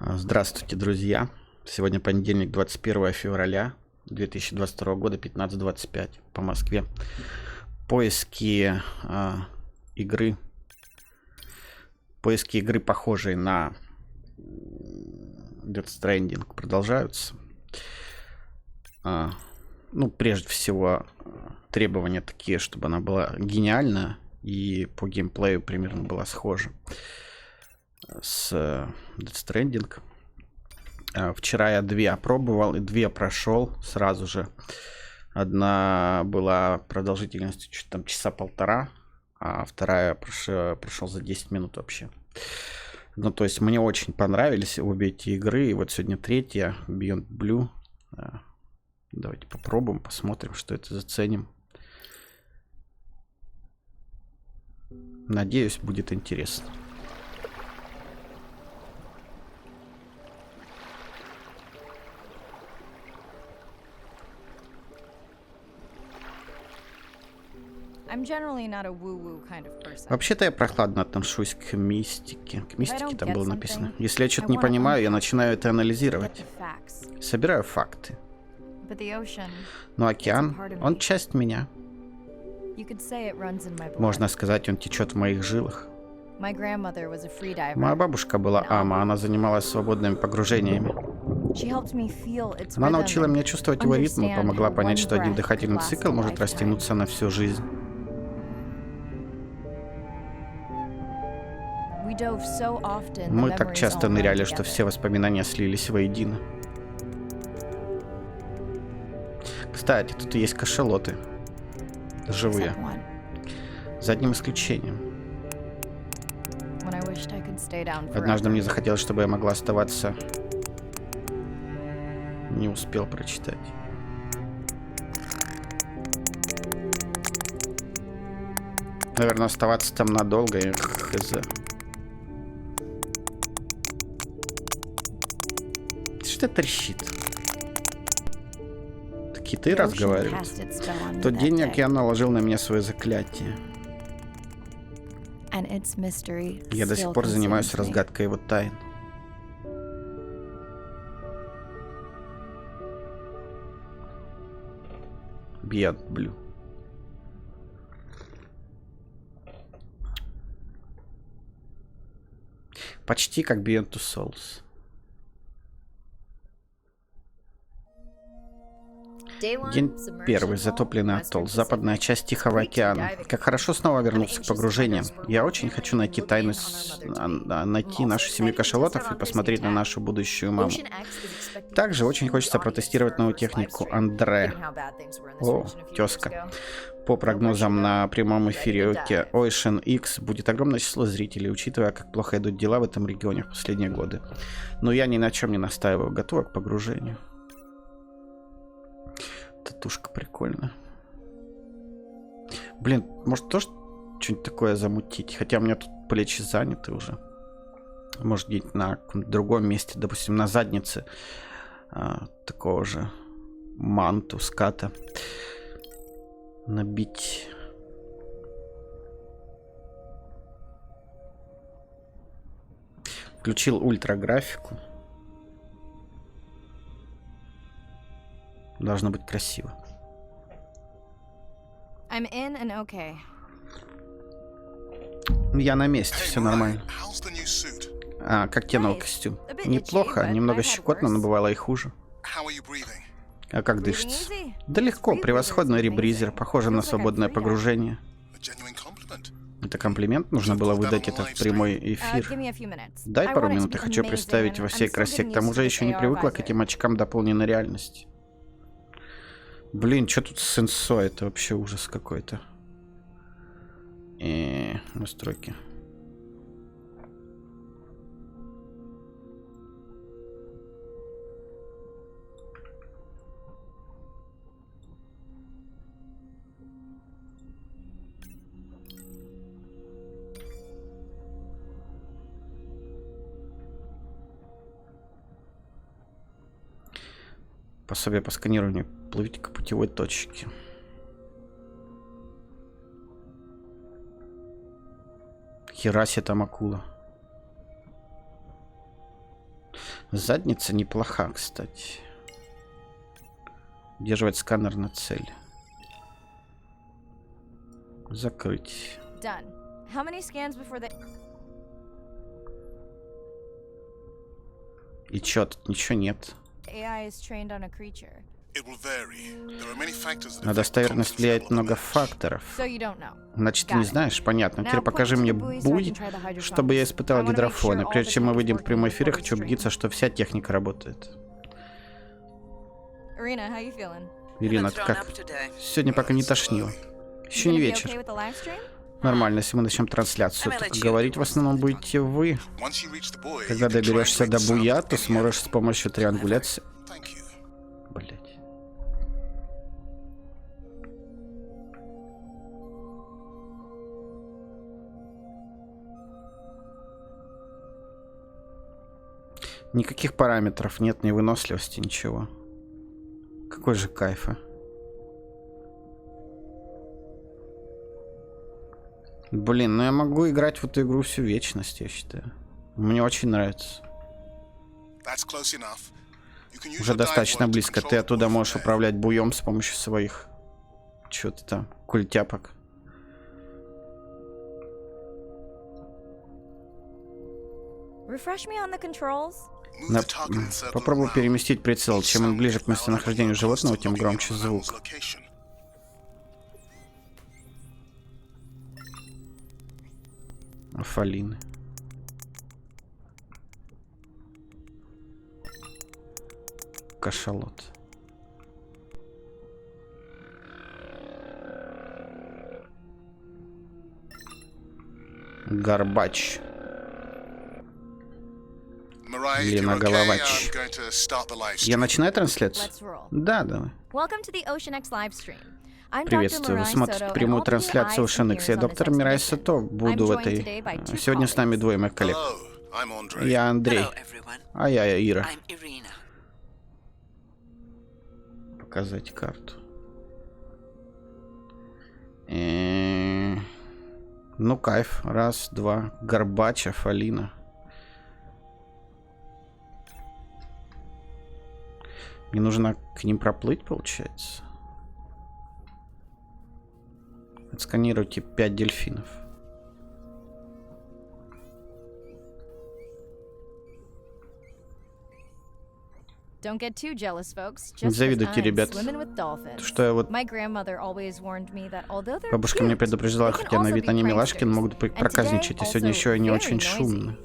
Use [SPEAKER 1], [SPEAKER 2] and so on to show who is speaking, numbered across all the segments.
[SPEAKER 1] Здравствуйте, друзья! Сегодня понедельник, 21 февраля 2022 года, 15:25 по Москве. Поиски игры. Поиски игры, похожей на Death Stranding, продолжаются. Прежде всего, требования такие, чтобы она была гениальна и по геймплею примерно была схожа с Death Stranding. Вчера я 2 опробовал и 2 прошел сразу же. Одна была продолжительностью что-то там часа полтора, а вторая прошел за 10 минут вообще. Ну, то есть мне очень понравились обе эти игры. И вот сегодня третья, Beyond Blue. Давайте попробуем, посмотрим, что это, заценим. Надеюсь, будет интересно. Вообще-то я прохладно отношусь к мистике. К мистике там было написано. Если я что-то не понимаю, я начинаю это анализировать. Собираю факты. Но океан, он часть меня. Можно сказать, он течет в моих жилах. Моя бабушка была ама, она занималась свободными погружениями. Она научила меня чувствовать его ритм и помогла понять, что один дыхательный цикл может растянуться на всю жизнь. Мы так часто ныряли, что все воспоминания слились воедино. Кстати, тут есть кашалоты. Живые. За одним исключением. Однажды мне захотелось, чтобы я могла оставаться. Не успел прочитать. Наверное, оставаться там надолго и хз. Что трещит? Киты разговаривают. В тот день океан наложил на меня свое заклятие. Я до сих пор занимаюсь разгадкой его тайн. Beyond Blue. Почти как Beyond Two Souls. День первый. Затопленный атолл. Западная часть Тихого океана. Как хорошо снова вернуться к погружениям. Я очень хочу найти найти нашу семью кашалотов и посмотреть на нашу будущую маму. Также очень хочется протестировать новую технику Андре. О, тезка. По прогнозам на прямом эфире Ocean X будет огромное число зрителей, учитывая, как плохо идут дела в этом регионе в последние годы. Но я ни на чем не настаиваю, готова к погружению. Татушка прикольная. Блин, может тоже что-нибудь такое замутить? Хотя у меня тут плечи заняты уже. Может где-нибудь на другом месте, допустим, на заднице такого же манту, ската набить. Включил ультраграфику. Должно быть красиво. Я на месте, все нормально. Как тебе новый костюм? Неплохо, немного щекотно, но бывало и хуже. А как дышится? Да легко, превосходный ребризер, похоже на свободное погружение. Это комплимент? Нужно было выдать это в прямой эфир. Дай пару минут, я хочу представить во всей красе. К тому же еще не привыкла к этим очкам дополненной реальности. Блин, что тут с инсой? Это вообще ужас какой-то. Настройки. Пособие по сканированию. Плывите к путевой точке. Хераси там акула. Задница неплоха, кстати. Удерживать сканер на цель. Закрыть. И чё, тут ничего нет. На достоверность влияет много факторов. Значит, ты не знаешь? Понятно. Теперь покажи мне буй, чтобы я испытал гидрофоны. Прежде чем мы выйдем в прямой эфир, я хочу убедиться, что вся техника работает. Ирина, ты как? Сегодня пока не тошнило. Еще не вечер. Нормально, если мы начнем трансляцию. Только говорить в основном будете вы. Когда доберешься до буя, то сможешь с помощью триангуляции... Блять. Никаких параметров нет, ни выносливости, ничего. Какой же кайф, а? Блин, ну я могу играть в эту игру всю вечность, я считаю. Мне очень нравится. Уже достаточно близко. Ты оттуда можешь управлять буем с помощью своих... Чё-то там, культяпок. Попробуй переместить прицел. Чем он ближе к местонахождению животного, тем громче звук. Афалины. Кашалот. Горбач. Лена Головач. Я начинаю трансляцию? Да, давай. Приветствую. Вы смотрите прямую трансляцию Ocean X. Я доктор Мирай Сато. Буду в этой... Сегодня с нами двое моих коллег. Я Андрей. А я Ира. Показать карту. Ну, кайф. Раз, два. Горбача, Фалина. Мне нужно к ним проплыть, получается. Отсканируйте 5 дельфинов. Не завидуйте, ребят. Что я вот... Бабушка меня предупреждала, хотя на вид они милашки, но могут проказничать, а сегодня еще они очень шумные.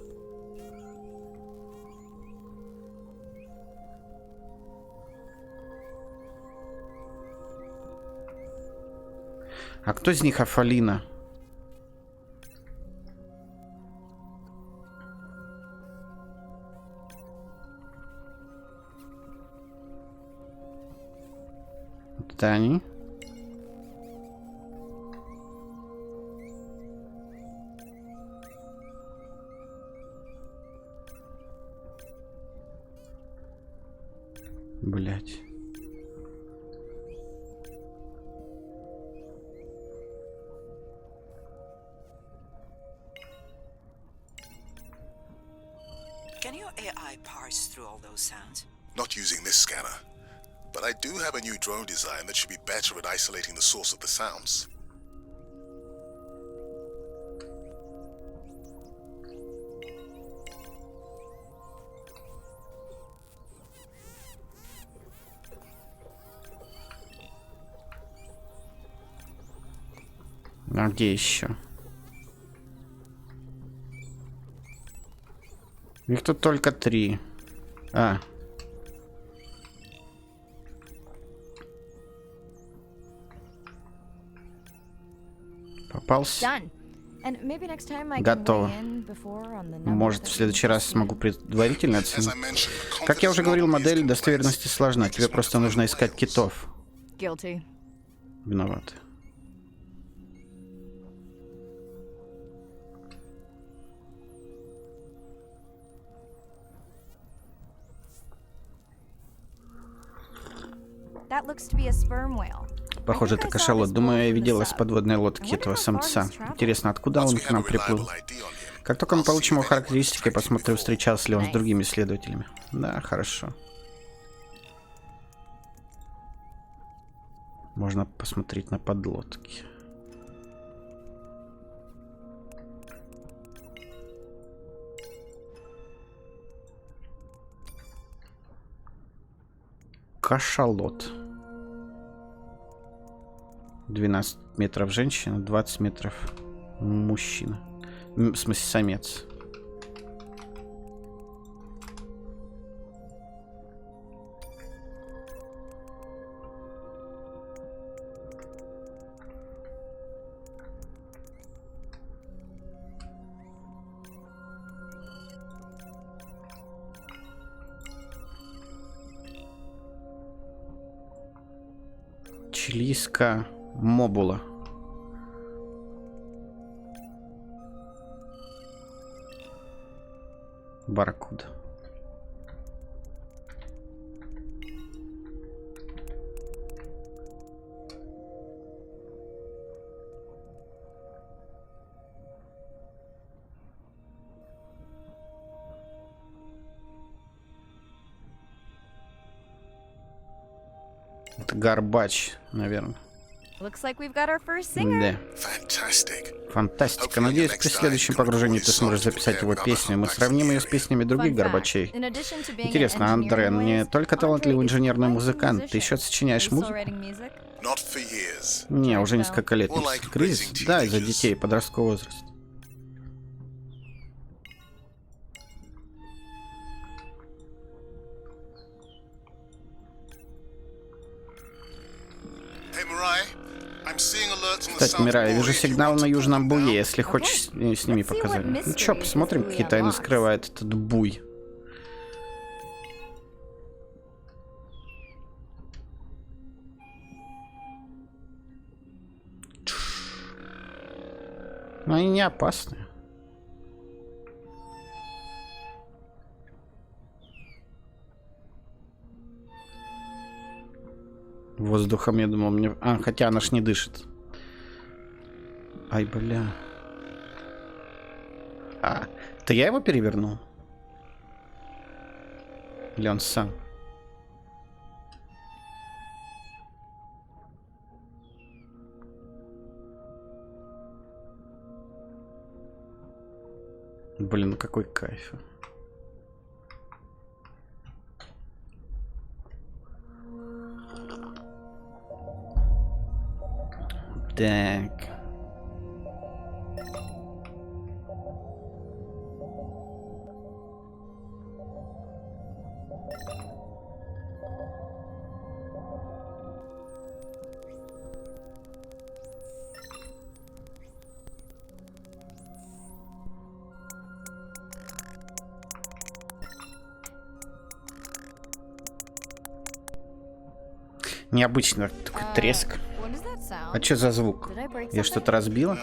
[SPEAKER 1] А кто из них Афалина? Это они? Блять.
[SPEAKER 2] Can your AI parse through all those sounds? Not using this scanner. But I do have a new drone design that should be better at isolating the source of the sounds.
[SPEAKER 1] А где еще? Их тут только 3. А. Попался. Готово. Может, в следующий раз смогу предварительно оценить. Как я уже говорил, модель достоверности сложна. Тебе просто нужно искать китов. Виноват. Похоже, это кашалот. Думаю, я видела с подводной лодки этого самца. Интересно, откуда он к нам приплыл? Как только мы получим его характеристики, посмотрим, встречался ли он с другими исследователями. Да, хорошо. Можно посмотреть на подлодки. Кашалот. 12 метров женщина, 20 метров мужчина. В смысле, самец. Чилийская мобула. Барракуда. Это Горбач, наверное. Да. Фантастика. Надеюсь, при следующем погружении ты сможешь записать его песню. Мы сравним ее с песнями других Горбачей. Интересно, Андре не только талантливый инженерный музыкант, ты еще сочиняешь музыку? Не, уже несколько лет. Кризис? Да, из-за детей, подросткового возраста. Кстати, Мира, я вижу сигнал на южном буе, если хочешь сними показания. Ну чё, посмотрим, какие тайны скрывает этот буй. Но они не опасны. Воздухом, я думал, мне... А, хотя она ж не дышит. Ай, бля. А, это я его перевернул? Или он сам? Блин, ну какой кайф. Так. Необычно такой треск. А что за звук? Я что-то разбила?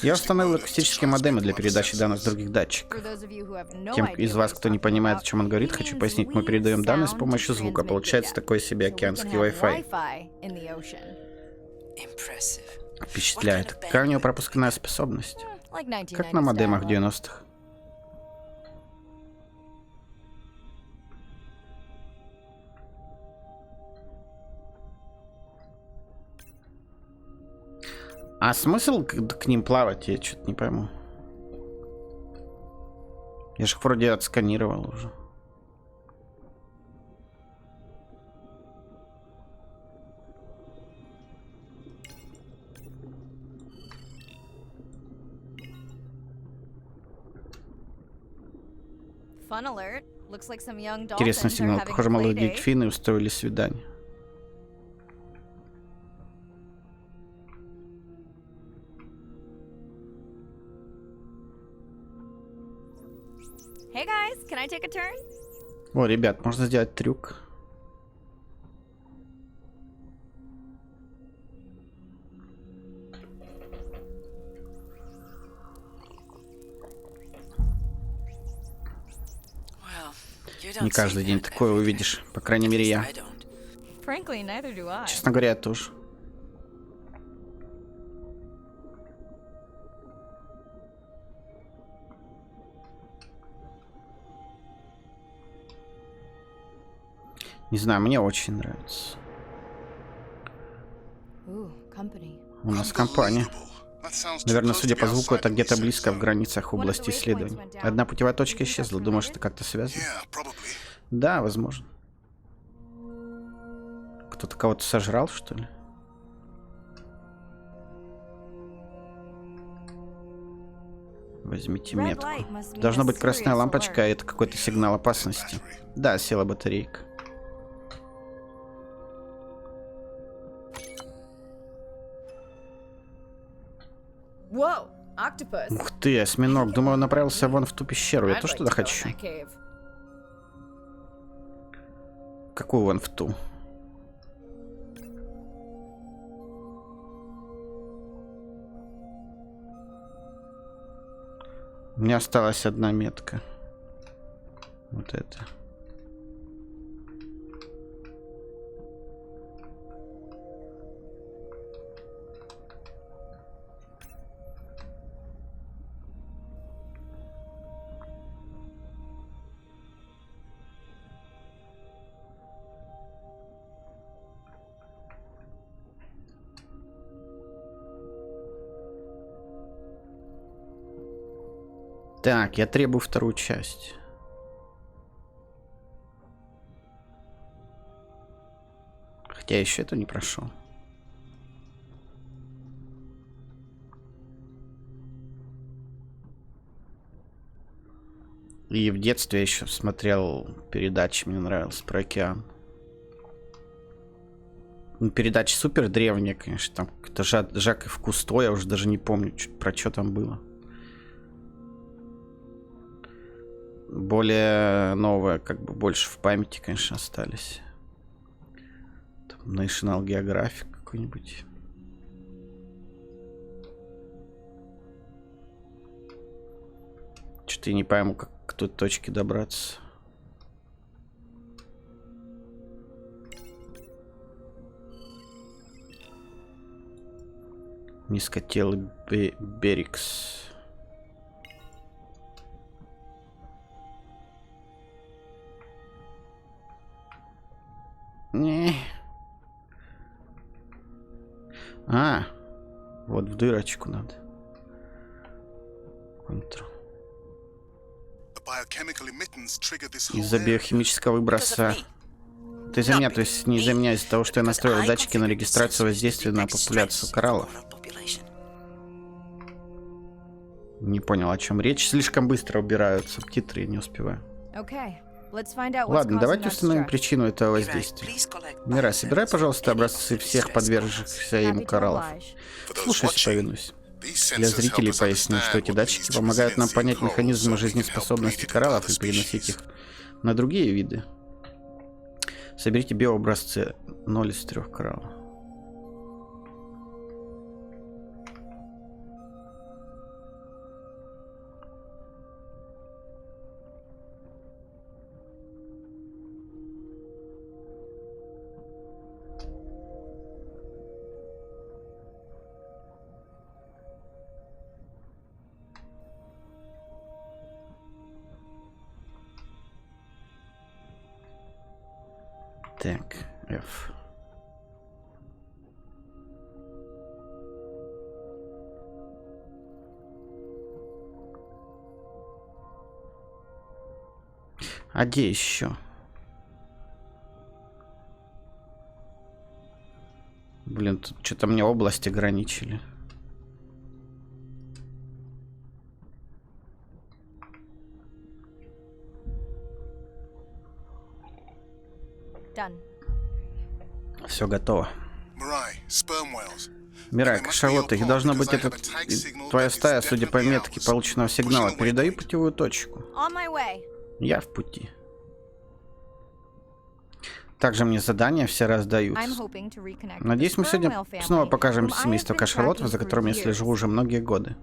[SPEAKER 1] Я установил акустические модемы для передачи данных с других датчиков. Тем из вас, кто не понимает, о чем он говорит, хочу пояснить. Мы передаем данные с помощью звука. Получается такой себе океанский Wi-Fi. Впечатляет. Какая у него пропускная способность? Как на модемах 90-х. А смысл к ним плавать, я что-то не пойму. Я же их вроде отсканировал уже. Интересный сигнал. Похоже, молодые дельфины устроили свидание. О, ребят, можно сделать трюк. Не каждый день такое увидишь. По крайней мере, я. Честно говоря, я тоже. Не знаю, мне очень нравится. У нас компания. Наверное, судя по звуку, это где-то близко в границах области исследований. Одна путевая точка исчезла. Думаешь, это как-то связано? Да, возможно. Кто-то кого-то сожрал, что ли? Возьмите метку. Должна быть красная лампочка, а это какой-то сигнал опасности. Да, села батарейка. Ух ты, осьминог. Думаю, он направился вон в ту пещеру. Я тоже туда хочу. Какую вон в ту? У меня осталась одна метка. Вот это. Так, я требую вторую часть. Хотя еще это не прошел. И в детстве я еще смотрел передачи, мне нравилось, про океан. Ну, передача супер древняя, конечно. Там какой-то Жак и Кусто, я уже даже не помню, про что там было. Более новые, как бы больше в памяти, конечно, остались. Там National Geographic какой-нибудь. Что-то я не пойму, как к той точке добраться. Низкотелый Берикс. Не. А, вот в дырочку надо. Контрол. Из-за биохимического выброса. Это из-за меня, то есть не из-за меня, из-за того, что я настроил датчики на регистрацию воздействия на популяцию кораллов. Не понял, о чем речь. Слишком быстро убирают субтитры, я не успеваю. Ладно, давайте установим причину этого воздействия. Мира, собирай, пожалуйста, образцы всех подвергшихся ему кораллов. Слушайся, повинуюсь. Для зрителей поясню, что эти датчики помогают нам понять механизмы жизнеспособности кораллов и переносить их на другие виды. Соберите биообразцы 0 из 3 кораллов. Так, F. А где еще? Блин, тут что-то мне область ограничили. Все готово. Мирай, кашалоты, их должно быть это твоя стая, судя по метке полученного сигнала. Передаю путевую точку. Я в пути. Также мне задания все раздают. Надеюсь, мы сегодня снова покажем семейство кашалотов, за которыми я слежу уже многие годы.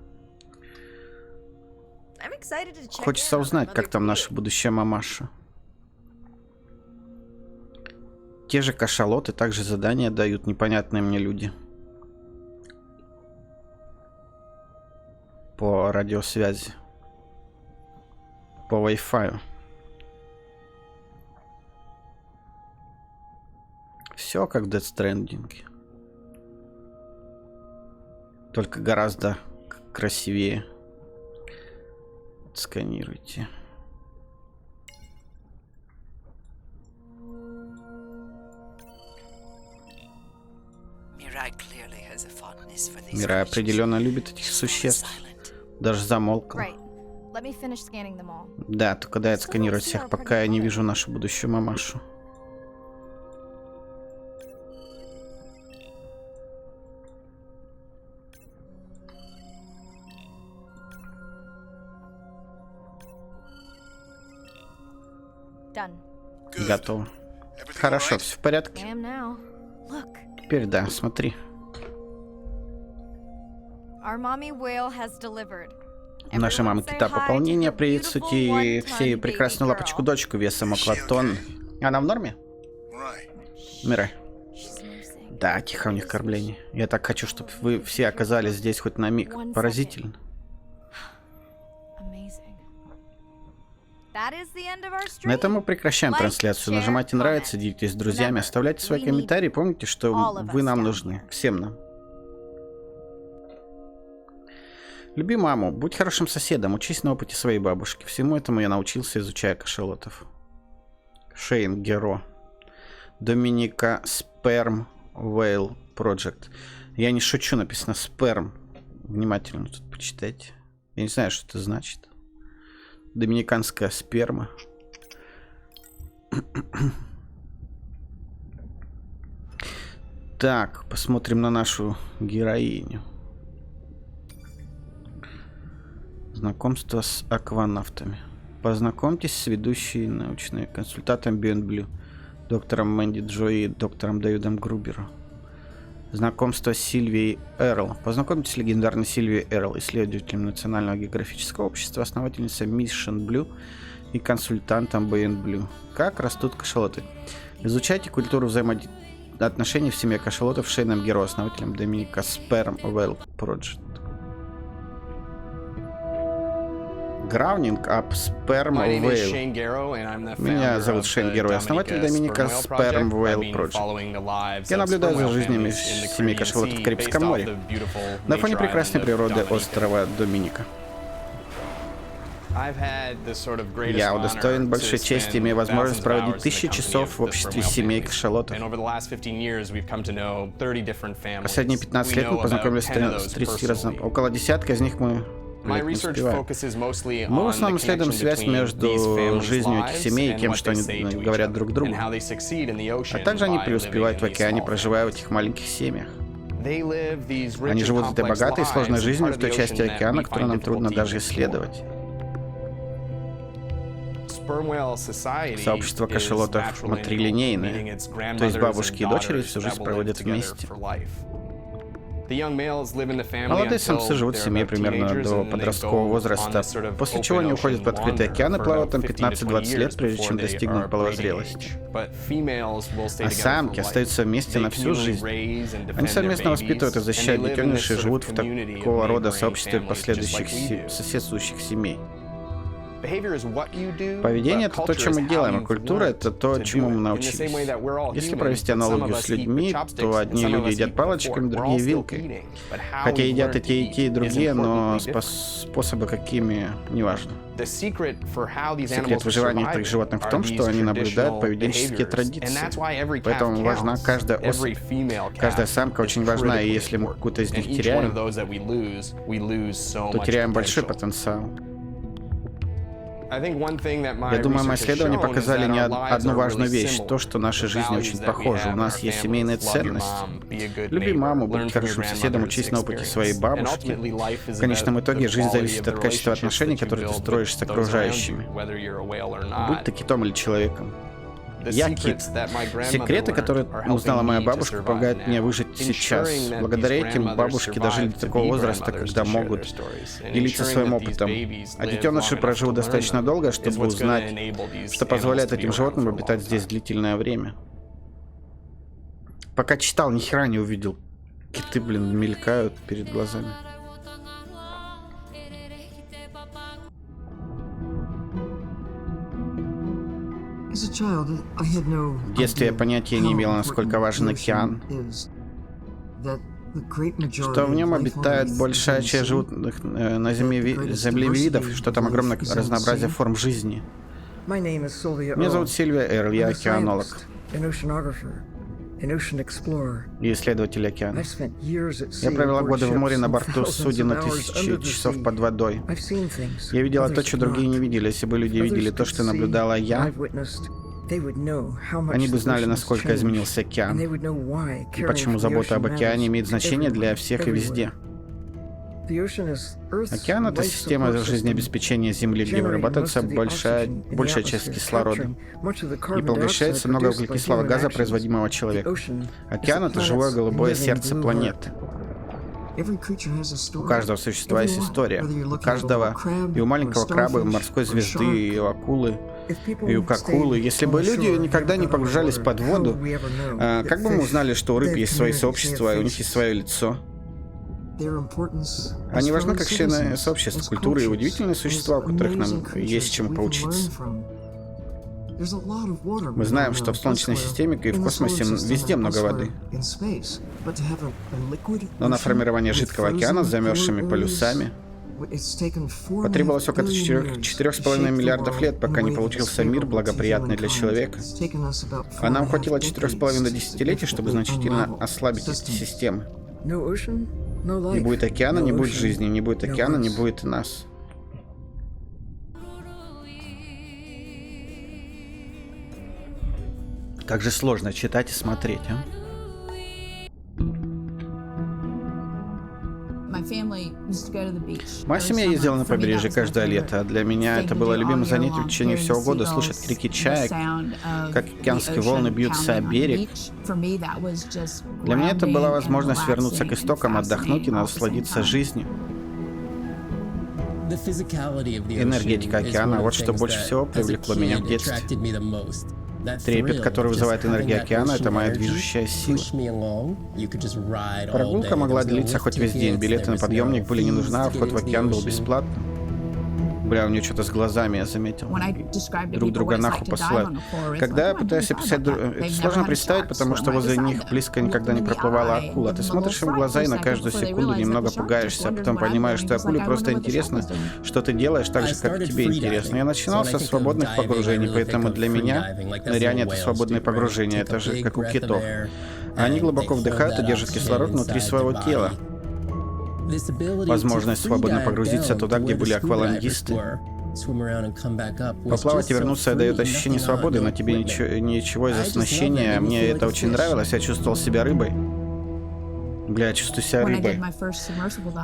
[SPEAKER 1] Хочется узнать, как там наша будущая мамаша. Те же кашалоты также задания дают непонятные мне люди. По радиосвязи. По Wi-Fi. Все как в Death Stranding. Только гораздо красивее. Сканируйте. Мирай определенно любит этих существ. Даже замолкла. Да, только дай отсканировать всех, пока я не вижу нашу будущую мамашу. Готово. Хорошо, все в порядке. Теперь да, смотри. Наша мама кита пополнение. Приветствуйте всей прекрасную лапочку дочку весом около тонн. Она в норме? Мирай. Да, тихо, у них кормление. Я так хочу, чтобы вы все оказались здесь хоть на миг. Поразительно. На этом мы прекращаем трансляцию. Нажимайте нравится, делитесь с друзьями, оставляйте свои комментарии. Помните, что вы нам нужны. Всем нам. Люби маму, будь хорошим соседом, учись на опыте своей бабушки. Всему этому я научился, изучая кашалотов. Шейн Геро. Доминика Sperm Whale Project. Я не шучу, написано Sperm. Внимательно тут почитайте. Я не знаю, что это значит. Доминиканская сперма. Так, посмотрим на нашу героиню. Знакомство с акванавтами. Познакомьтесь с ведущей научной консультантом Beyond Blue, доктором Мэнди Джо и доктором Дэвидом Грубером. Знакомство с Сильвией Эрл. Познакомьтесь с легендарной Сильвией Эрл, исследователем Национального географического общества, основательницей Mission Blue и консультантом Beyond Blue. Как растут кашалоты. Изучайте культуру взаимоотношений в семье кашалотов с Шейном Геро, основателем Доминика Sperm Whale Project. Grounding Up Sperm Whale. Меня зовут Шейн Геро, основатель Доминика Sperm Whale Project. Я наблюдаю за жизнями семей кашалотов в Карибском море на фоне прекрасной природы острова Доминика. Я удостоен большой чести, имея возможность проводить 1000 часов в обществе семей кашалотов. Последние 15 лет мы познакомились с 30 разом. Около десятка из них мы Мы в основном исследуем связь между жизнью этих семей и тем, что они говорят друг другу. А также они преуспевают в океане, проживая в этих маленьких семьях. Они живут этой богатой и сложной жизнью в той части океана, которую нам трудно даже исследовать. Сообщество кашалотов матрилинейное, то есть бабушки и дочери всю жизнь проводят вместе. Молодые самцы живут в семье примерно до подросткового возраста, после чего они уходят в открытый океан и плавают там 15-20 лет, прежде чем достигнуть половозрелости. А самки остаются вместе на всю жизнь. Они совместно воспитывают и защищают детенышей и живут в такого рода сообществе последующих соседствующих семей. Поведение — это то, что мы делаем, а культура — это то, чему мы научились. Если провести аналогию с людьми, то одни люди едят палочками, другие — вилкой. Хотя едят и те, и другие, но способы какими — неважно. Секрет выживания этих животных в том, что они наблюдают поведенческие традиции. Поэтому важна каждая особь. Каждая самка очень важна, и если мы какую-то из них теряем, то теряем большой потенциал. Я думаю, мои исследования показали не одну важную вещь, то, что наши жизни очень похожи. У нас есть семейные ценности. Люби маму, будь хорошим соседом, учись на опыте своей бабушки. В конечном итоге жизнь зависит от качества отношений, которые ты строишь с окружающими. Будь ты китом или человеком. Я кит. Секреты, которые узнала моя бабушка, помогают мне выжить сейчас. Благодаря этим бабушки дожили до такого возраста, когда могут делиться своим опытом. А детеныши проживут достаточно долго, чтобы узнать, что позволяет этим животным обитать здесь длительное время. Пока читал, ни хера не увидел. Киты, блин, мелькают перед глазами. В детстве я понятия не имел, насколько важен океан, что в нем обитает большая часть животных на землевидов, что там огромное разнообразие форм жизни. Меня зовут Сильвия Эрл, я океанолог и исследователь океана. Я провела годы в море на борту суден на 1000 часов под водой. Я видела то, что другие не видели. Если бы люди видели то, что наблюдала я, они бы знали, насколько изменился океан, и почему забота об океане имеет значение для всех и везде. Океан — это система жизнеобеспечения Земли, где вырабатывается большая часть кислорода и поглощается много углекислого газа, производимого человеком. Океан — это живое голубое сердце планеты. У каждого существа есть история. У каждого, и у маленького краба, и у морской звезды, и у акулы, и у акулы. Если бы люди никогда не погружались под воду, как бы мы узнали, что у рыб есть свои сообщества, и у них есть свое лицо? Они важны как члены сообщества, культуры и удивительные существа, у которых нам есть чему поучиться. Мы знаем, что в Солнечной системе и в космосе везде много воды. Но на формирование жидкого океана с замерзшими полюсами потребовалось около 4,5 миллиардов лет, пока не получился мир, благоприятный для человека. А нам хватило 4,5 десятилетий, чтобы значительно ослабить эти системы. Не будет океана, не будет жизни, не будет океана, не будет и нас. Как же сложно читать и смотреть, а? Моя семья ездила на побережье каждое лето, а для меня это было любимым занятием в течение всего года — слушать крики чаек, как океанские волны бьются о берег. Для меня это была возможность вернуться к истокам, отдохнуть и насладиться жизнью. Энергетика океана — вот что больше всего привлекло меня в детстве. Трепет, который вызывает энергия океана, это моя движущая сила. Прогулка могла длиться хоть весь день, билеты на подъемник были не нужны, а вход в океан был бесплатным. Бля, у нее что-то с глазами, я заметил. Друг друга нахуй посылают. Когда я пытаюсь описать... Это сложно представить, потому что возле них близко никогда не проплывала акула. Ты смотришь им в глаза и на каждую секунду немного пугаешься, а потом понимаешь, что акуле просто интересно, что ты делаешь так же, как и тебе интересно. Я начинал со свободных погружений, поэтому для меня ныряние — это свободное погружение, это же как у китов. Они глубоко вдыхают и держат кислород внутри своего тела. Возможность свободно погрузиться туда, где были аквалангисты. Поплавать и вернуться дает ощущение свободы, но тебе ничего из оснащения. Мне это очень нравилось, я чувствовал себя рыбой. Бля, я чувствую себя рыбой.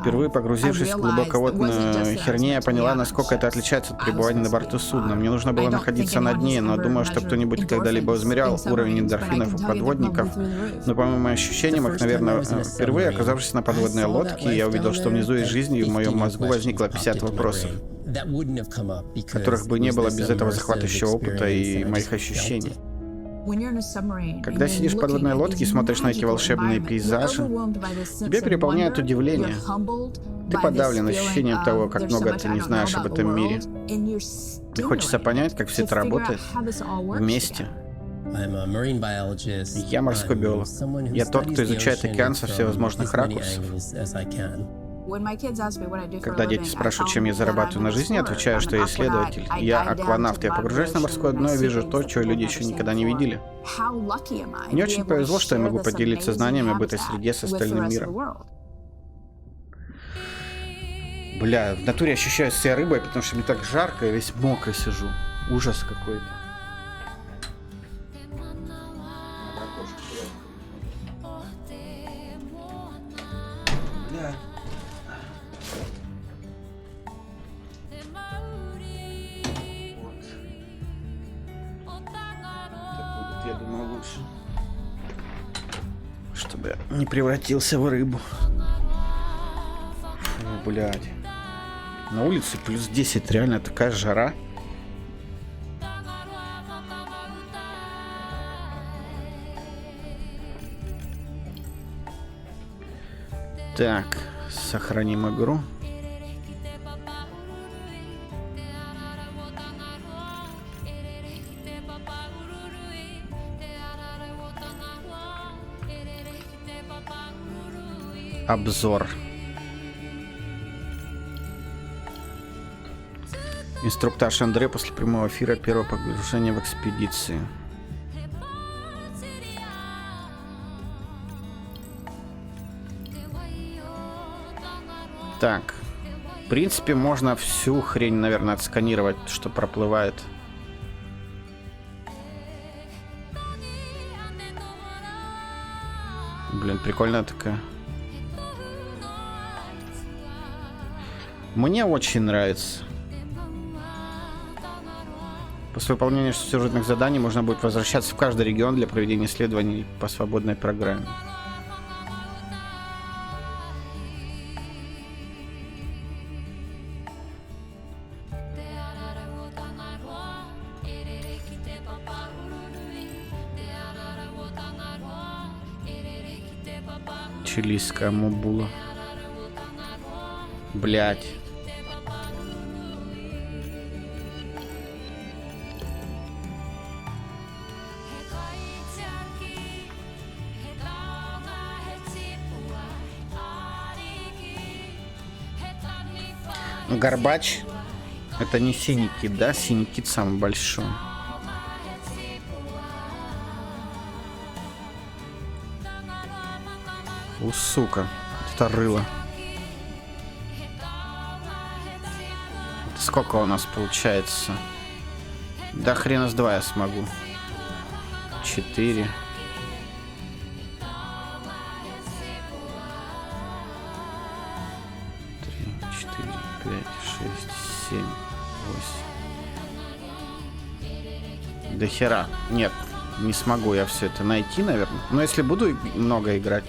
[SPEAKER 1] Впервые погрузившись в глубоководную херню, я поняла, насколько это отличается от пребывания на борту судна. Мне нужно было находиться на дне, но думаю, что кто-нибудь когда-либо измерял уровень эндорфинов у подводников. Но по моим ощущениям, их, наверное, впервые оказавшись на подводной лодке, я увидел, что внизу есть жизнь, и в моем мозгу возникло 50 вопросов, которых бы не было без этого захватывающего опыта и моих ощущений. Когда сидишь в подводной лодке и смотришь на эти волшебные пейзажи, тебя переполняет удивление. Ты подавлен ощущением того, как много ты не знаешь об этом мире. И хочется понять, как все это работает вместе. Я морской биолог. Я тот, кто изучает океан со всевозможных ракурсов. Когда дети спрашивают, чем я зарабатываю на жизнь, я отвечаю, что я исследователь. Я акванавт. Я погружаюсь на морское дно и вижу то, чего люди еще никогда не видели. Мне очень повезло, что я могу поделиться знаниями об этой среде с остальным миром. Бля, в натуре ощущаю себя рыбой, потому что мне так жарко, я весь мокрый сижу. Ужас какой-то. Бля. Я думаю, лучше, чтобы я не превратился в рыбу. Фу, блядь. На улице плюс 10, реально такая жара. Так, сохраним игру. Обзор. Инструктаж Андре после прямого эфира первого погружения в экспедиции. Так. В принципе, можно всю хрень, наверное, отсканировать, что проплывает. Блин, прикольная такая. Мне очень нравится. После выполнения сюжетных заданий можно будет возвращаться в каждый регион для проведения исследований по свободной программе. Чилийская мобула. Блять. Горбач. Это не синий кит, да? Синий кит самый большой. У, сука. Это рыло. Это сколько у нас получается? Да хрена с два я смогу. 4. 7, 8. До хера. Нет, не смогу я все это найти, наверное. Но если буду много играть.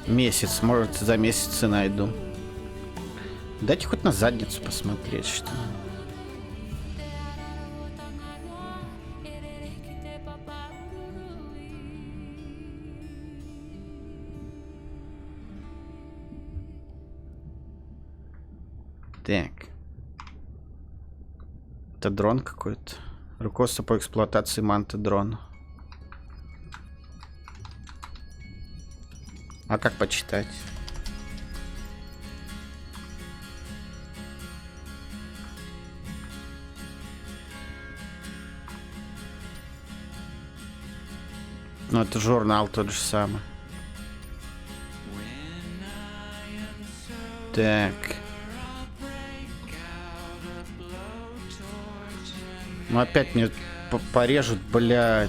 [SPEAKER 1] Месяц, может, за месяц и найду. Дайте хоть на задницу посмотреть, что. Так. Это дрон какой-то. Руководство по эксплуатации манты дрона. А как почитать? Ну, это журнал тот же самый. Так. Ну, опять мне порежут, блядь.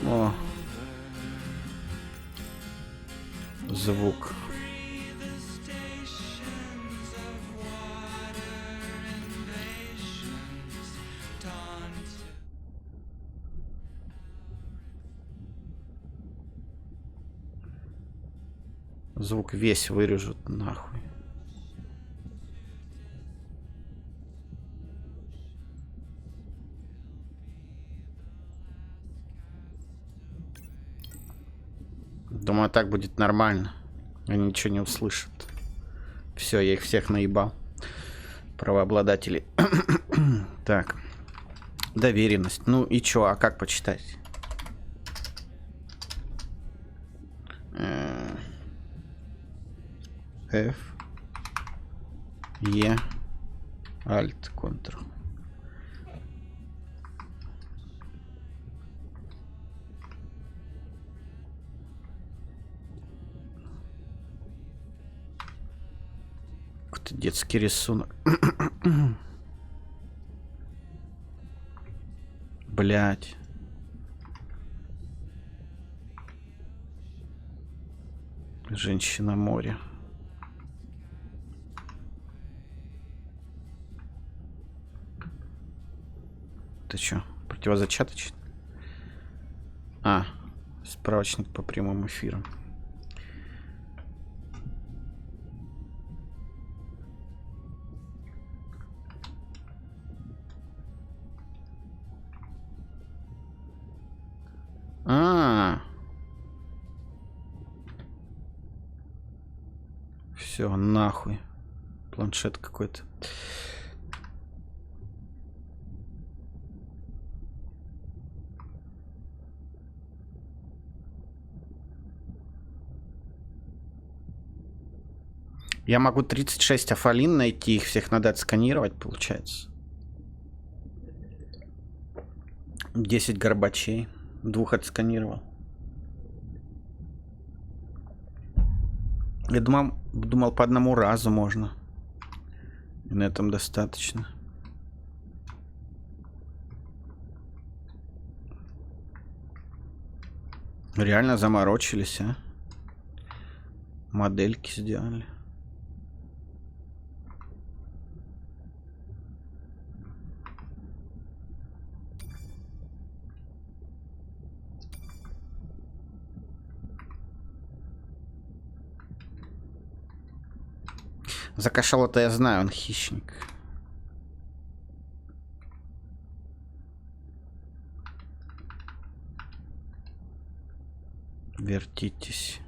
[SPEAKER 1] О. Звук. Звук весь вырежут нахуй. Думаю, так будет нормально. Они ничего не услышат. Все, я их всех наебал. Правообладатели. Так. Доверенность. Ну и чё, а как почитать? F. E. Alt. Ctrl. Какой-то детский рисунок. Блять. Женщина море. Это что, противозачаточный? А, справочник по прямым эфирам. Все, нахуй. Планшет какой-то. Я могу 36 афалин найти, их всех надо отсканировать, получается. 10 горбачей. 2 отсканировал. Я думал, по одному разу можно. И на этом достаточно. Реально заморочились, а? Модельки сделали. За кашалота я знаю, он хищник. Вертитесь.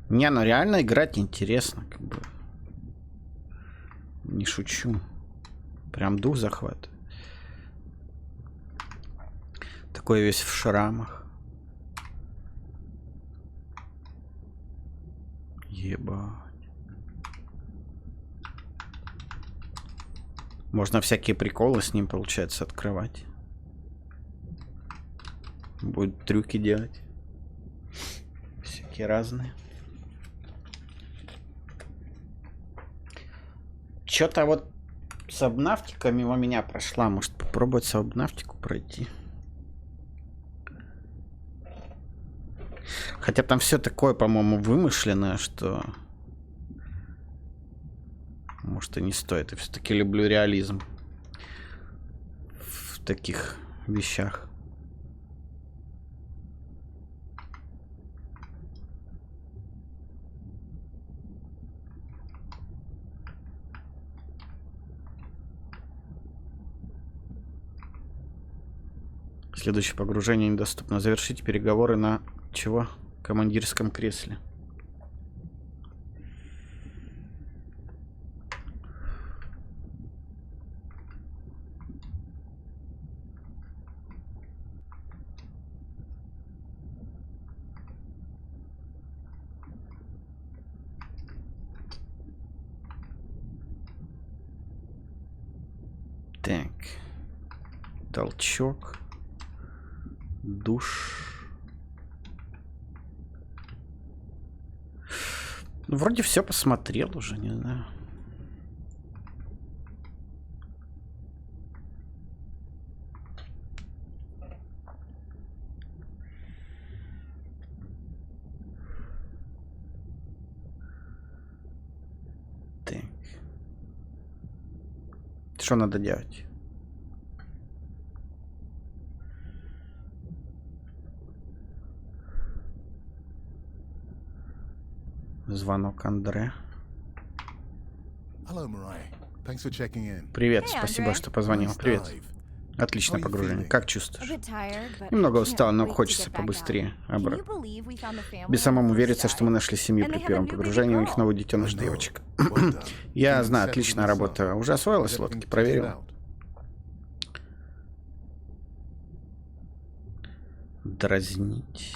[SPEAKER 1] Не, ну реально играть интересно, как бы. Не шучу. Прям дух захватывает. Такой весь в шрамах. Ебать. Можно всякие приколы с ним, получается, открывать. Будет трюки делать. Всякие разные. Чё-то вот с обнавтика мимо меня прошла. Может попробовать с обнавтику пройти. Хотя там все такое, по-моему, вымышленное, что... Может и не стоит. Я все-таки люблю реализм в таких вещах. Следующее погружение недоступно. Завершить переговоры на чего? Командирском кресле. Так. Толчок. Душ. Ну, вроде все посмотрел уже, не знаю. Так. Что надо делать? Звонок Андре. Привет, спасибо, что позвонил. Привет. Отличное погружение. Как чувствуешь? Немного устал, но хочется побыстрее. Без самому верится, что мы нашли семью при первом погружении. У них новый детеныш девочка. Я знаю, отличная работа. Уже освоилась лодки? Проверил. Дразнить.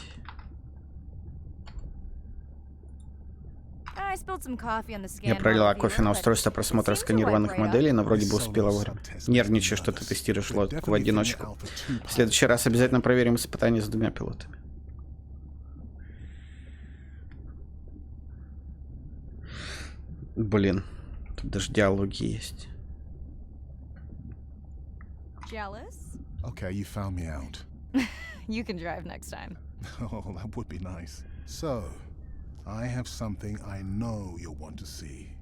[SPEAKER 1] Я пролила кофе на устройство просмотра сканированных моделей, но вроде бы успела вовремя. Нервничаю, что ты тестируешь лодку в одиночку. В следующий раз обязательно проверим испытания с 2 пилотами. Блин, тут даже диалоги есть.
[SPEAKER 2] Okay, you found me out.
[SPEAKER 3] You can drive next time.
[SPEAKER 2] Oh, that would be nice. So, I have something I know you'll want to see.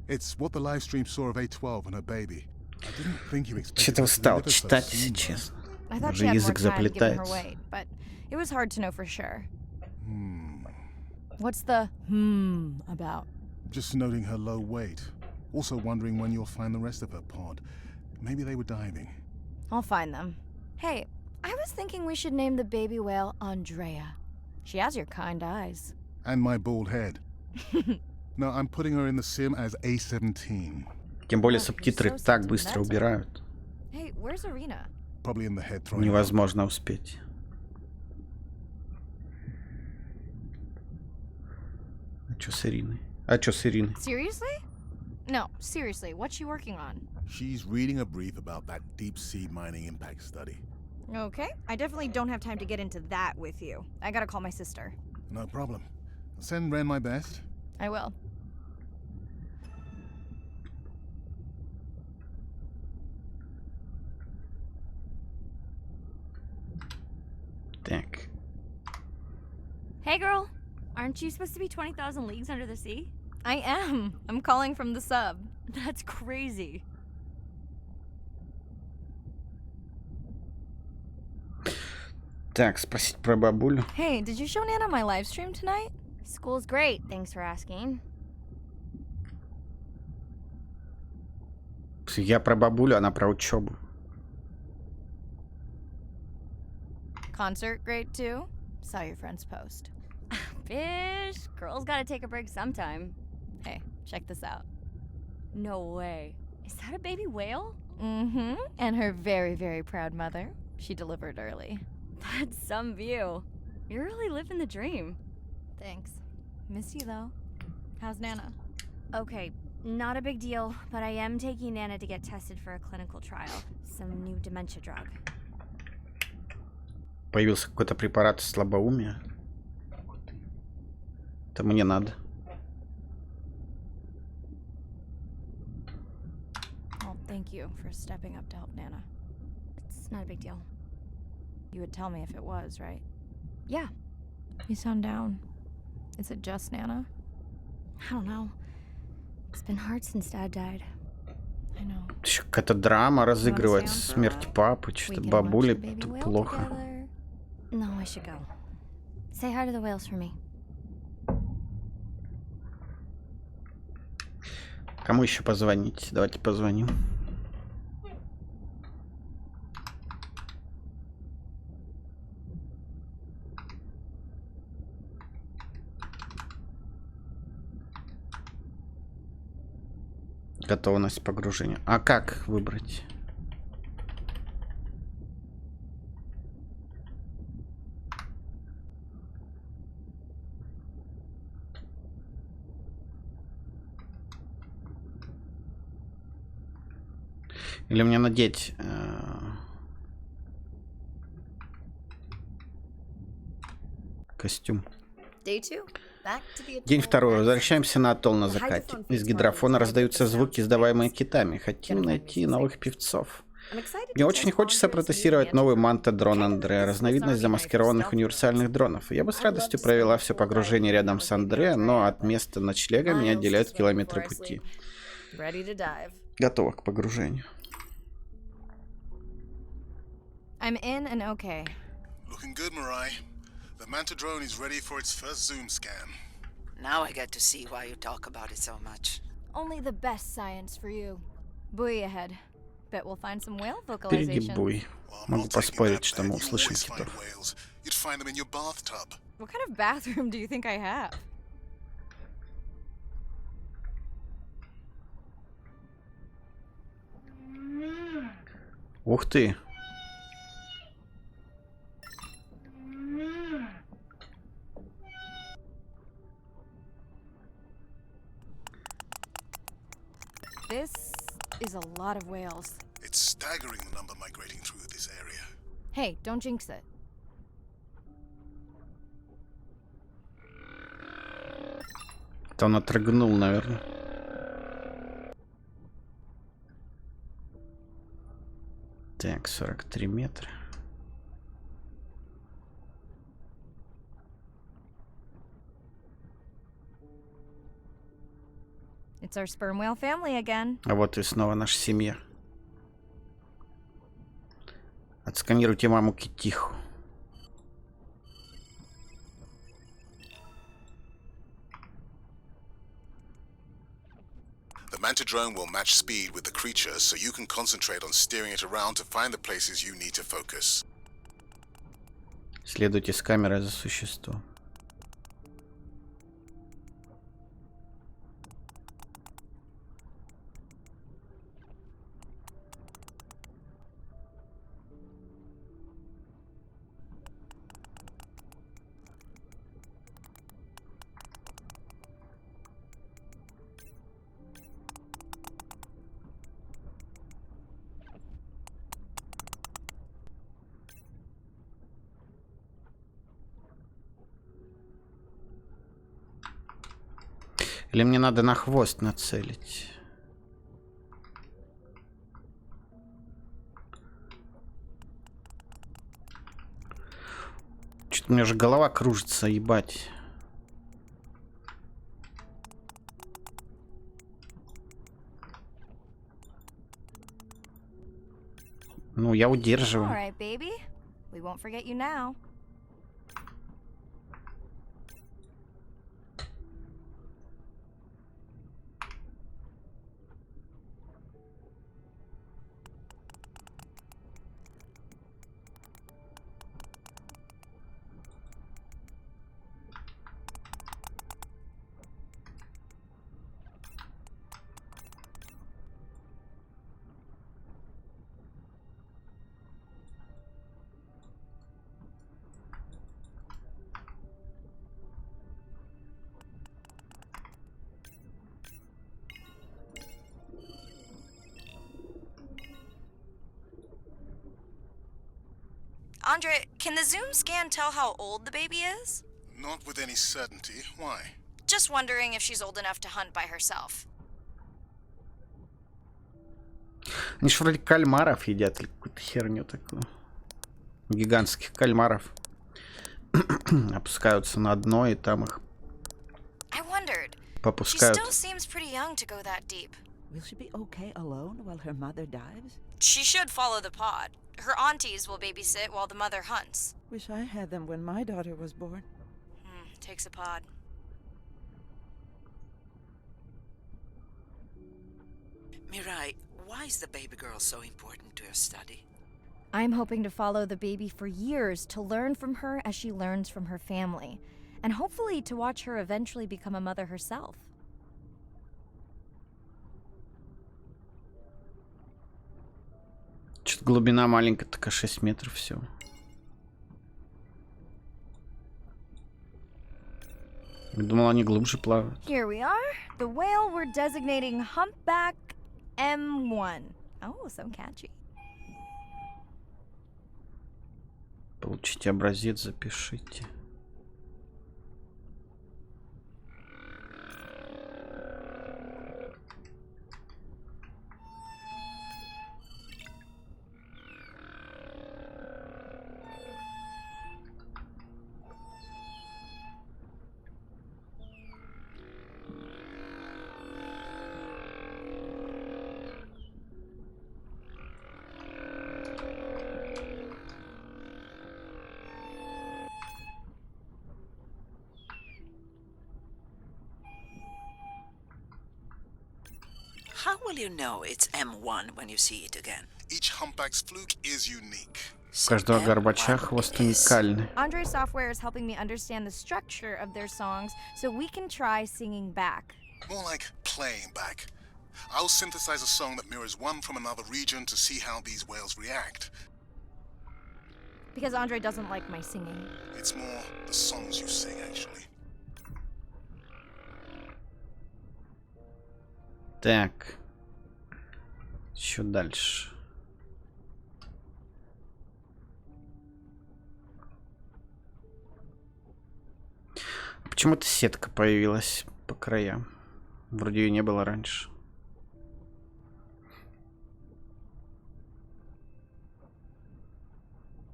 [SPEAKER 2] It's what the live stream saw of A12 and her baby. I didn't think you expected
[SPEAKER 1] Что-то устал читать, если честно. Уже язык заплетается.
[SPEAKER 3] But it was hard to know for sure.
[SPEAKER 2] Hmm.
[SPEAKER 3] What's the about?
[SPEAKER 2] Just noting her low weight. Also wondering when you'll find the rest of her pod. Maybe they were diving.
[SPEAKER 3] I'll find them. Hey, I was thinking we should name the baby whale Andrea. She has your kind eyes.
[SPEAKER 2] And my bald head. No, I'm putting her in the sim as A17.
[SPEAKER 1] Тем более
[SPEAKER 3] Oh, you're
[SPEAKER 1] субтитры
[SPEAKER 3] so
[SPEAKER 1] так быстро
[SPEAKER 3] sentimental.
[SPEAKER 1] убирают.
[SPEAKER 3] Hey, where's Arena?
[SPEAKER 2] Probably in the head throwing up.
[SPEAKER 1] Невозможно успеть. А чё с Ириной? А чё с Ириной?
[SPEAKER 3] Seriously? No, seriously, what's she working on?
[SPEAKER 2] She's reading a brief about that deep-sea mining impact study.
[SPEAKER 3] Okay, I definitely don't have time to get into that with you. I gotta call my sister.
[SPEAKER 2] No problem. I'll send Ren my best.
[SPEAKER 3] I will.
[SPEAKER 1] Так.
[SPEAKER 4] Hey, girl. Aren't you supposed to be 20,000 leagues under the sea?
[SPEAKER 3] I am. I'm calling from the sub.
[SPEAKER 4] That's crazy.
[SPEAKER 1] Так, спросить про бабулю.
[SPEAKER 3] Hey, did you show Nana my live stream tonight?
[SPEAKER 4] School's great, thanks for asking.
[SPEAKER 1] Я про бабулю, она про учебу.
[SPEAKER 3] Concert great too? Saw your friend's post.
[SPEAKER 4] Fish, girls gotta take a break sometime.
[SPEAKER 3] Hey, check this out.
[SPEAKER 4] No way. Is that a baby whale?
[SPEAKER 3] Mm-hmm. And her very, very proud mother. She delivered early.
[SPEAKER 4] That's some view. You're really living the dream.
[SPEAKER 3] Thanks. Miss you though. How's Nana?
[SPEAKER 4] Okay, not a big deal, but I am taking Nana to get tested for a clinical trial. Some new dementia drug.
[SPEAKER 1] Появился какой-то препарат слабоумия. Это мне надо.
[SPEAKER 3] Well, thank you for stepping up to help Nana.
[SPEAKER 4] It's not a big deal.
[SPEAKER 3] You would tell me if it was, right?
[SPEAKER 4] Yeah,
[SPEAKER 3] You sound down. Is it just Nana?
[SPEAKER 4] I don't know. It's been hard since Dad died.
[SPEAKER 3] I know.
[SPEAKER 1] Еще какая-то драма разыгрывается.
[SPEAKER 3] stay on
[SPEAKER 1] Смерть папы.
[SPEAKER 3] We
[SPEAKER 1] Что-то
[SPEAKER 3] can watch
[SPEAKER 1] бабуле
[SPEAKER 3] the baby
[SPEAKER 1] тут
[SPEAKER 3] whale
[SPEAKER 1] плохо.
[SPEAKER 3] together.
[SPEAKER 4] No, I should go. Say hi to the whales for me.
[SPEAKER 1] Кому еще позвонить? Давайте позвоним. Готовность погружения. А как выбрать? Или мне надеть костюм? День второй. Возвращаемся на атолл на закате. Из гидрофона раздаются звуки, издаваемые китами. Хотим найти новых певцов. Мне очень хочется протестировать новый манта-дрон Андре, разновидность замаскированных универсальных дронов. Я бы с радостью провела все погружение рядом с Андре, но от места ночлега меня отделяют километры пути. Готова к погружению.
[SPEAKER 3] I'm in and okay.
[SPEAKER 2] Looking good, Mirai. The Manta drone is ready for its first zoom scan.
[SPEAKER 5] Now I get to see why you talk about it so much.
[SPEAKER 3] Only the best science for you. Buoy ahead. Bet we'll find some whale
[SPEAKER 1] Впереди
[SPEAKER 3] vocalization.
[SPEAKER 1] буй.
[SPEAKER 2] Well, I'm
[SPEAKER 1] Могу
[SPEAKER 2] not taking
[SPEAKER 1] поспорить,
[SPEAKER 2] that
[SPEAKER 1] что
[SPEAKER 2] bet.
[SPEAKER 1] мы
[SPEAKER 2] You
[SPEAKER 1] услышим
[SPEAKER 2] always find
[SPEAKER 1] китов.
[SPEAKER 2] whales. You'd find them in your bathtub.
[SPEAKER 3] What kind of bathroom do you think I have?
[SPEAKER 1] Ух ты.
[SPEAKER 3] This is a lot of whales.
[SPEAKER 2] It's staggering the number migrating through this area.
[SPEAKER 3] Hey, don't jinx it.
[SPEAKER 1] Это он отрыгнул, наверное. Так, 43 метра.
[SPEAKER 3] It's our sperm whale family again.
[SPEAKER 1] А вот и снова наша семья. Отсканируйте маму Китиху.
[SPEAKER 2] The Manta drone will match speed with the creature, so you can concentrate on steering it around to find the places you need to focus.
[SPEAKER 1] Следуйте с камерой за существом. Или мне надо на хвост нацелить? Что-то у меня же голова кружится, ебать. Ну, я
[SPEAKER 3] All
[SPEAKER 1] удерживаю.
[SPEAKER 3] right, baby. We won't forget you now.
[SPEAKER 6] Andre, can the Zoom scan tell how old the baby is?
[SPEAKER 2] Not with any certainty. Why?
[SPEAKER 6] Just wondering if she's old enough to hunt by herself.
[SPEAKER 1] Они ж вроде кальмаров едят или какую-то херню такую. Гигантских кальмаров. Опускаются на дно и там их
[SPEAKER 6] I wondered. She
[SPEAKER 1] попускают.
[SPEAKER 6] still seems pretty young to go that deep.
[SPEAKER 7] Will she be okay alone while her mother dives?
[SPEAKER 6] She should follow the pod. Her aunties will babysit while the mother hunts.
[SPEAKER 7] Wish I had them when my daughter was born.
[SPEAKER 6] Takes a pod.
[SPEAKER 5] Mirai, why is the baby girl so important to your study?
[SPEAKER 3] I'm hoping to follow the baby for years to learn from her as she learns from her family, and hopefully to watch her eventually become a mother herself.
[SPEAKER 1] Что-то глубина маленькая, такая 6 метров всего. Я думал, они глубже плавают.
[SPEAKER 3] Here we are. The whale we're designating Humpback M1. Oh, so catchy.
[SPEAKER 1] Получите образец, запишите.
[SPEAKER 5] How will you know it's M1 when you see it again?
[SPEAKER 2] Each humpback's fluke is unique.
[SPEAKER 1] У каждого горбача хвост уникальный.
[SPEAKER 3] Andre's software is helping me understand the structure of their songs so we can try singing back.
[SPEAKER 2] More like playing back. I'll synthesize a song that mirrors one from another region to see how these whales react.
[SPEAKER 3] Because Andre doesn't like my singing.
[SPEAKER 2] It's more the songs you sing, actually.
[SPEAKER 1] Так. Еще дальше. Почему-то сетка появилась по краям. Вроде ее не было раньше.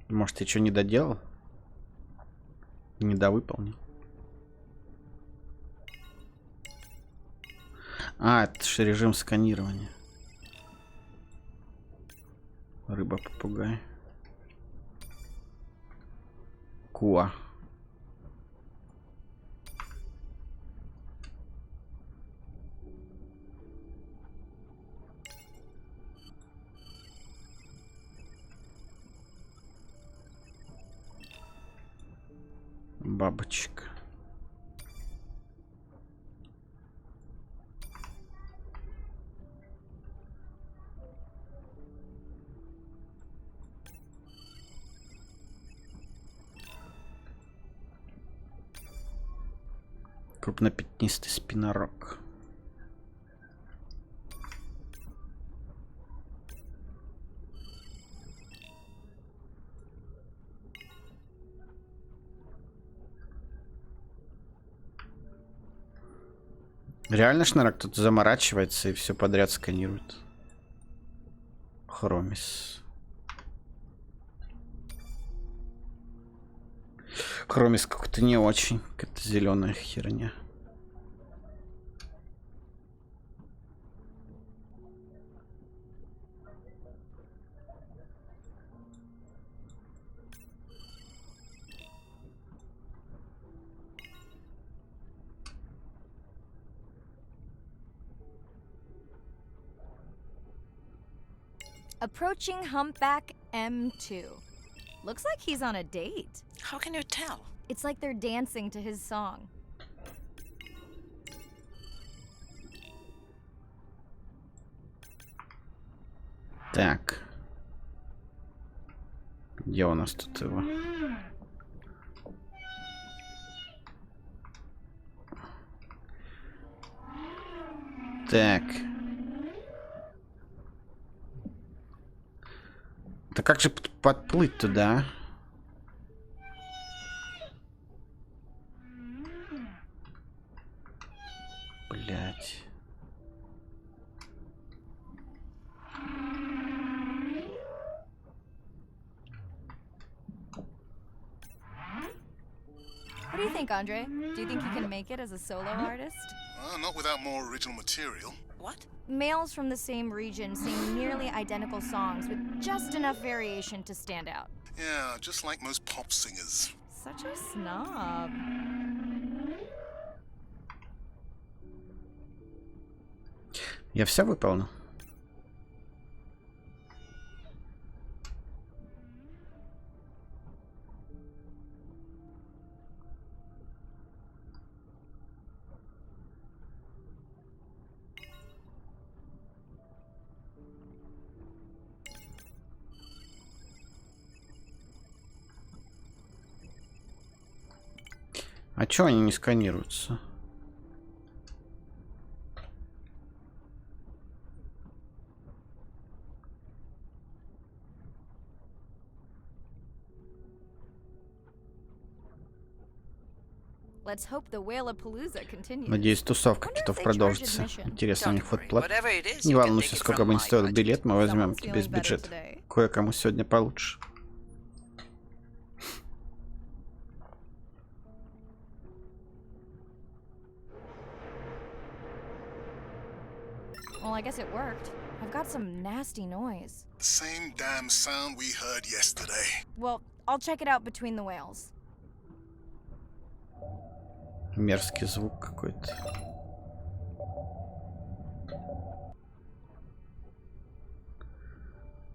[SPEAKER 1] Может, я что не доделал? Не довыполнил? А, это же режим сканирования. Рыба-попугай. Куа. Бабочка. Крупнопятнистый спинорог. Реально ж, наверное, кто-то заморачивается и все подряд сканирует. Хромис. Хромис как-то не очень. Какая-то зеленая херня.
[SPEAKER 3] Approaching Humpback M2. Looks like he's on a date.
[SPEAKER 5] How can you tell?
[SPEAKER 3] It's like they're dancing to his song.
[SPEAKER 1] Так. Где у нас тут его? Так. Да как же подплыть туда? Блять.
[SPEAKER 3] What do you think, Andre? Do you think he can make it as a solo artist?
[SPEAKER 2] Not without more original material.
[SPEAKER 5] What?
[SPEAKER 3] Males from the same region sing nearly identical songs with just enough variation to stand out.
[SPEAKER 2] Yeah, just like most pop singers.
[SPEAKER 3] Such a snob.
[SPEAKER 1] Я все выполнил. А чё они не сканируются?
[SPEAKER 3] Let's hope the Whalapalooza continues.
[SPEAKER 1] Надеюсь, тусовка китов продолжится. Интересно, у них фотоплат. Не волнуйся, сколько бы ни стоил билет, мы возьмем тебе без бюджета. Кое-кому сегодня получше.
[SPEAKER 3] Well, I guess it worked. I've got some nasty noise.
[SPEAKER 2] The same damn sound we heard yesterday.
[SPEAKER 3] Well, I'll check it out between the whales.
[SPEAKER 1] Мерзкий звук какой-то.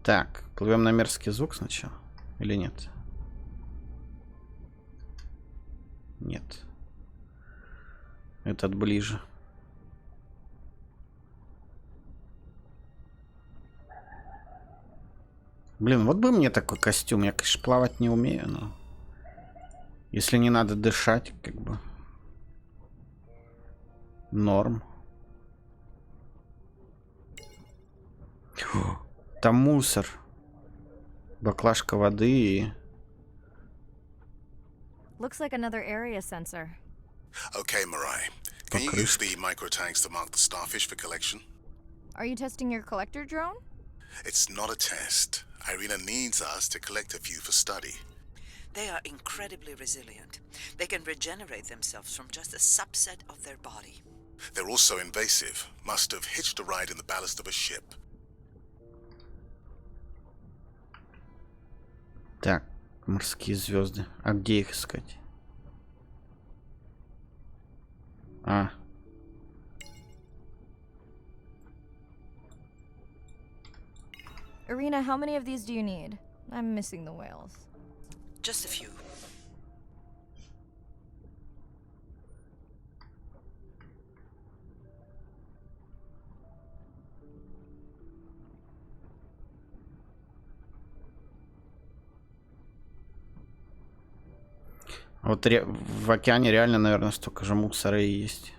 [SPEAKER 1] Так, плывем на мерзкий звук сначала? Или нет? Нет. Этот ближе. Блин, вот бы мне такой костюм. Я, конечно, плавать не умею, но... Если не надо дышать, как бы... Норм. Фу, там мусор. Баклажка воды и...
[SPEAKER 3] Looks like another area sensor.
[SPEAKER 2] Okay, Mirai. Can you use the micro tanks to mark the starfish for collection?
[SPEAKER 3] Are you testing your collector drone?
[SPEAKER 2] It's not a test. Irina needs us to collect a few for study.
[SPEAKER 5] They are incredibly resilient. They can regenerate themselves from just a subset of their body.
[SPEAKER 2] They're also invasive. Must have hitched a ride in the ballast of a ship.
[SPEAKER 1] Так, морские звезды. А где их искать? А.
[SPEAKER 3] Irina, how many of these do you need? I'm missing the whales.
[SPEAKER 5] Just a few.
[SPEAKER 1] Вот в океане реально, наверное, столько же мусора и есть.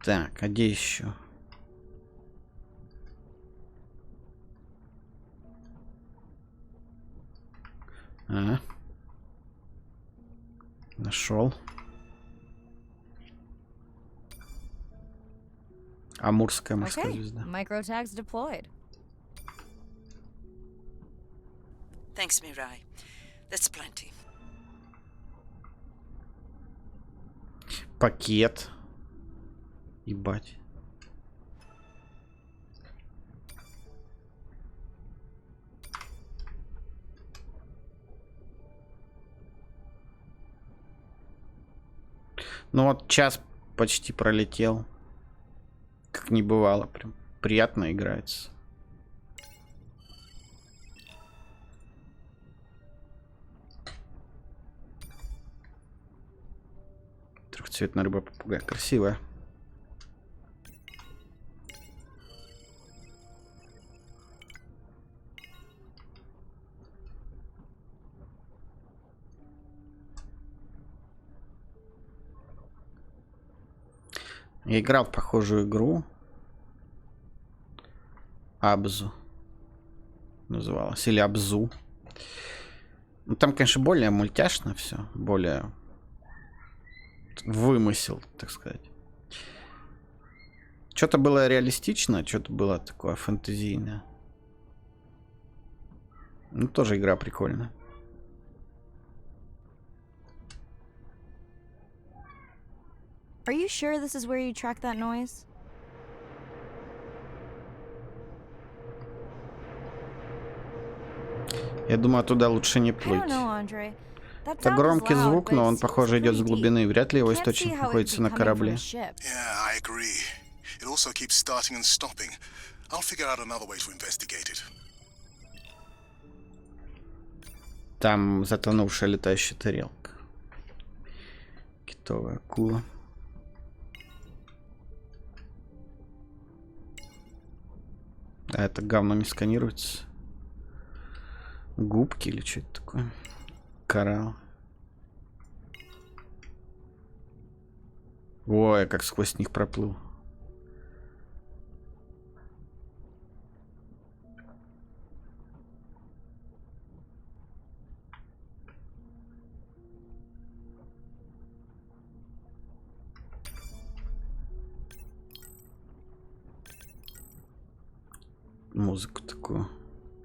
[SPEAKER 1] Так, а где еще? Нашел. Амурская морская
[SPEAKER 3] Okay,
[SPEAKER 1] звезда.
[SPEAKER 3] microtags deployed.
[SPEAKER 5] Thanks, Mirai. That's plenty.
[SPEAKER 1] Пакет. Ебать. Ну вот час почти пролетел. Как не бывало. Прям приятно играется. Трехцветная рыба-попугай. Красивая. Я играл в похожую игру. Абзу называлась. Или Абзу. Ну, там, конечно, более мультяшно все. Более вымысел, так сказать. Что-то было реалистично, что-то было такое фэнтезийное. Ну, тоже игра прикольная.
[SPEAKER 3] Are you sure this is where you track that noise?
[SPEAKER 1] Я думаю, туда лучше не
[SPEAKER 3] I don't
[SPEAKER 1] плыть.
[SPEAKER 3] know, Andre. That
[SPEAKER 1] Это
[SPEAKER 3] sound is
[SPEAKER 1] громкий
[SPEAKER 3] loud,
[SPEAKER 1] звук,
[SPEAKER 3] but
[SPEAKER 1] но
[SPEAKER 3] it
[SPEAKER 1] он,
[SPEAKER 3] seems
[SPEAKER 1] похоже, идет с
[SPEAKER 3] pretty deep.
[SPEAKER 1] глубины. Вряд ли его
[SPEAKER 3] Can't see
[SPEAKER 1] источник
[SPEAKER 3] how it
[SPEAKER 1] находится
[SPEAKER 3] could be
[SPEAKER 1] на
[SPEAKER 3] coming from
[SPEAKER 1] корабле.
[SPEAKER 3] a ship.
[SPEAKER 2] Yeah, I agree. It also keeps starting and stopping. I'll figure out another way to investigate it.
[SPEAKER 1] Там затонувшая летающая тарелка. Китовая акула. А это говно не сканируется. Губки или что это такое? Коралл. Ой, как сквозь них проплыл. Музыку такую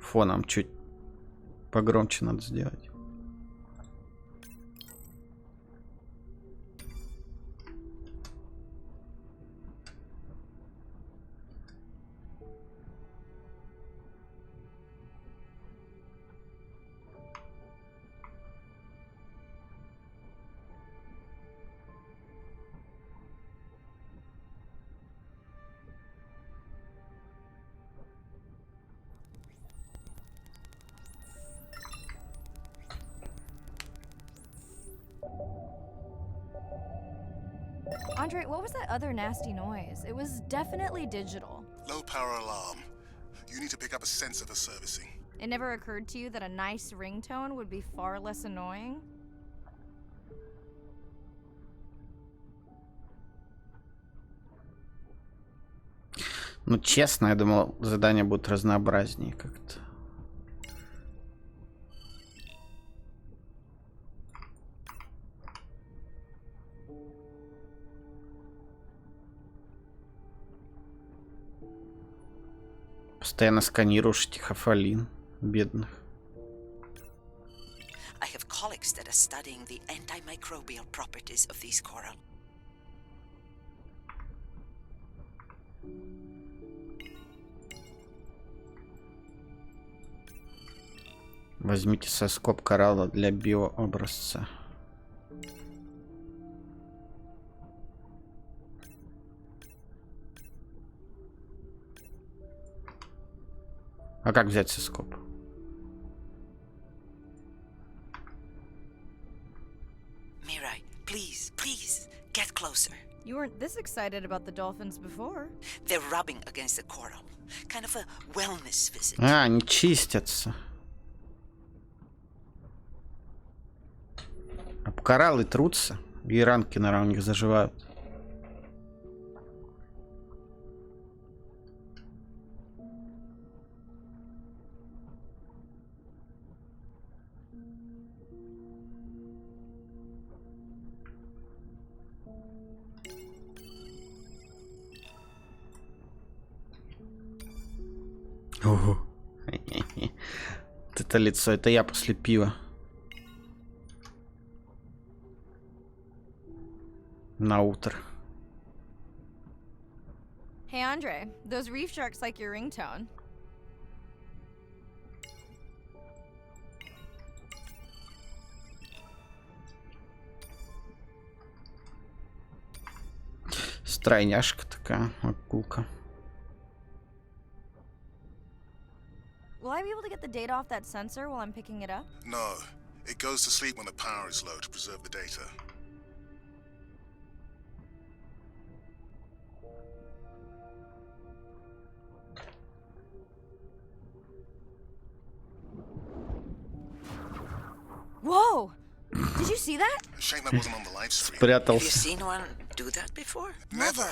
[SPEAKER 1] фоном чуть погромче надо сделать.
[SPEAKER 3] Andre, what was that other nasty noise? It was definitely digital.
[SPEAKER 2] Low power alarm. You need to pick up a sensor for servicing.
[SPEAKER 3] It never occurred to you that a nice ringtone would be far less annoying?
[SPEAKER 1] Ну, честно, я думал, задания будут разнообразнее как-то. Постоянно сканируешь этих афалин бедных.
[SPEAKER 5] I have colleagues that are studying the antimicrobial properties of these coral.
[SPEAKER 1] Возьмите соскоб коралла для биообразца. А как взять соскоб?
[SPEAKER 5] Mirai, please, please, get closer.
[SPEAKER 3] You weren't this excited about the dolphins before.
[SPEAKER 5] They're rubbing against the coral. Kind of a wellness visit.
[SPEAKER 1] А, они чистятся. А кораллы трутся, и ранки на них заживают. Ого. Вот это лицо, это я после пива. На утро.
[SPEAKER 3] Hey, Andre, those reef sharks like your ringtone.
[SPEAKER 1] Стройняшка такая, акулка.
[SPEAKER 3] Will I be able to get the data off that sensor while I'm picking it up?
[SPEAKER 2] No, it goes to sleep when the power is low to preserve the data.
[SPEAKER 3] Whoa! Did you see that?
[SPEAKER 2] Shame that wasn't on the live stream.
[SPEAKER 5] Have you
[SPEAKER 1] Спрятался.
[SPEAKER 5] seen one do that before?
[SPEAKER 2] Never.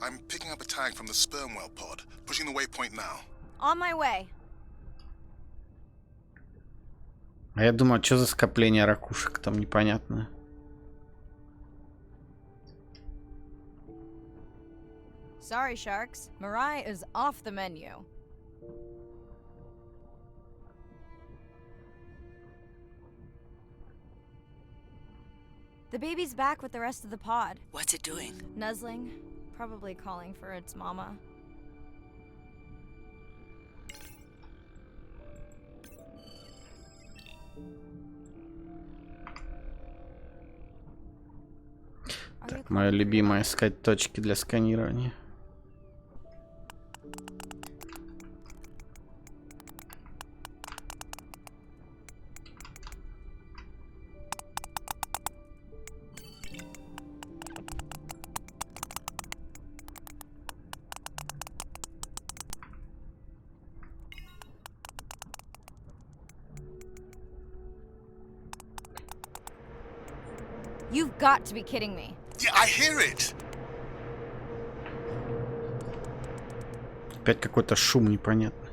[SPEAKER 2] I'm picking up a tag from the sperm whale pod, pushing the waypoint now.
[SPEAKER 3] On my way.
[SPEAKER 1] А я думаю, что за скопление ракушек там непонятно.
[SPEAKER 3] Sorry, sharks. Mirai is off the menu. The baby's back with the rest of the pod.
[SPEAKER 5] What's it doing?
[SPEAKER 3] Nuzzling, probably calling for its mama.
[SPEAKER 1] Так, мое любимое искать точки для сканирования.
[SPEAKER 3] You've got to be kidding me.
[SPEAKER 2] Yeah, I hear it.
[SPEAKER 1] Опять какой-то шум непонятный.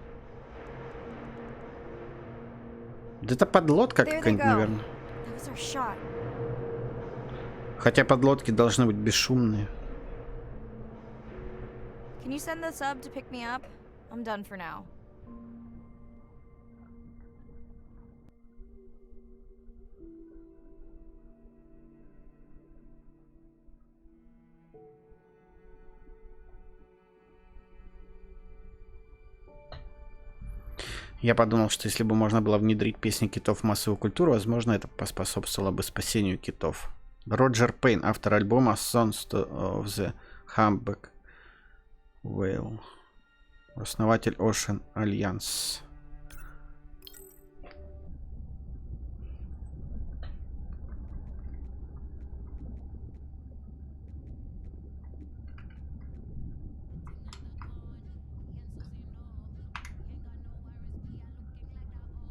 [SPEAKER 1] Да это подлодка
[SPEAKER 3] There they
[SPEAKER 1] какая-нибудь,
[SPEAKER 3] go.
[SPEAKER 1] наверное.
[SPEAKER 3] That was our shot.
[SPEAKER 1] Хотя подлодки должны быть бесшумные.
[SPEAKER 3] Can you send the sub to pick me up? I'm done for now.
[SPEAKER 1] Я подумал, что если бы можно было внедрить песни китов в массовую культуру, возможно, это поспособствовало бы спасению китов. Роджер Пейн, автор альбома Songs of the Humpback Whale. Основатель Ocean Alliance.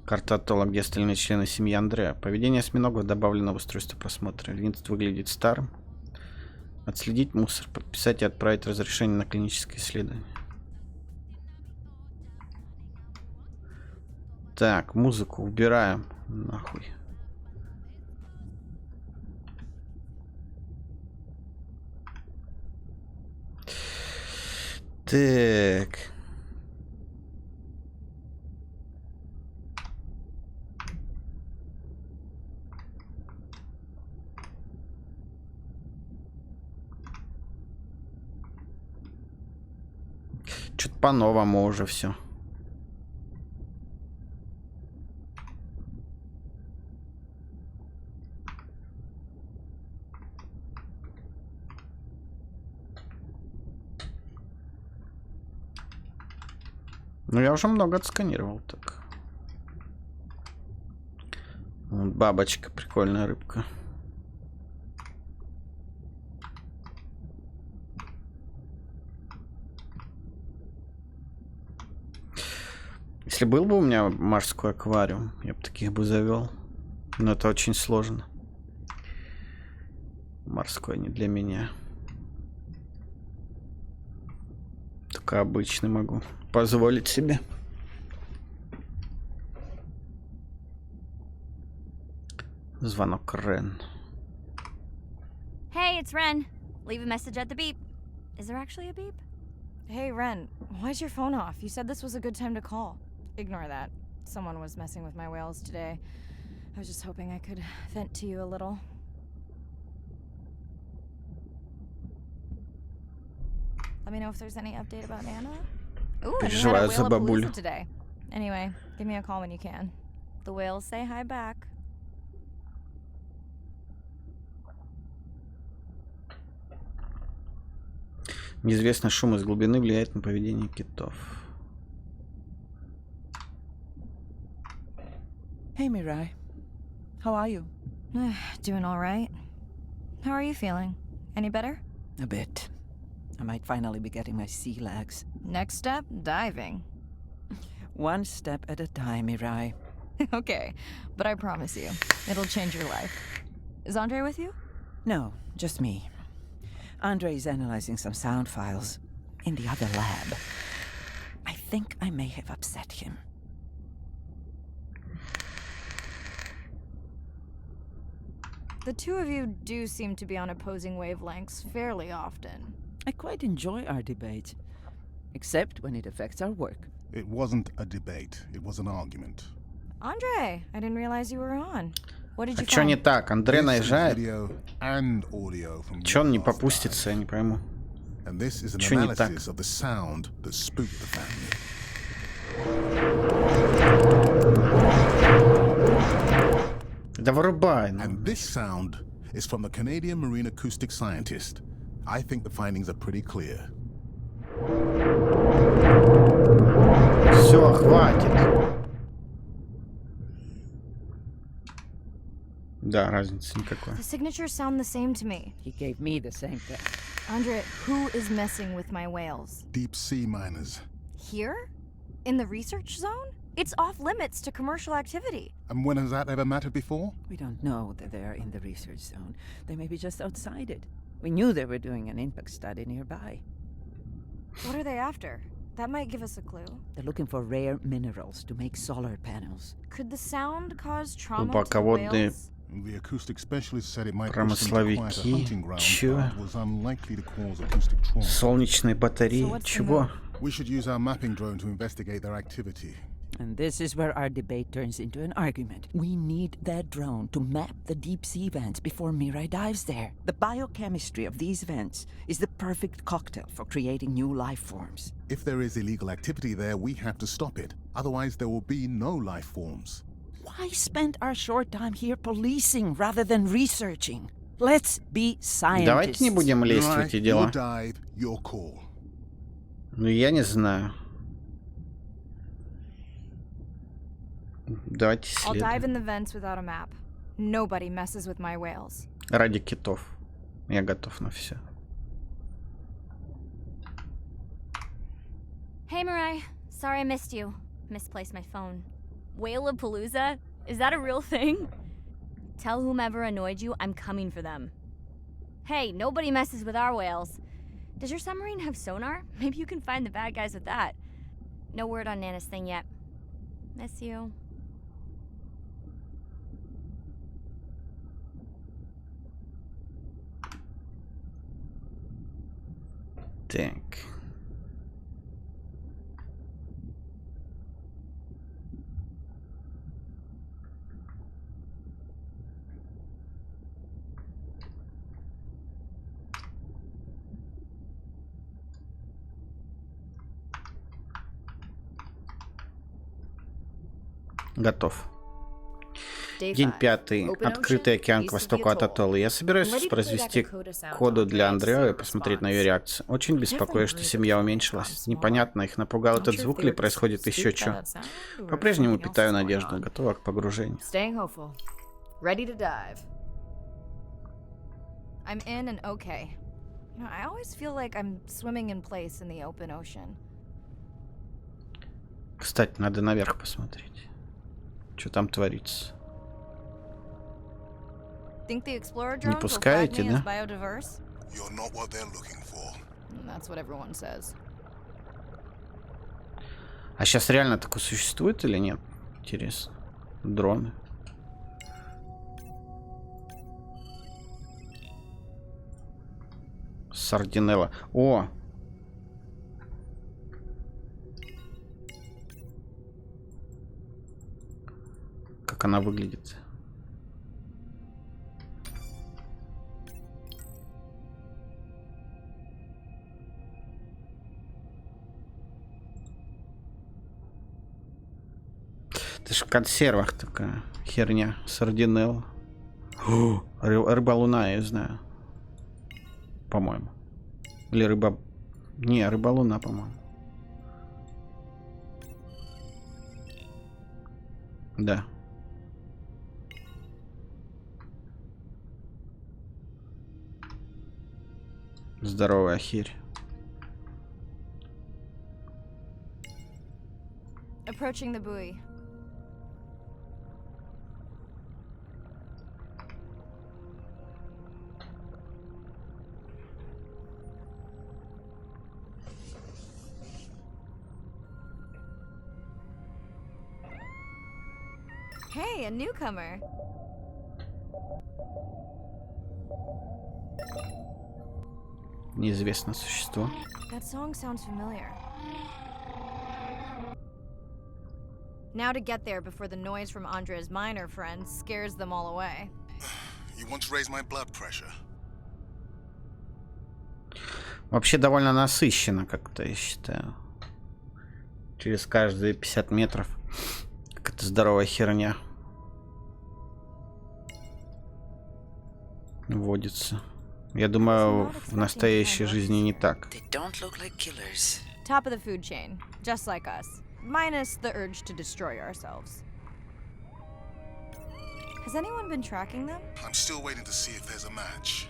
[SPEAKER 1] Карта Атолла, где остальные члены семьи Андреа. Поведение осьминогов добавлено в устройство просмотра. Линз выглядит старым. Отследить мусор, подписать и отправить разрешение на клиническое исследование. Так, музыку убираем. Нахуй. Так. Что-то по-новому уже все. Ну, я уже много отсканировал, так. Вот бабочка, прикольная рыбка. Если был бы у меня морской аквариум, я бы таких бы завел. Но это очень сложно. Морской не для меня. Только обычный могу позволить себе. Звонок Рен.
[SPEAKER 4] Hey, it's Ren. Leave a message at the beep. Is there actually a beep?
[SPEAKER 3] Hey, Ren, why's your phone off? You said this was a good time to call. Ignore that. Someone was messing with my whales today. I was just hoping I could vent to you a little. Let me know if there's any update about Anna. Ooh, and we had
[SPEAKER 1] Переживаю
[SPEAKER 3] a
[SPEAKER 1] за бабулю.
[SPEAKER 3] Whale-a-palooza today. Anyway, give me a call when you can. The whales say hi back.
[SPEAKER 1] Неизвестный шум из глубины влияет на поведение китов.
[SPEAKER 7] Hey, Mirai. How are you?
[SPEAKER 3] Doing all right. How are you feeling? Any better?
[SPEAKER 7] A bit. I might finally be getting my sea legs.
[SPEAKER 3] Next step, diving.
[SPEAKER 7] One step at a time, Mirai.
[SPEAKER 3] Okay, but I promise you, it'll change your life. Is Andre with you?
[SPEAKER 7] No, just me. Andre is analyzing some sound files in the other lab. I think I may have upset him.
[SPEAKER 3] The two of you do seem to be on opposing wavelengths fairly often.
[SPEAKER 7] I quite enjoy our debates, except when it affects our work.
[SPEAKER 2] It wasn't a debate, it was an argument.
[SPEAKER 3] Andre, I didn't realize you were on. What did
[SPEAKER 1] А
[SPEAKER 3] you
[SPEAKER 1] чё не
[SPEAKER 3] find?
[SPEAKER 1] так? Андре
[SPEAKER 2] This is
[SPEAKER 1] наезжает?
[SPEAKER 2] video and audio from
[SPEAKER 1] Чё он не
[SPEAKER 2] last
[SPEAKER 1] попустится, я не пойму.
[SPEAKER 2] dive. And this is an
[SPEAKER 1] Чё не
[SPEAKER 2] analysis
[SPEAKER 1] так?
[SPEAKER 2] of the sound that spooked the family.
[SPEAKER 1] Да вырубай, ну.
[SPEAKER 2] And this sound is from the Canadian marine acoustic scientist. I think the findings are pretty clear.
[SPEAKER 1] Все, хватит. Да, разницы никакой.
[SPEAKER 3] The signatures sound the same to me.
[SPEAKER 7] He gave me the same thing.
[SPEAKER 3] Andre, who is messing with my whales?
[SPEAKER 2] Deep sea miners.
[SPEAKER 3] Here? In the research zone? It's off limits to commercial activity.
[SPEAKER 2] And when has that ever mattered before?
[SPEAKER 7] We don't know that they are in the research zone. They may be just outside it. We knew they were doing an impact study nearby.
[SPEAKER 3] What are they after? That might give us a clue.
[SPEAKER 7] They're looking for rare minerals to make solar panels.
[SPEAKER 3] Could the sound cause trauma to the
[SPEAKER 1] Глубоководные
[SPEAKER 3] whales?
[SPEAKER 2] The acoustic specialist said it might push them to quite a
[SPEAKER 1] промысловики.
[SPEAKER 2] hunting ground,
[SPEAKER 1] Чё?
[SPEAKER 2] but was unlikely to cause acoustic trauma.
[SPEAKER 1] Солнечные батареи.
[SPEAKER 3] So what's the
[SPEAKER 1] Чего?
[SPEAKER 3] move?
[SPEAKER 2] We should use our mapping drone to investigate their activity.
[SPEAKER 7] And this is where our debate turns into an argument. We need that drone to map the deep sea vents before Mirai dives there. The biochemistry of these vents is the perfect cocktail for creating new life forms.
[SPEAKER 2] If there is illegal activity there, we have to stop it. Otherwise, there will be no life forms.
[SPEAKER 7] Why spend our short time here policing rather than researching? Let's be scientists.
[SPEAKER 1] Давайте не будем лезть в
[SPEAKER 2] Mirai,
[SPEAKER 1] эти
[SPEAKER 2] your
[SPEAKER 1] дела.
[SPEAKER 2] dive, your call.
[SPEAKER 1] Ну, я не знаю. Давайте
[SPEAKER 3] I'll dive
[SPEAKER 1] исследуем.
[SPEAKER 3] in the vents without a map. Nobody messes with my whales.
[SPEAKER 1] Ради китов. Я готов на все.
[SPEAKER 4] Hey, Mirai. Sorry I missed you. Misplaced my phone. Whale-a-palooza? Is that a real thing? Tell whomever annoyed you I'm coming for them. Hey, nobody messes with our whales. Does your submarine have sonar? Maybe you can find the bad guys with that. No word on Nana's thing yet. Miss you.
[SPEAKER 1] Так. Готов. День 5. Открытый океан к востоку от атолла. Я собираюсь воспроизвести коду для Андреа и посмотреть на ее реакцию. Очень беспокоюсь, что семья уменьшилась. Непонятно, их напугал этот звук или происходит еще что. По-прежнему питаю надежду. Готова к погружению.
[SPEAKER 3] I'm in and okay. You know, I always feel like I'm swimming in place in the open ocean.
[SPEAKER 1] Кстати, надо наверх посмотреть. Что там творится?
[SPEAKER 3] Think the explorer
[SPEAKER 1] Не
[SPEAKER 3] drones will flag
[SPEAKER 1] пускаете,
[SPEAKER 3] me
[SPEAKER 1] да?
[SPEAKER 3] as biodiverse?
[SPEAKER 2] You're not what they're looking for.
[SPEAKER 3] That's what everyone says.
[SPEAKER 1] А сейчас реально такое существует или нет? Интересно. Дроны. Сардинелла. О! как она выглядит. Это ж в консервах такая херня. Сардинелла. Рыба луна, я знаю. По-моему. Или рыба... Не, рыба луна, по-моему. Да. Здоровая херь.
[SPEAKER 3] Approaching the buoy. Hey, a newcomer.
[SPEAKER 1] Неизвестное существо.
[SPEAKER 3] That song sounds familiar. Now to get there before the noise from Andrea's minor friends scares them all away.
[SPEAKER 2] You want to raise my blood pressure?
[SPEAKER 1] Вообще довольно насыщенно как-то, я считаю. Через каждые 50 метров. Какая-то здоровая херня. Водится. Я думаю, в настоящей жизни не так.
[SPEAKER 5] They don't look like killers.
[SPEAKER 3] Top of the food chain, just like us. Minus the urge to destroy ourselves. Has anyone been tracking them?
[SPEAKER 2] I'm still waiting to see if there's a match.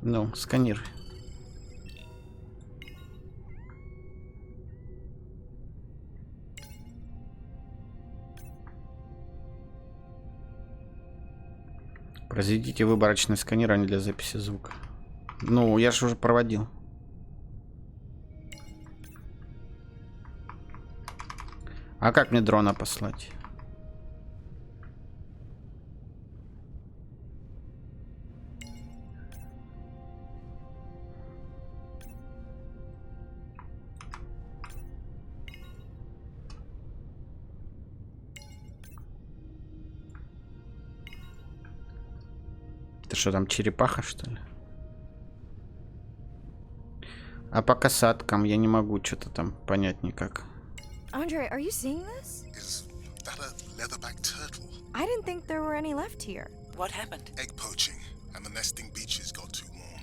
[SPEAKER 1] Ну, сканируй. Произведите выборочное сканирование для записи звука. Ну, я же уже проводил. А как мне дрона послать? Это что, там черепаха, что ли? А по касаткам я не могу что-то там понять никак.
[SPEAKER 3] Andre, are you seeing this?
[SPEAKER 2] Is that a leatherback turtle?
[SPEAKER 3] I didn't think there were any left here.
[SPEAKER 5] What happened?
[SPEAKER 2] Egg poaching, and the nesting beaches got too warm.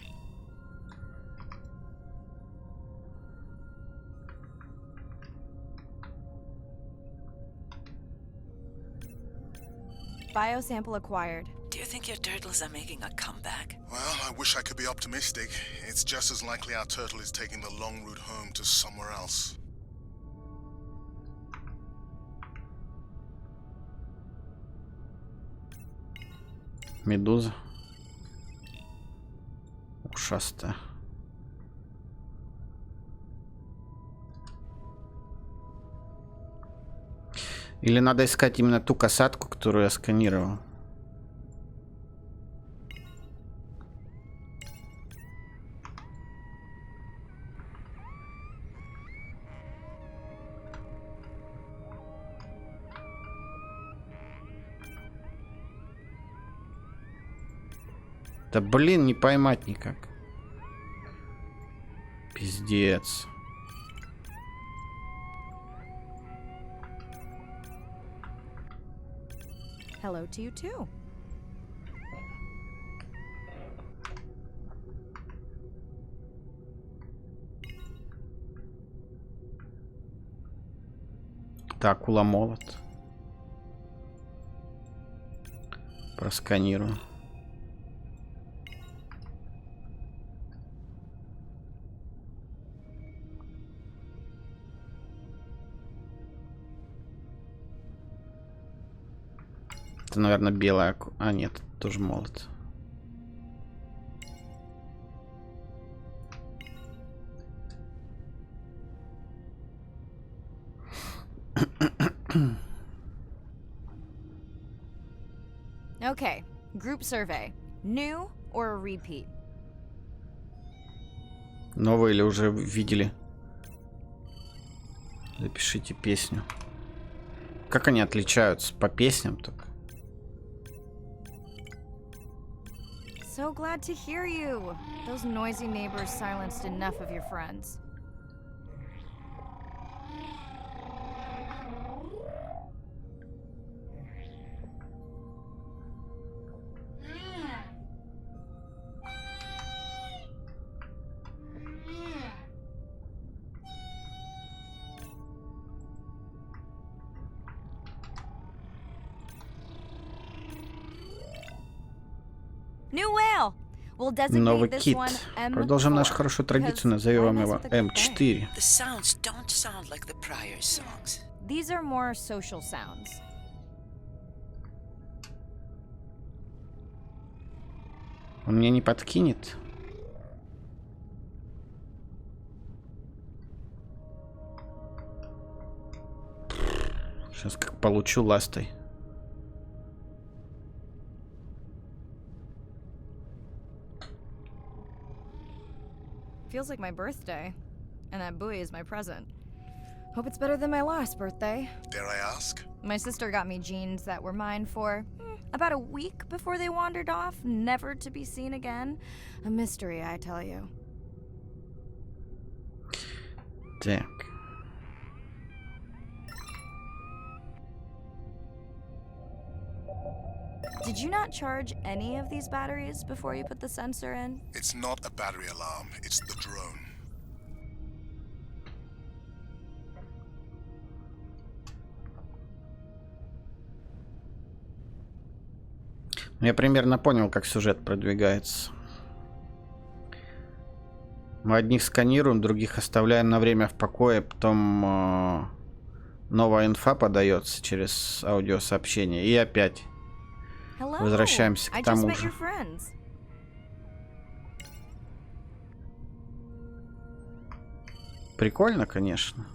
[SPEAKER 3] Biosample acquired.
[SPEAKER 5] Do you think your turtles are making a comeback?
[SPEAKER 2] Well, I wish I could be optimistic. It's just as likely our turtle is taking the long route home to somewhere else.
[SPEAKER 1] Медуза. Ушастая. Или надо искать именно ту касатку, которую я сканировал. Да блин, не поймать никак. Пиздец.
[SPEAKER 3] Hello to you too.
[SPEAKER 1] Так, акула-молот. Просканирую. Это, наверное, белая аку... А, нет, тоже молот.
[SPEAKER 3] Okay, group survey. New or a repeat?
[SPEAKER 1] Новые или уже видели? Запишите песню. Как они отличаются? По песням только?
[SPEAKER 3] So glad to hear you. Those noisy neighbors silenced enough of your friends. New whale. We'll
[SPEAKER 1] Новый
[SPEAKER 3] designate this
[SPEAKER 1] кит.
[SPEAKER 3] one M4.
[SPEAKER 1] Продолжим нашу хорошую традицию,
[SPEAKER 3] because
[SPEAKER 1] назовем
[SPEAKER 3] why mess
[SPEAKER 1] его
[SPEAKER 3] with a good thing?
[SPEAKER 1] М4.
[SPEAKER 5] The sounds don't sound like the prior songs.
[SPEAKER 3] These are more social sounds.
[SPEAKER 1] Он мне не подкинет? Сейчас как получу ластой.
[SPEAKER 3] Feels like my birthday. And that buoy is my present. Hope it's better than my last birthday.
[SPEAKER 2] Dare I ask?
[SPEAKER 3] My sister got me jeans that were mine for about a week before they wandered off, never to be seen again. A mystery, I tell you.
[SPEAKER 1] Так.
[SPEAKER 3] Did you not charge any of these batteries before you put the sensor in?
[SPEAKER 2] It's not a battery alarm, it's the drone.
[SPEAKER 1] Я примерно понял, как сюжет продвигается. Мы одних сканируем, других оставляем на время в покое, потом новая инфа подается через аудиосообщение. И опять
[SPEAKER 3] Hello.
[SPEAKER 1] возвращаемся
[SPEAKER 3] I
[SPEAKER 1] к
[SPEAKER 3] just
[SPEAKER 1] тому
[SPEAKER 3] met
[SPEAKER 1] же.
[SPEAKER 3] your friends.
[SPEAKER 1] Прикольно, конечно.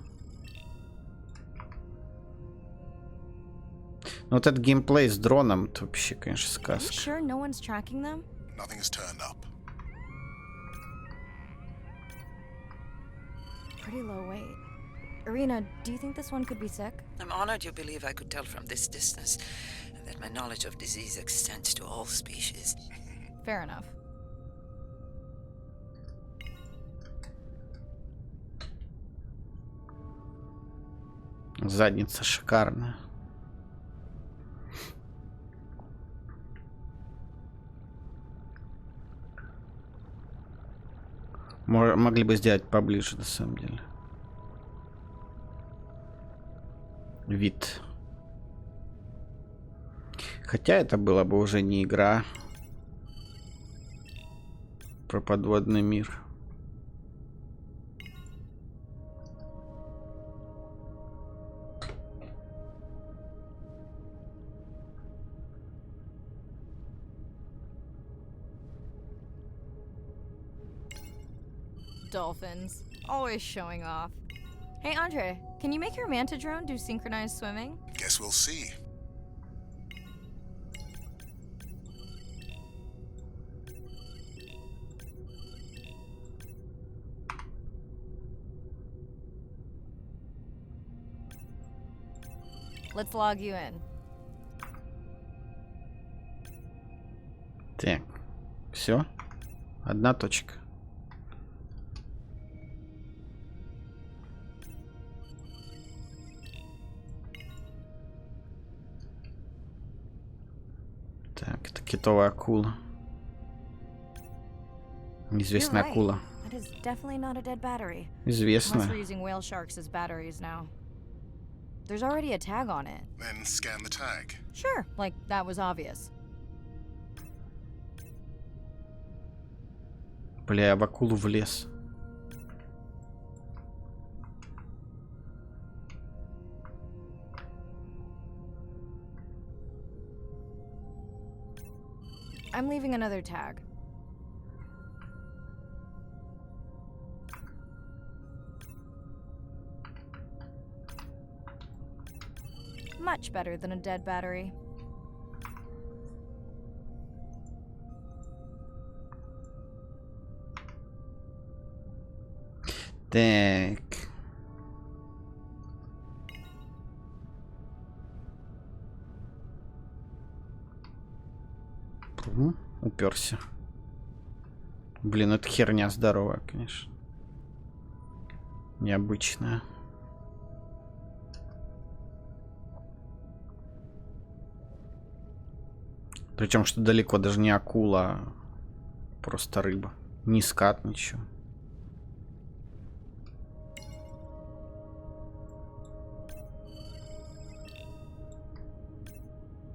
[SPEAKER 1] Но вот этот геймплей с дроном, это вообще, конечно,
[SPEAKER 3] Are you
[SPEAKER 1] сказка.
[SPEAKER 3] sure no one's tracking them?
[SPEAKER 2] Nothing has turned up.
[SPEAKER 3] Pretty low weight. Irina, do you think this one could be sick?
[SPEAKER 5] I'm honored you believe I could tell from this distance that my knowledge of disease extends to all species.
[SPEAKER 3] Fair enough.
[SPEAKER 1] Задница шикарная. Могли бы сделать поближе, на самом деле. Вид. Хотя это была бы уже не игра про подводный мир.
[SPEAKER 3] Dolphins. Always showing off. Hey, Andre, can you make your manta drone do synchronized swimming?
[SPEAKER 2] Guess we'll see.
[SPEAKER 3] Let's log you in.
[SPEAKER 1] Так. Все. Одна точка. Так, это китовая акула. Известная
[SPEAKER 3] You're right.
[SPEAKER 1] акула.
[SPEAKER 3] That is definitely not a dead battery. Unless we're
[SPEAKER 1] Известная.
[SPEAKER 3] using whale sharks as batteries now. There's already a tag on it.
[SPEAKER 2] Then scan the tag.
[SPEAKER 3] Sure, like that was obvious.
[SPEAKER 1] Бля, я в акулу влез.
[SPEAKER 3] I'm leaving another tag. Much better than a dead battery.
[SPEAKER 1] Так. Уперся. Блин, это херня здоровая, конечно. Необычная. Причем, что далеко даже не акула, а просто рыба. Ни скат, ничего.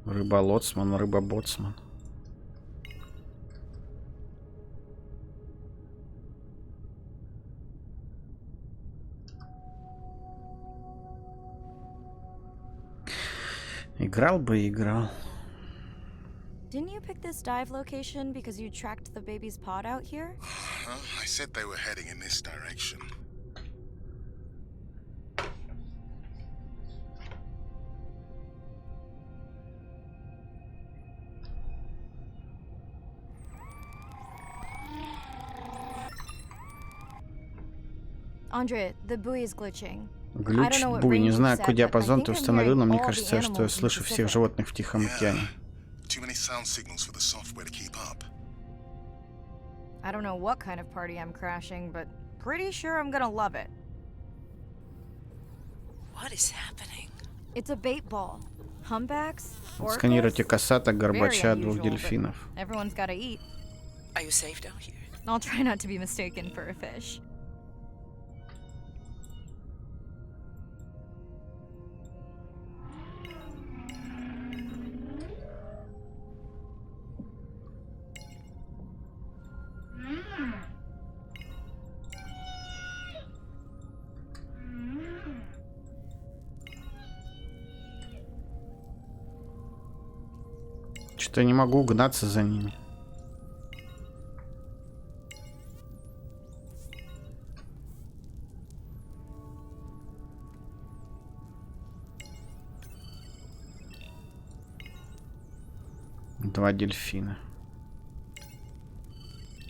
[SPEAKER 1] Рыба-лоцман, рыба-боцман. Играл бы и играл.
[SPEAKER 3] Didn't you pick this dive location because you tracked the baby's pod out here?
[SPEAKER 2] Huh? I said they were heading in this direction.
[SPEAKER 3] Andre, the buoy is glitching.
[SPEAKER 1] Глючит буй. Не знаю, какой диапазон ты установил, но мне кажется, что я слышу всех животных в Тихом океане.
[SPEAKER 2] Too many sound signals for the software to keep up.
[SPEAKER 3] I don't know what kind of party I'm crashing, but pretty sure I'm gonna love it.
[SPEAKER 5] What is happening?
[SPEAKER 3] It's a bait ball. Humpbacks?
[SPEAKER 1] Сканируйте
[SPEAKER 3] Orcas?
[SPEAKER 1] косаток, горбача,
[SPEAKER 3] Very
[SPEAKER 1] двух
[SPEAKER 3] unusual,
[SPEAKER 1] дельфинов.
[SPEAKER 3] but everyone's gotta eat.
[SPEAKER 5] Are you safe down here?
[SPEAKER 3] I'll try not to be mistaken for a fish.
[SPEAKER 1] Что-то я не могу угнаться за ними. Два дельфина.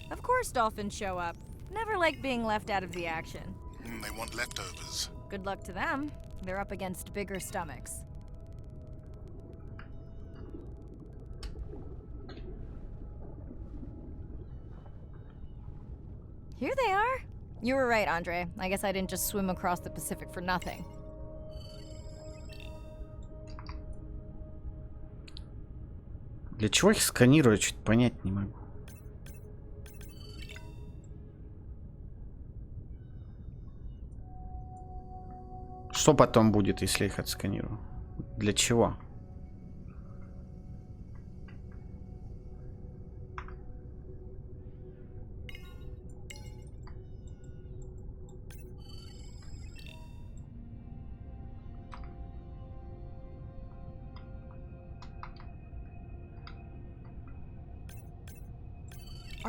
[SPEAKER 3] Of course dolphins show up. Never like being left out of the action.
[SPEAKER 2] They want leftovers.
[SPEAKER 3] Good luck to them. They're up against bigger stomachs. Here they are. You were right, Andre. I guess I didn't just swim across the Pacific for nothing.
[SPEAKER 1] Для чего их сканировать, чуть понять не могу. Что потом будет, если я их отсканирую? Для чего?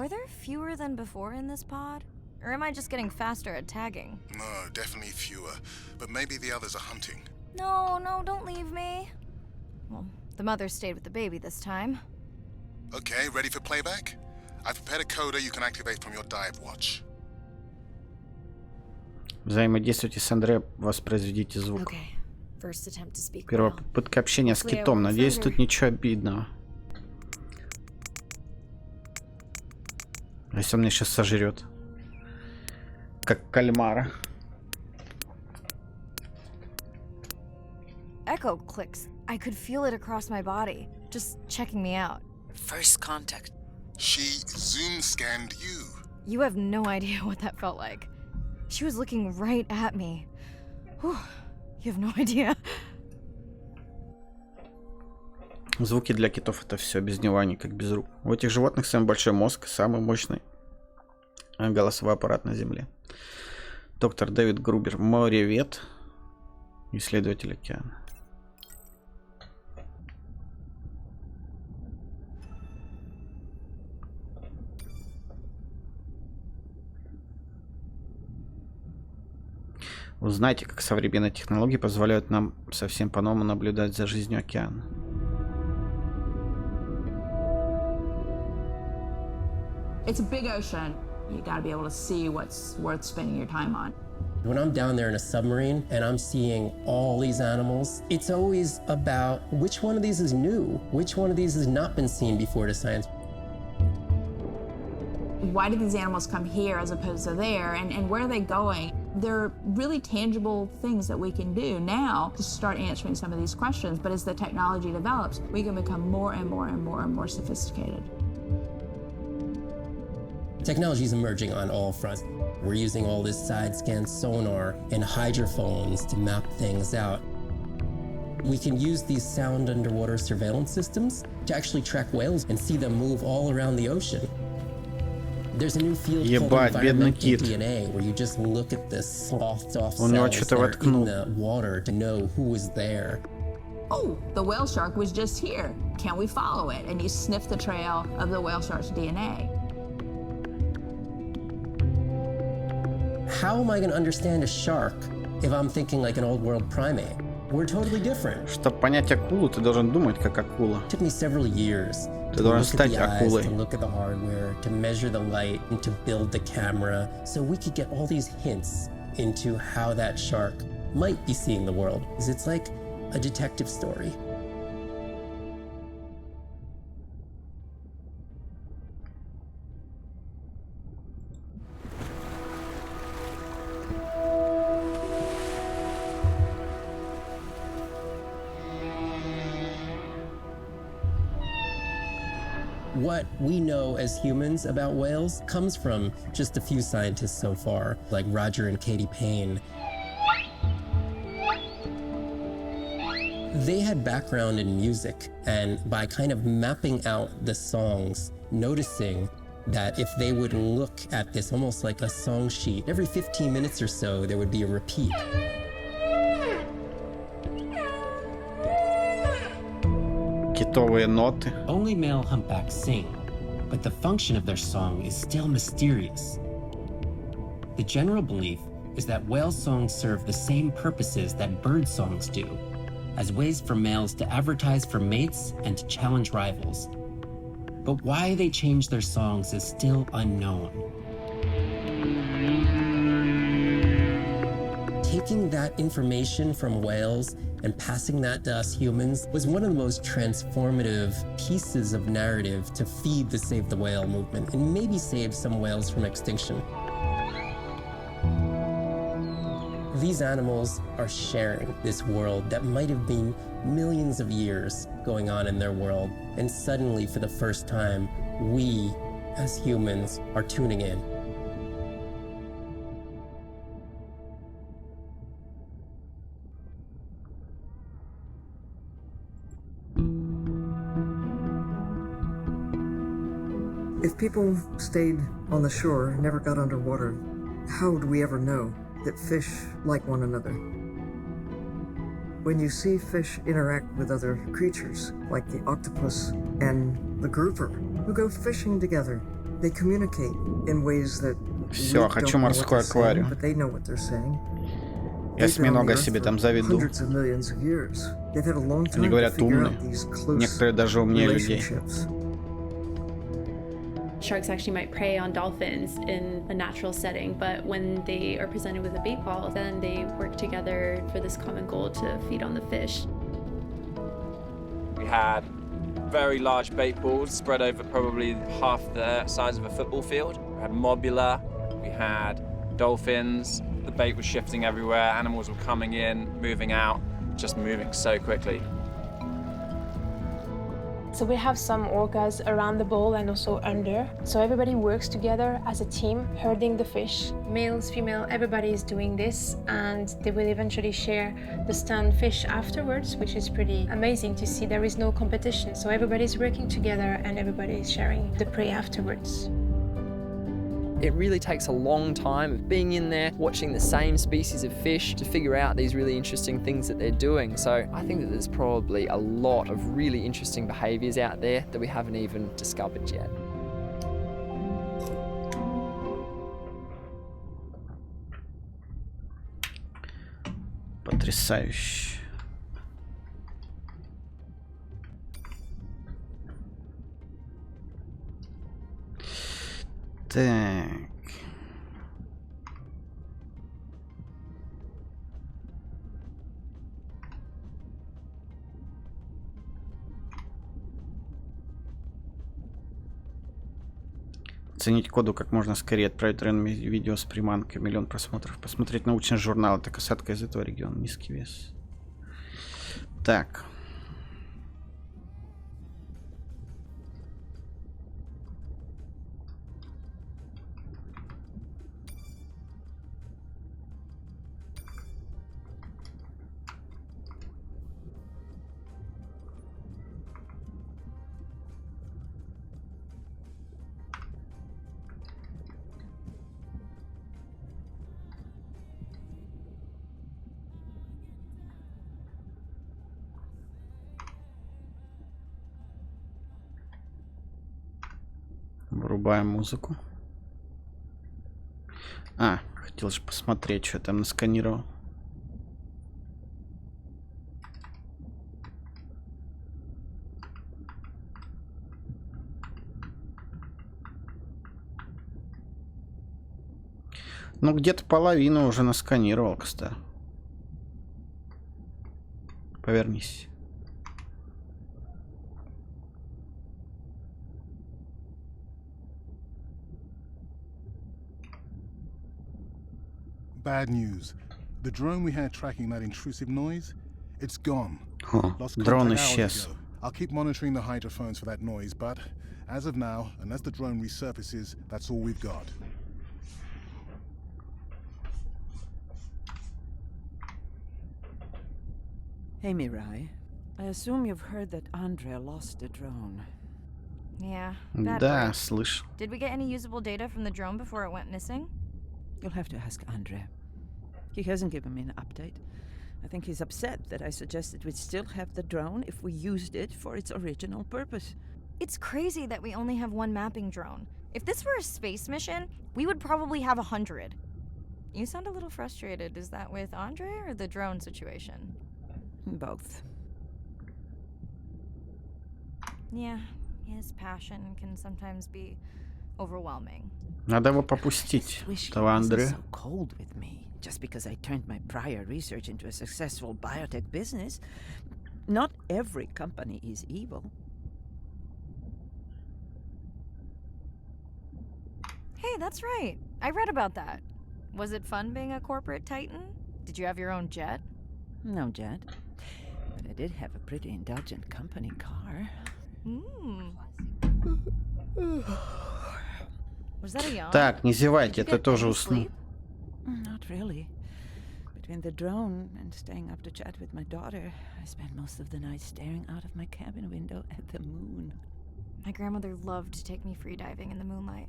[SPEAKER 3] Are there fewer than before in this pod? Or am I just getting faster at tagging?
[SPEAKER 2] No, definitely fewer. But maybe the others are hunting.
[SPEAKER 3] No, don't leave me. Well, the mother stayed with the baby this time.
[SPEAKER 2] Okay, ready for playback? I've prepared a coder you can activate from your dive watch.
[SPEAKER 1] Взаимодействуйте с Андре, воспроизведите звук.
[SPEAKER 3] Okay. First attempt to speak
[SPEAKER 1] Первая
[SPEAKER 3] well.
[SPEAKER 1] попытка общения с
[SPEAKER 3] Hopefully I
[SPEAKER 1] китом.
[SPEAKER 3] won't
[SPEAKER 1] Надеюсь,
[SPEAKER 3] offend
[SPEAKER 1] тут
[SPEAKER 3] her.
[SPEAKER 1] ничего обидного. Если он меня сейчас сожрет. Как кальмара.
[SPEAKER 3] Echo clicks. I could feel it across my body, just checking me out.
[SPEAKER 5] First contact.
[SPEAKER 2] She zoom scanned you.
[SPEAKER 3] You have no idea what that felt like. She was looking right at me. Whew, you have no idea.
[SPEAKER 1] Звуки для китов — это все. Без него они как без рук. У этих животных самый большой мозг, самый мощный голосовой аппарат на Земле. Доктор Дэвид Грубер. Моревед. Исследователь океана. Узнайте, как современные технологии позволяют нам совсем по-новому наблюдать за жизнью океана.
[SPEAKER 8] It's a big ocean. You gotta be able to see what's worth spending your time on.
[SPEAKER 9] When I'm down there in a submarine and I'm seeing all these animals, it's always about which one of these is new, which one of these has not been seen before to science.
[SPEAKER 8] Why did these animals come here as opposed to there, and where are they going? There are really tangible things that we can do now to start answering some of these questions, but as the technology develops, we can become more and more and more and more sophisticated.
[SPEAKER 9] Technology is emerging on all fronts. We're using all this side-scan sonar and hydrophones to map things out. We can use these sound underwater surveillance systems to actually track whales and see them move all around the ocean. There's a new field called environmental DNA, where you just look at the soft cells that are in the water to know who is there.
[SPEAKER 8] Oh, the whale shark was just here. Can we follow it? And you sniff the trail of the whale shark's DNA.
[SPEAKER 9] How am I going to understand a shark if I'm thinking like an old world primate? We're totally different.
[SPEAKER 1] Чтобы понять акулу, ты должен думать как акула.
[SPEAKER 9] It took me several years
[SPEAKER 1] Ты должен стать акулой.
[SPEAKER 9] to look at the hardware, to measure the light, and to build the camera, so we could get all these hints into how that shark might be seeing the world. Because it's like a detective story. What we know as humans about whales comes from just a few scientists so far, like Roger and Katie Payne. They had background in music, and by kind of mapping out the songs, noticing that if they would look at this almost like a song sheet, every 15 minutes or so there would be a repeat.
[SPEAKER 1] Китовые ноты.
[SPEAKER 9] Only male humpbacks sing, but the function of their song is still mysterious. The general belief is that whale songs serve the same purposes that bird songs do, as ways for males to advertise for mates and to challenge rivals. But why they change their songs is still unknown. Taking that information from whales and passing that to us humans was one of the most transformative pieces of narrative to feed the Save the Whale movement and maybe save some whales from extinction. These animals are sharing this world that might have been millions of years going on in their world, and suddenly, for the first time, we, as humans, are tuning in.
[SPEAKER 10] If people stayed on the shore and never got underwater, how would we ever know that fish like one another? When you see fish interact with other creatures, like the octopus and the grouper, who go fishing together, they communicate in ways that
[SPEAKER 1] Все, хочу морской аквариум.
[SPEAKER 10] but they know what they're saying.
[SPEAKER 1] Я осьминога себе там заведу. Они говорят умные. Некоторые даже умнее людей.
[SPEAKER 11] Sharks actually might prey on dolphins in a natural setting, but when they are presented with a bait ball, then they work together for this common goal to feed on the fish.
[SPEAKER 12] We had very large bait balls spread over probably half the size of a football field. We had mobula, we had dolphins, the bait was shifting everywhere, animals were coming in, moving out, just moving so quickly.
[SPEAKER 13] So we have some orcas around the bowl and also under. So everybody works together as a team, herding the fish. Males, female, everybody is doing this, and they will eventually share the stunned fish afterwards, which is pretty amazing to see. There is no competition, so everybody's working together and everybody is sharing the prey afterwards.
[SPEAKER 14] It really takes a long time of being in there, watching the same species of fish to figure out these really interesting things that they're doing. So I think that there's probably a lot of really interesting behaviours out there that we haven't even discovered yet.
[SPEAKER 1] Потрясающе. Так. Оценить коду как можно скорее, отправить тренами видео с приманкой, 1 миллион просмотров, посмотреть научный журнал, это касатка из этого региона, низкий вес. Так. Врубаем музыку. А, хотел же посмотреть, что я там насканировал. Ну, где-то половину уже насканировал, кстати. Повернись.
[SPEAKER 2] Bad news. The drone we had tracking that intrusive noise, it's gone. Lost
[SPEAKER 1] Дрон
[SPEAKER 2] contact hours
[SPEAKER 1] исчез.
[SPEAKER 2] ago. I'll keep monitoring the hydrophones for that noise, but as of now, unless the drone resurfaces, that's all we've got.
[SPEAKER 7] Hey, Mirai. I assume you've heard that Andrea lost the drone.
[SPEAKER 3] Yeah. Bad
[SPEAKER 1] Да,
[SPEAKER 3] break.
[SPEAKER 1] слышь.
[SPEAKER 3] Did we get any usable data from the drone before it went missing?
[SPEAKER 7] You'll have to ask Andrea. He hasn't given me an update. I think he's upset that I suggested we'd still have the drone if we used it for its original purpose.
[SPEAKER 3] It's crazy that we only have one mapping drone. If this were a space mission, we would probably have 100. You sound a little frustrated. Is that with Andre or the drone situation?
[SPEAKER 7] Both.
[SPEAKER 3] Yeah, his passion can sometimes be overwhelming.
[SPEAKER 1] Надо его попустить, этого Андрея.
[SPEAKER 7] So cold with me just because I turned my prior research into a successful biotech business. Not every company is evil.
[SPEAKER 3] Hey, that's right. I read about that. Was it fun being a corporate titan? Did you have your own jet?
[SPEAKER 7] No jet. But I did have a pretty indulgent company car.
[SPEAKER 3] Was that a yawn?
[SPEAKER 1] Так, не зевайте, это тоже
[SPEAKER 3] any
[SPEAKER 1] усну.
[SPEAKER 3] sleep?
[SPEAKER 7] Not really. Between the drone and staying up to chat with my daughter, I spent most of the night staring out of my cabin window at the moon.
[SPEAKER 3] My grandmother loved to take me free diving in the moonlight.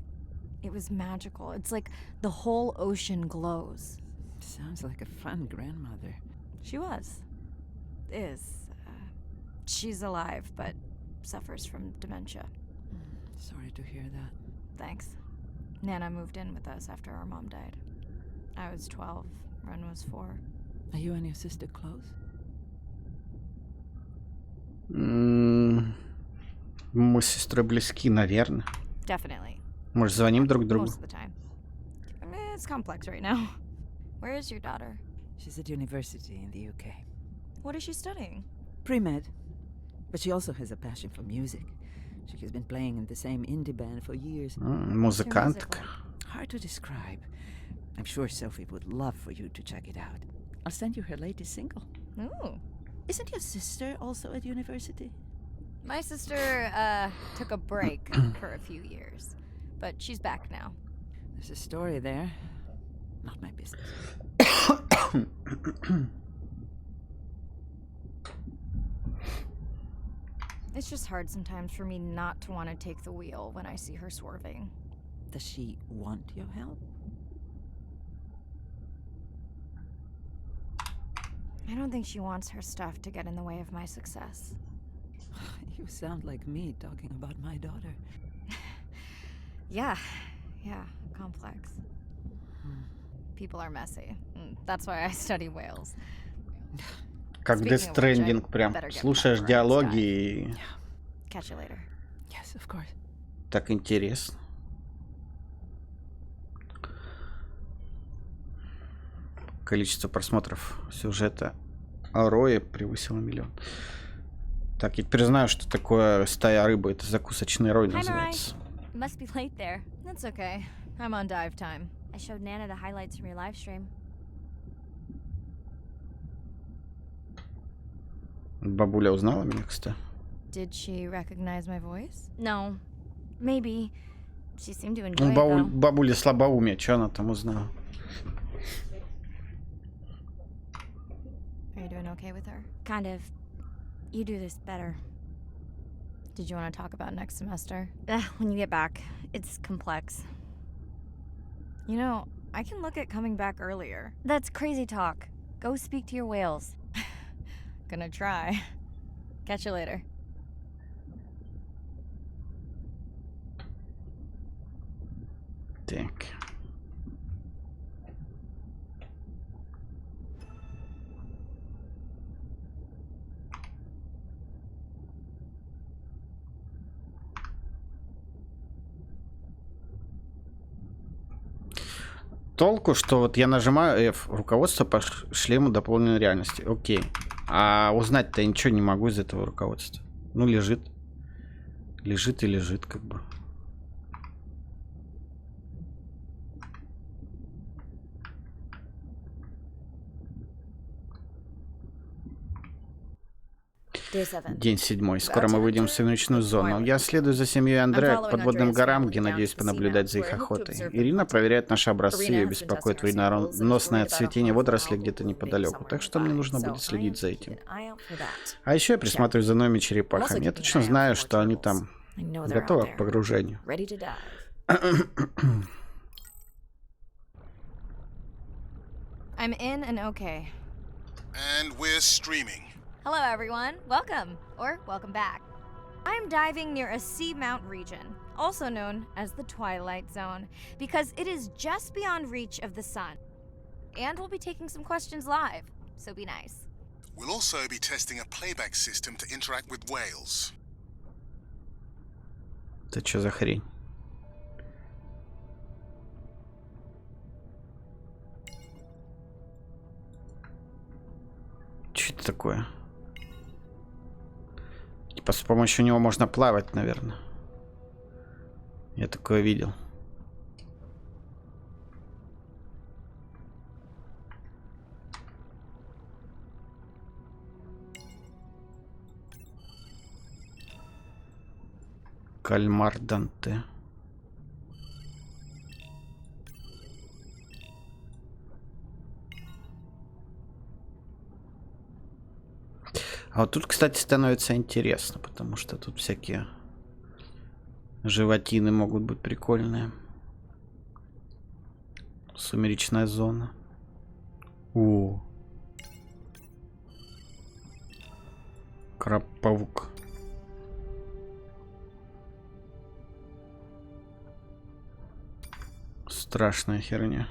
[SPEAKER 3] It was magical. It's like the whole ocean glows.
[SPEAKER 7] Sounds like a fun grandmother.
[SPEAKER 3] She was. Is. She's alive, but suffers from dementia.
[SPEAKER 7] Sorry to hear that.
[SPEAKER 3] Thanks. Nana moved in with us after our mom died. I was 12. Ren was 4.
[SPEAKER 7] Are you and your sister close?
[SPEAKER 1] Мы с сестрой близки, наверное.
[SPEAKER 3] Definitely.
[SPEAKER 1] Может, звоним друг другу?
[SPEAKER 3] Most of the time. I mean, it's complex right now. Where is your daughter?
[SPEAKER 7] She's at university in the UK.
[SPEAKER 3] What is she studying?
[SPEAKER 7] Pre-med. But she also has a passion for music. She has been playing in the same indie band for years.
[SPEAKER 1] Музыкантка.
[SPEAKER 7] Hard to describe. I'm sure Sophie would love for you to check it out. I'll send you her latest single.
[SPEAKER 3] Ooh.
[SPEAKER 7] Isn't your sister also at university?
[SPEAKER 3] My sister, took a break for a few years. But she's back now.
[SPEAKER 7] There's a story there. Not my business.
[SPEAKER 3] It's just hard sometimes for me not to want to take the wheel when I see her swerving.
[SPEAKER 7] Does she want your help?
[SPEAKER 3] I don't think she wants her stuff to get in the way of my success.
[SPEAKER 7] You sound like me talking about my daughter.
[SPEAKER 3] Yeah, complex. People are messy. That's why I study whales.
[SPEAKER 1] Как Death Stranding прям. Слушаешь диалоги и...
[SPEAKER 3] Catch you later.
[SPEAKER 7] Yes, of course.
[SPEAKER 1] Так интересно. Количество просмотров сюжета Роя превысило 1 миллион. Так, я теперь знаю, что такое стая рыбы. Это закусочный рой называется.
[SPEAKER 4] Must be late there.
[SPEAKER 3] That's okay. I'm on dive time.
[SPEAKER 4] I showed Nana the highlights from your live stream.
[SPEAKER 1] Бабуля узнала меня, кстати.
[SPEAKER 3] Did she recognize my voice?
[SPEAKER 4] No. Maybe. She seemed to enjoy it, though.
[SPEAKER 1] Бабуля слабоумие. Что она там узнала?
[SPEAKER 3] Are you doing okay with her?
[SPEAKER 4] Kind of. You do this better.
[SPEAKER 3] Did you want to talk about next semester?
[SPEAKER 4] When you get back. It's complex.
[SPEAKER 3] You know, I can look at coming back earlier.
[SPEAKER 4] That's crazy talk. Go speak to your whales.
[SPEAKER 3] Gonna try. Catch you later.
[SPEAKER 1] Так. Толку, что вот я нажимаю F, руководство по шлему дополненной реальности. Окей. А узнать-то я ничего не могу из этого руководства. Ну, лежит. Лежит и лежит, как бы. День 7. Скоро мы выйдем в сумеречную зону. Я следую за семьей Андрея к подводным горам, где надеюсь понаблюдать за их охотой. Ирина проверяет наши образцы, ее беспокоит вредоносное цветение водорослей где-то неподалеку, так что мне нужно будет следить за этим. А еще я присматриваю за новыми черепахами. Я точно знаю, что они там готовы к погружению.
[SPEAKER 3] I'm in and okay.
[SPEAKER 2] And we're streaming.
[SPEAKER 3] Hello, everyone. Welcome, or welcome back. I'm diving near a seamount region, also known as the Twilight Zone, because it is just beyond reach of the sun. And we'll be taking some questions live, so be nice.
[SPEAKER 2] We'll also be testing a playback system to interact with whales.
[SPEAKER 1] Это что за хрень? Что это такое? Типа с помощью него можно плавать, наверное. Я такое видел. Кальмар Данте. А вот тут, кстати, становится интересно, потому что тут всякие животины могут быть прикольные. Сумеречная зона. О. Краб-паук. Страшная херня.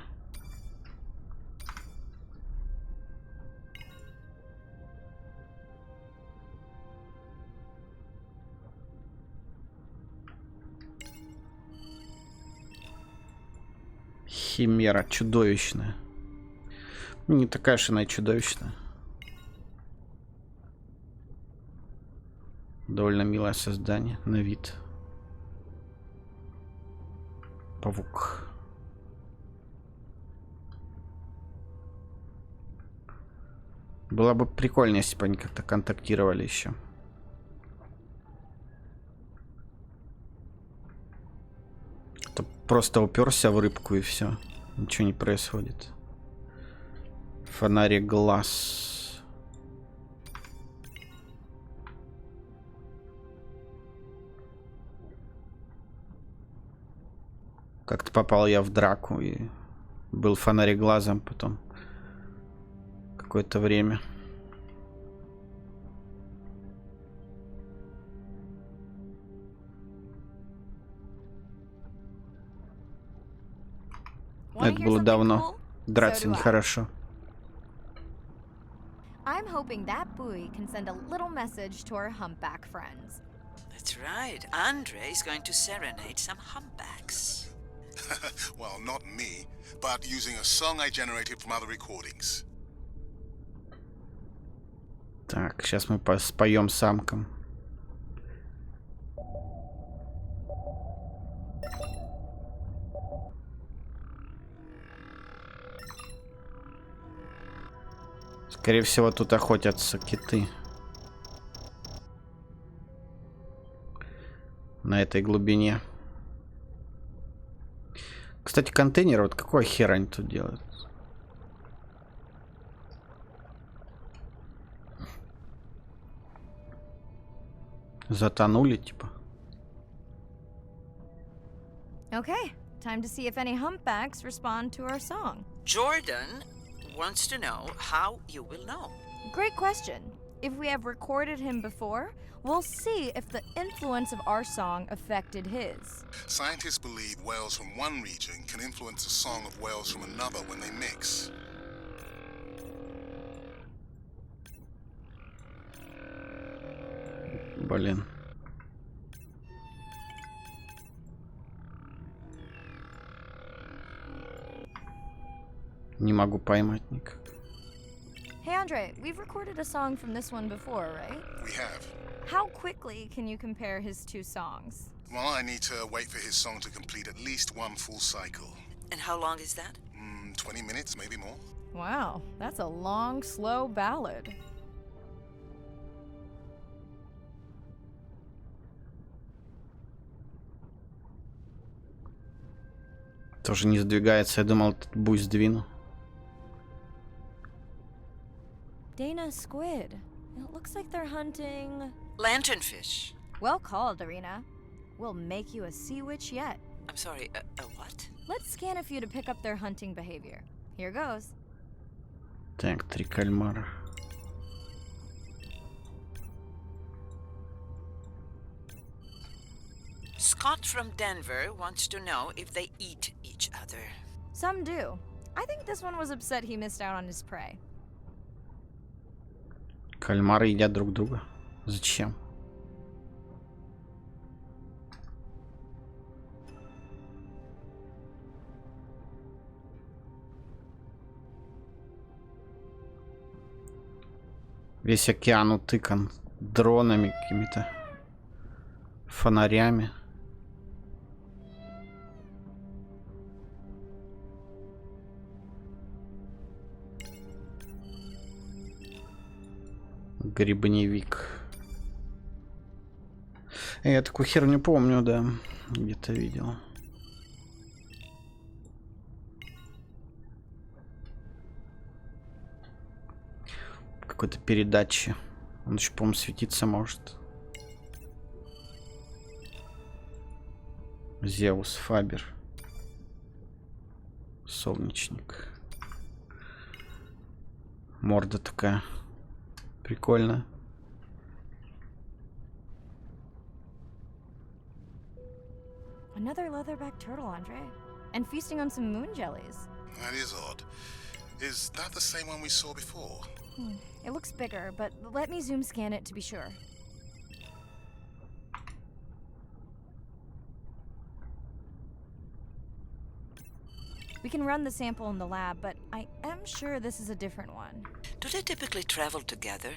[SPEAKER 1] Химера чудовищная. Не такая уж она и чудовищная. Довольно милое создание на вид. Паук. Было бы прикольно, если бы они как-то контактировали еще. Это просто уперся в рыбку и все. Ничего не происходит. Фонарик глаз. Как-то попал я в драку и был фонарик глазом потом. Какое-то время. Это было давно. Драться нехорошо.
[SPEAKER 3] I hoping that buoy can send a little message to our humpback friends.
[SPEAKER 5] That's right. Andre is going to serenade some humpbacks.
[SPEAKER 2] Well, not me, but using a song I generated from other recordings.
[SPEAKER 1] Так, сейчас мы споем самкам. Скорее всего, тут охотятся киты. На этой глубине. Кстати, контейнер, вот какой хер они тут делают? Затонули, типа.
[SPEAKER 3] Okay, time to see if any humpbacks respond to our song.
[SPEAKER 5] Jordan wants to know how you will know.
[SPEAKER 3] Great question. If we have recorded him before, we'll see if the influence of our song affected his.
[SPEAKER 2] Scientists believe whales from one region can influence the song of whales from another when they mix.
[SPEAKER 1] Блин. Не могу поймать никак.
[SPEAKER 3] Hey Andre, we've recorded a song from this one before, right?
[SPEAKER 2] We have.
[SPEAKER 3] How quickly can you compare his two songs?
[SPEAKER 2] Well, I need to wait for his song to complete at least one full cycle.
[SPEAKER 5] And how long is that?
[SPEAKER 2] 20 minutes, maybe more.
[SPEAKER 3] Wow, that's a long, slow ballad.
[SPEAKER 1] Тоже не сдвигается. Я думал, этот буй сдвину.
[SPEAKER 3] Dana squid. It looks like they're hunting...
[SPEAKER 5] Lanternfish.
[SPEAKER 3] Well called, Irina. We'll make you a sea witch yet.
[SPEAKER 5] I'm sorry, a what?
[SPEAKER 3] Let's scan a few to pick up their hunting behavior. Here goes.
[SPEAKER 1] Так, 3 кальмара.
[SPEAKER 5] Scott from Denver wants to know if they eat each other.
[SPEAKER 3] Some do. I think this one was upset he missed out on his prey.
[SPEAKER 1] Кальмары едят друг друга. Зачем? Весь океан утыкан дронами какими-то, фонарями. Грибневик. Я такую херню помню, да. Где-то видел. Какой-то передачи. Он еще, по-моему, светиться может. Зеус Фабер. Солнечник. Морда такая. Прикольно.
[SPEAKER 3] Another leatherback turtle, Andre. And feasting on some moon jellies.
[SPEAKER 2] That is odd. Is that the same one we saw before?
[SPEAKER 3] It looks bigger, but let me zoom scan it to be sure. We can run the sample in the lab, but I am sure this is a different one.
[SPEAKER 5] Do they typically travel together?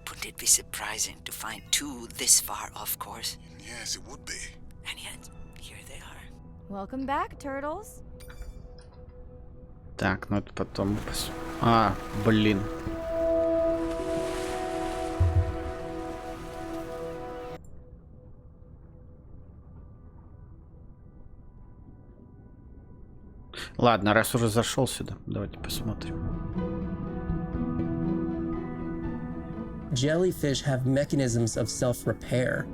[SPEAKER 5] Wouldn't it be surprising to find two this far off course?
[SPEAKER 2] Yes, it would be.
[SPEAKER 5] And yet, here they are.
[SPEAKER 3] Welcome back, turtles.
[SPEAKER 1] Так, ну это потом... А, блин. Ладно, раз уже зашел сюда, давайте посмотрим.
[SPEAKER 9] Jellyfish have mechanisms of self-repair.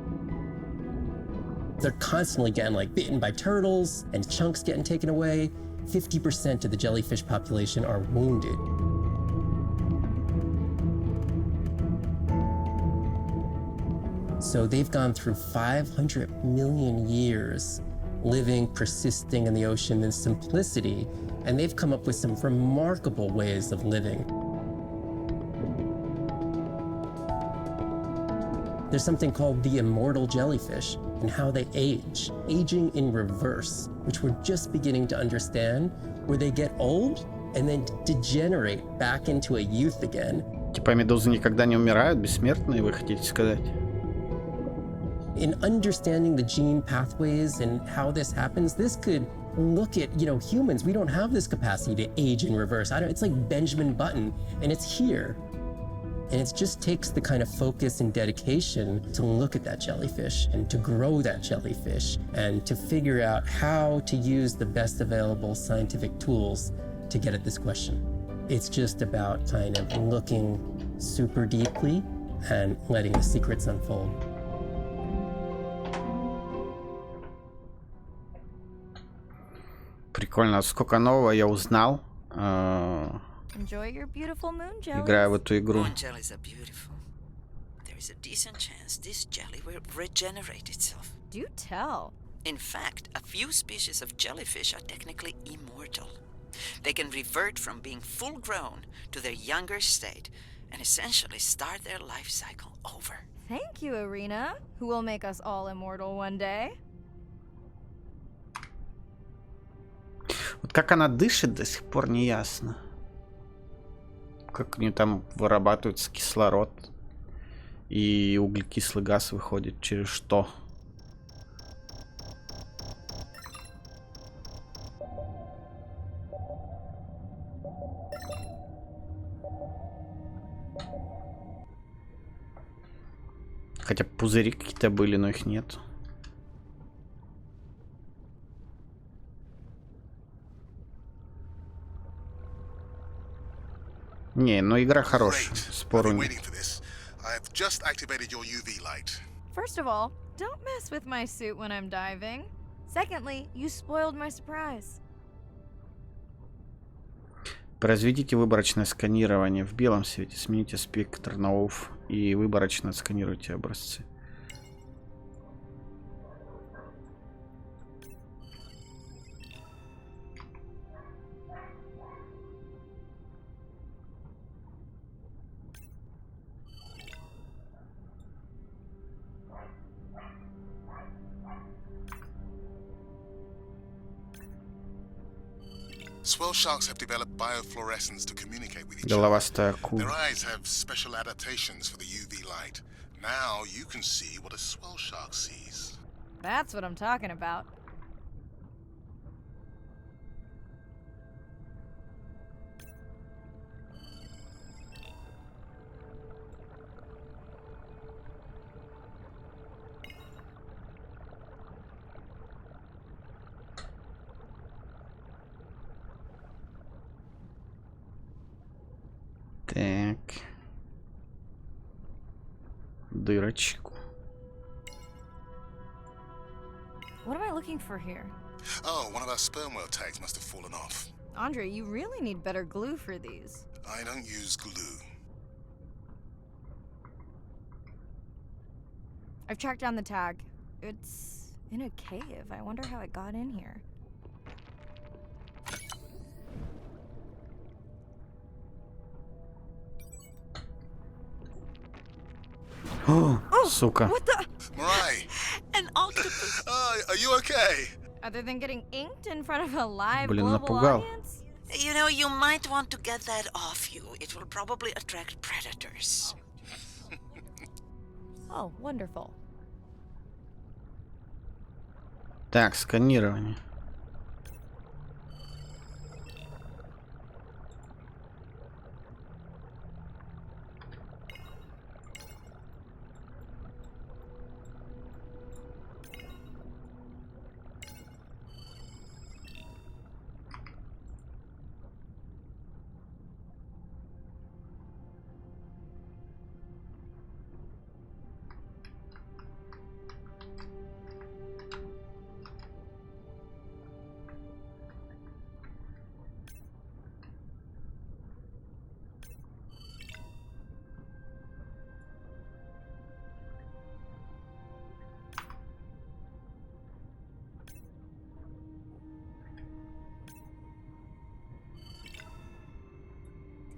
[SPEAKER 9] They're constantly getting bitten by turtles and chunks getting taken away. 50% of the jellyfish population are wounded. So they've gone through 500 million years living, persisting in the ocean in simplicity, and they've come up with some remarkable ways of living. There's something called the immortal jellyfish and how they age, aging in reverse, which we're just beginning to understand, where they get old and then degenerate back into a youth again.
[SPEAKER 1] Типа медузы никогда не умирают, бессмертные, вы хотите сказать?
[SPEAKER 9] In understanding the gene pathways and how this happens, this could look at, humans. We don't have this capacity to age in reverse. It's like Benjamin Button, and it's here. And it just takes the kind of focus and dedication to look at that jellyfish and to grow that jellyfish and to figure out how to use the best available scientific tools to get at this question. It's just about kind of looking super deeply and letting the secrets unfold.
[SPEAKER 1] Прикольно. Сколько нового я узнал.
[SPEAKER 3] Enjoy your beautiful moon jellies.
[SPEAKER 1] Играя в эту игру.
[SPEAKER 5] Moon jellies are beautiful. There is a decent chance this jelly will regenerate itself.
[SPEAKER 3] Do tell.
[SPEAKER 5] In fact, a few species of jellyfish are technically immortal. They can revert from being full-grown to their younger state and essentially start their life cycle over.
[SPEAKER 3] Thank you, Irina, who will make us all immortal one day.
[SPEAKER 1] Вот как она дышит, до сих пор не ясно. Как у нее там вырабатывается кислород и углекислый газ выходит через что? Хотя пузыри какие-то были, но их нет. Не, но игра хорошая. Спору нет.
[SPEAKER 3] First of all, don't mess with my suit when I'm diving. Secondly, you spoiled my surprise.
[SPEAKER 1] Произведите выборочное сканирование в белом свете. Смените спектр на OFF и выборочно отсканируйте образцы.
[SPEAKER 2] Swell sharks have developed biofluorescence to communicate with each
[SPEAKER 1] Головастая
[SPEAKER 2] other.
[SPEAKER 1] акула.
[SPEAKER 2] Their eyes have special adaptations for the UV light. Now you can see what a swell shark sees.
[SPEAKER 3] That's what I'm talking about.
[SPEAKER 1] Так. Дырочку.
[SPEAKER 3] What am I looking for here?
[SPEAKER 2] Oh, one of our sperm whale tags must have fallen off.
[SPEAKER 3] Andre, you really need better glue for these.
[SPEAKER 2] I don't use glue.
[SPEAKER 3] I've tracked down the tag. It's in a cave. I wonder how it got in here.
[SPEAKER 1] О, сука.
[SPEAKER 3] What the?
[SPEAKER 2] Mirai!
[SPEAKER 5] An octopus!
[SPEAKER 2] Are you okay?
[SPEAKER 3] Other than getting inked in front of a live
[SPEAKER 1] Блин,
[SPEAKER 3] global
[SPEAKER 1] напугал.
[SPEAKER 3] audience?
[SPEAKER 5] You know, you might want to get that off you. It will probably attract predators.
[SPEAKER 3] Oh, wonderful.
[SPEAKER 1] Так, сканирование.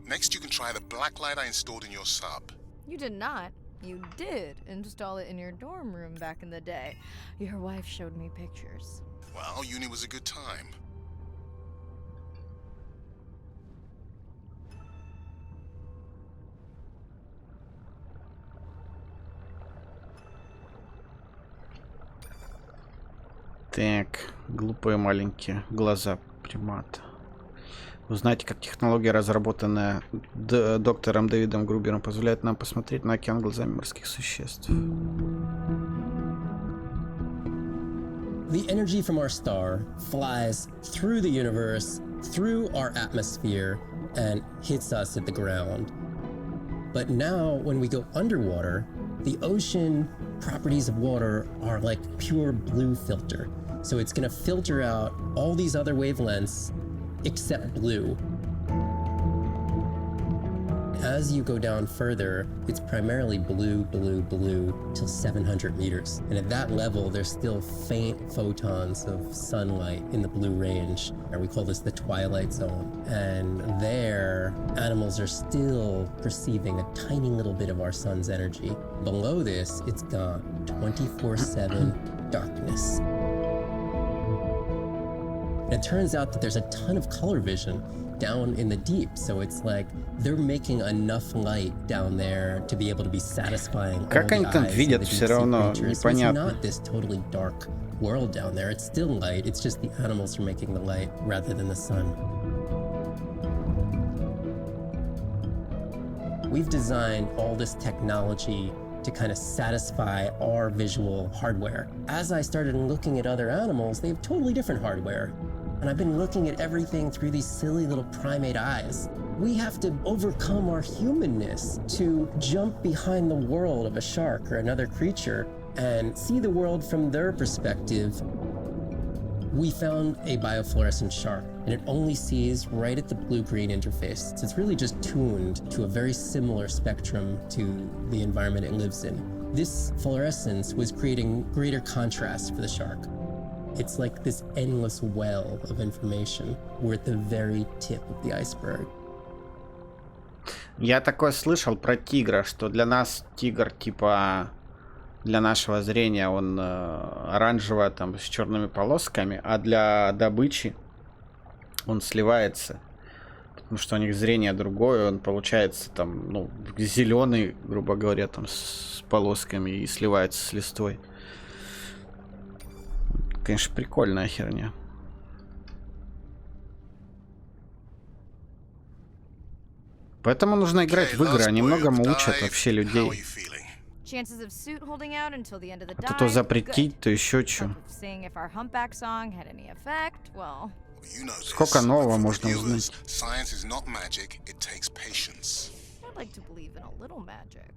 [SPEAKER 2] Next, you can try the black light I installed in your sub.
[SPEAKER 3] You did not. You did install it in your dorm room back in the day. Your wife showed me pictures.
[SPEAKER 2] Well, uni was a good time.
[SPEAKER 1] Так, глупые маленькие глаза примата. Узнайте, как технология, разработанная доктором Дэвидом Грубером, позволяет нам посмотреть на океан глазами морских существ.
[SPEAKER 9] The energy from our star flies through the universe, through our atmosphere, and hits us at the ground. But now, when we go underwater, the ocean properties of water are like pure blue filter. So it's going to filter out all these other wavelengths except blue. As you go down further, it's primarily blue, blue, blue till 700 meters. And at that level, there's still faint photons of sunlight in the blue range. And we call this the twilight zone. And there, animals are still perceiving a tiny little bit of our sun's energy. Below this, it's got 24/7 darkness. And it turns out that there's a ton of color vision down in the deep, so it's like they're making enough light down there to be able to be satisfying all
[SPEAKER 1] Как
[SPEAKER 9] the
[SPEAKER 1] они там
[SPEAKER 9] eyes of the
[SPEAKER 1] видят,
[SPEAKER 9] deep
[SPEAKER 1] все
[SPEAKER 9] sea
[SPEAKER 1] равно
[SPEAKER 9] creatures. So it's
[SPEAKER 1] непонятно.
[SPEAKER 9] not this totally dark world down there. It's still light. It's just the animals are making the light rather than the sun. We've designed all this technology to kind of satisfy our visual hardware. As I started looking at other animals, they have totally different hardware. And I've been looking at everything through these silly little primate eyes. We have to overcome our humanness to jump behind the world of a shark or another creature and see the world from their perspective. We found a biofluorescent shark, and it only sees right at the blue-green interface. So it's really just tuned to a very similar spectrum to the environment it lives in. This fluorescence was creating greater contrast for the shark. It's like this endless well of information. We're at the very tip of the iceberg.
[SPEAKER 1] Я такое слышал про тигра, что для нас тигр, типа, для нашего зрения он оранжевый, там, с черными полосками, а для добычи он сливается. Потому что у них зрение другое, он получается там, ну, зеленый, грубо говоря, там, с полосками и сливается с листвой. Конечно, прикольная херня. Поэтому нужно играть в игры, они многому учат вообще людей.
[SPEAKER 3] Chances of suit holding out until the end of the
[SPEAKER 1] А то
[SPEAKER 3] dive.
[SPEAKER 1] запретить, то еще что.
[SPEAKER 3] Seeing if our humpback song had any effect, well.
[SPEAKER 1] Сколько нового можно узнать.
[SPEAKER 2] Science is not magic, it takes patience.
[SPEAKER 3] I'd like to believe in a little magic.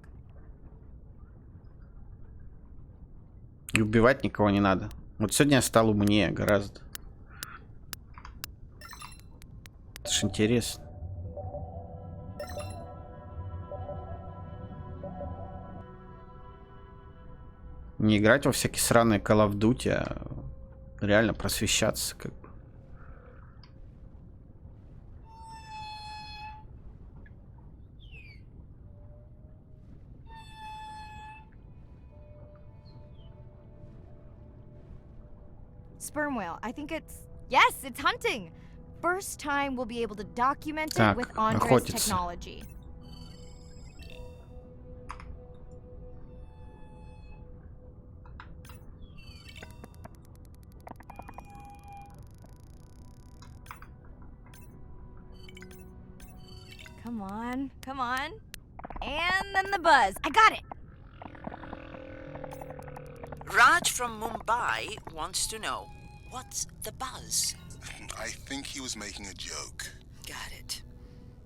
[SPEAKER 1] И убивать никого не надо. Вот сегодня я стал умнее гораздо. Это ж интересно. Не играть во всякие сраные Call of Duty, а реально просвещаться как бы.
[SPEAKER 3] Sperm whale. I think it's... Yes, it's hunting! First time we'll be able to document it with Andre's
[SPEAKER 1] охотиться.
[SPEAKER 3] technology. Come on, come on. And then the buzz. I got it!
[SPEAKER 5] Raj from Mumbai wants to know, what's the buzz?
[SPEAKER 2] I think he was making a joke.
[SPEAKER 5] Got it.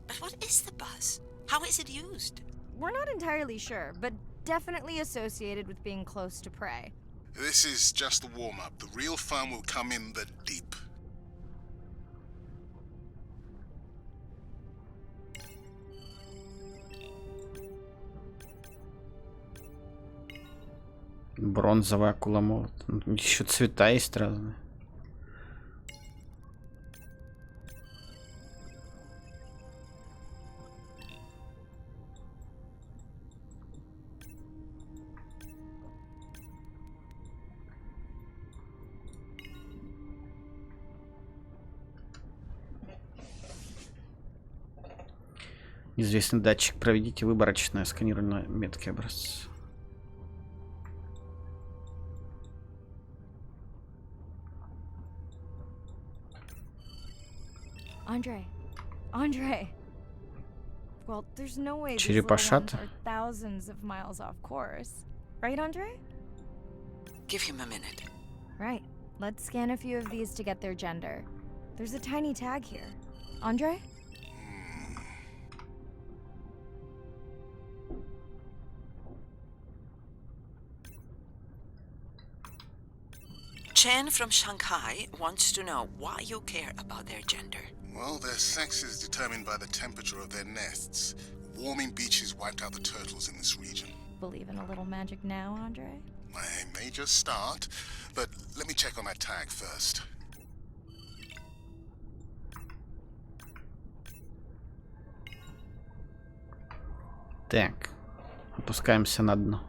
[SPEAKER 5] But what is the buzz? How is it used?
[SPEAKER 3] We're not entirely sure, but definitely associated with being close to prey.
[SPEAKER 2] This is just the warm-up. The real fun will come in the deep.
[SPEAKER 1] Бронзовый акуломолот. Еще цвета есть разные. Известный датчик. Проведите выборочное сканирование метки образца.
[SPEAKER 3] Andre. Well, there's no way these little ones are thousands of miles off course. Right, Andre?
[SPEAKER 5] Give him a minute.
[SPEAKER 3] Right. Let's scan a few of these to get their gender. There's a tiny tag here. Andre?
[SPEAKER 5] Chen from Shanghai wants to know why you care about their gender.
[SPEAKER 2] Well, their sex is determined by the temperature of their nests. Warming beaches wiped out the turtles in this region.
[SPEAKER 3] Believe in a little magic now, Andre?
[SPEAKER 2] I may just start, but let me check on that tag first.
[SPEAKER 1] Так, опускаемся на дно.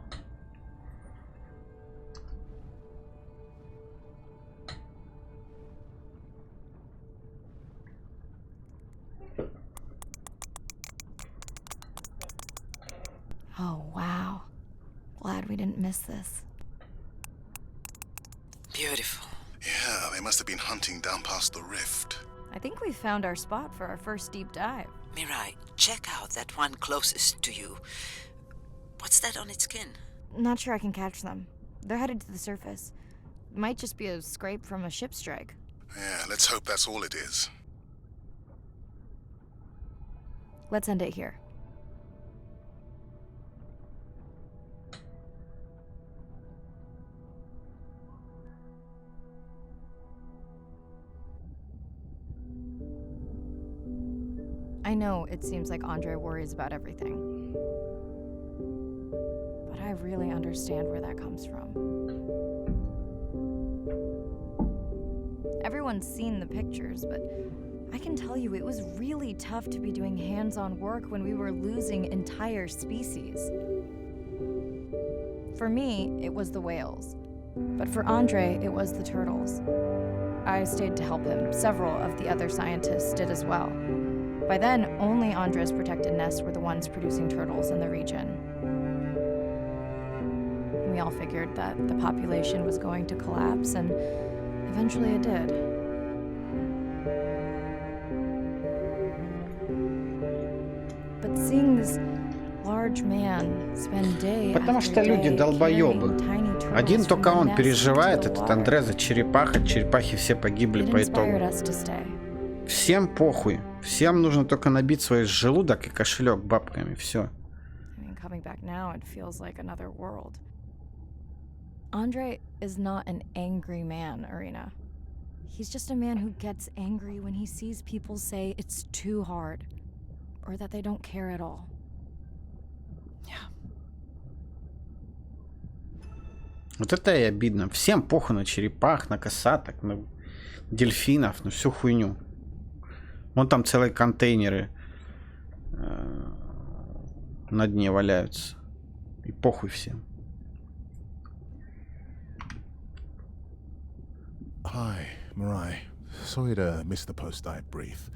[SPEAKER 3] Oh, wow. Glad we didn't miss this.
[SPEAKER 5] Beautiful.
[SPEAKER 2] Yeah, they must have been hunting down past the rift.
[SPEAKER 3] I think we found our spot for our first deep dive.
[SPEAKER 5] Mirai, check out that one closest to you. What's that on its skin?
[SPEAKER 3] Not sure I can catch them. They're headed to the surface. Might just be a scrape from a ship strike.
[SPEAKER 2] Yeah, let's hope that's all it is.
[SPEAKER 3] Let's end it here. I know it seems like Andre worries about everything. But I really understand where that comes from. Everyone's seen the pictures, but I can tell you it was really tough to be doing hands-on work when we were losing entire species. For me, it was the whales. But for Andre, it was the turtles. I stayed to help him. Several of the other scientists did as well. By then, only Andre's protected nests were the ones producing turtles in the region. We all figured that the population was going to collapse, and eventually it did. But seeing this large man spend day
[SPEAKER 1] Потому что люди долбоебы. Один только он переживает, этот Андре, за черепах. Черепахи все погибли по итогу. Всем похуй. Всем нужно только набить свой желудок и кошелек бабками. Все.
[SPEAKER 3] Andre is not an angry man, Irina. He's just a man who gets angry when he sees people say it's too hard, or that they don't care at all.
[SPEAKER 5] Yeah.
[SPEAKER 1] Вот это и обидно. Всем похуй на черепах, на косаток, на дельфинов, на всю хуйню. Вон там целые контейнеры на дне валяются. И похуй всем.
[SPEAKER 2] Hi, Mirai. Sorry to miss the post-dive brief.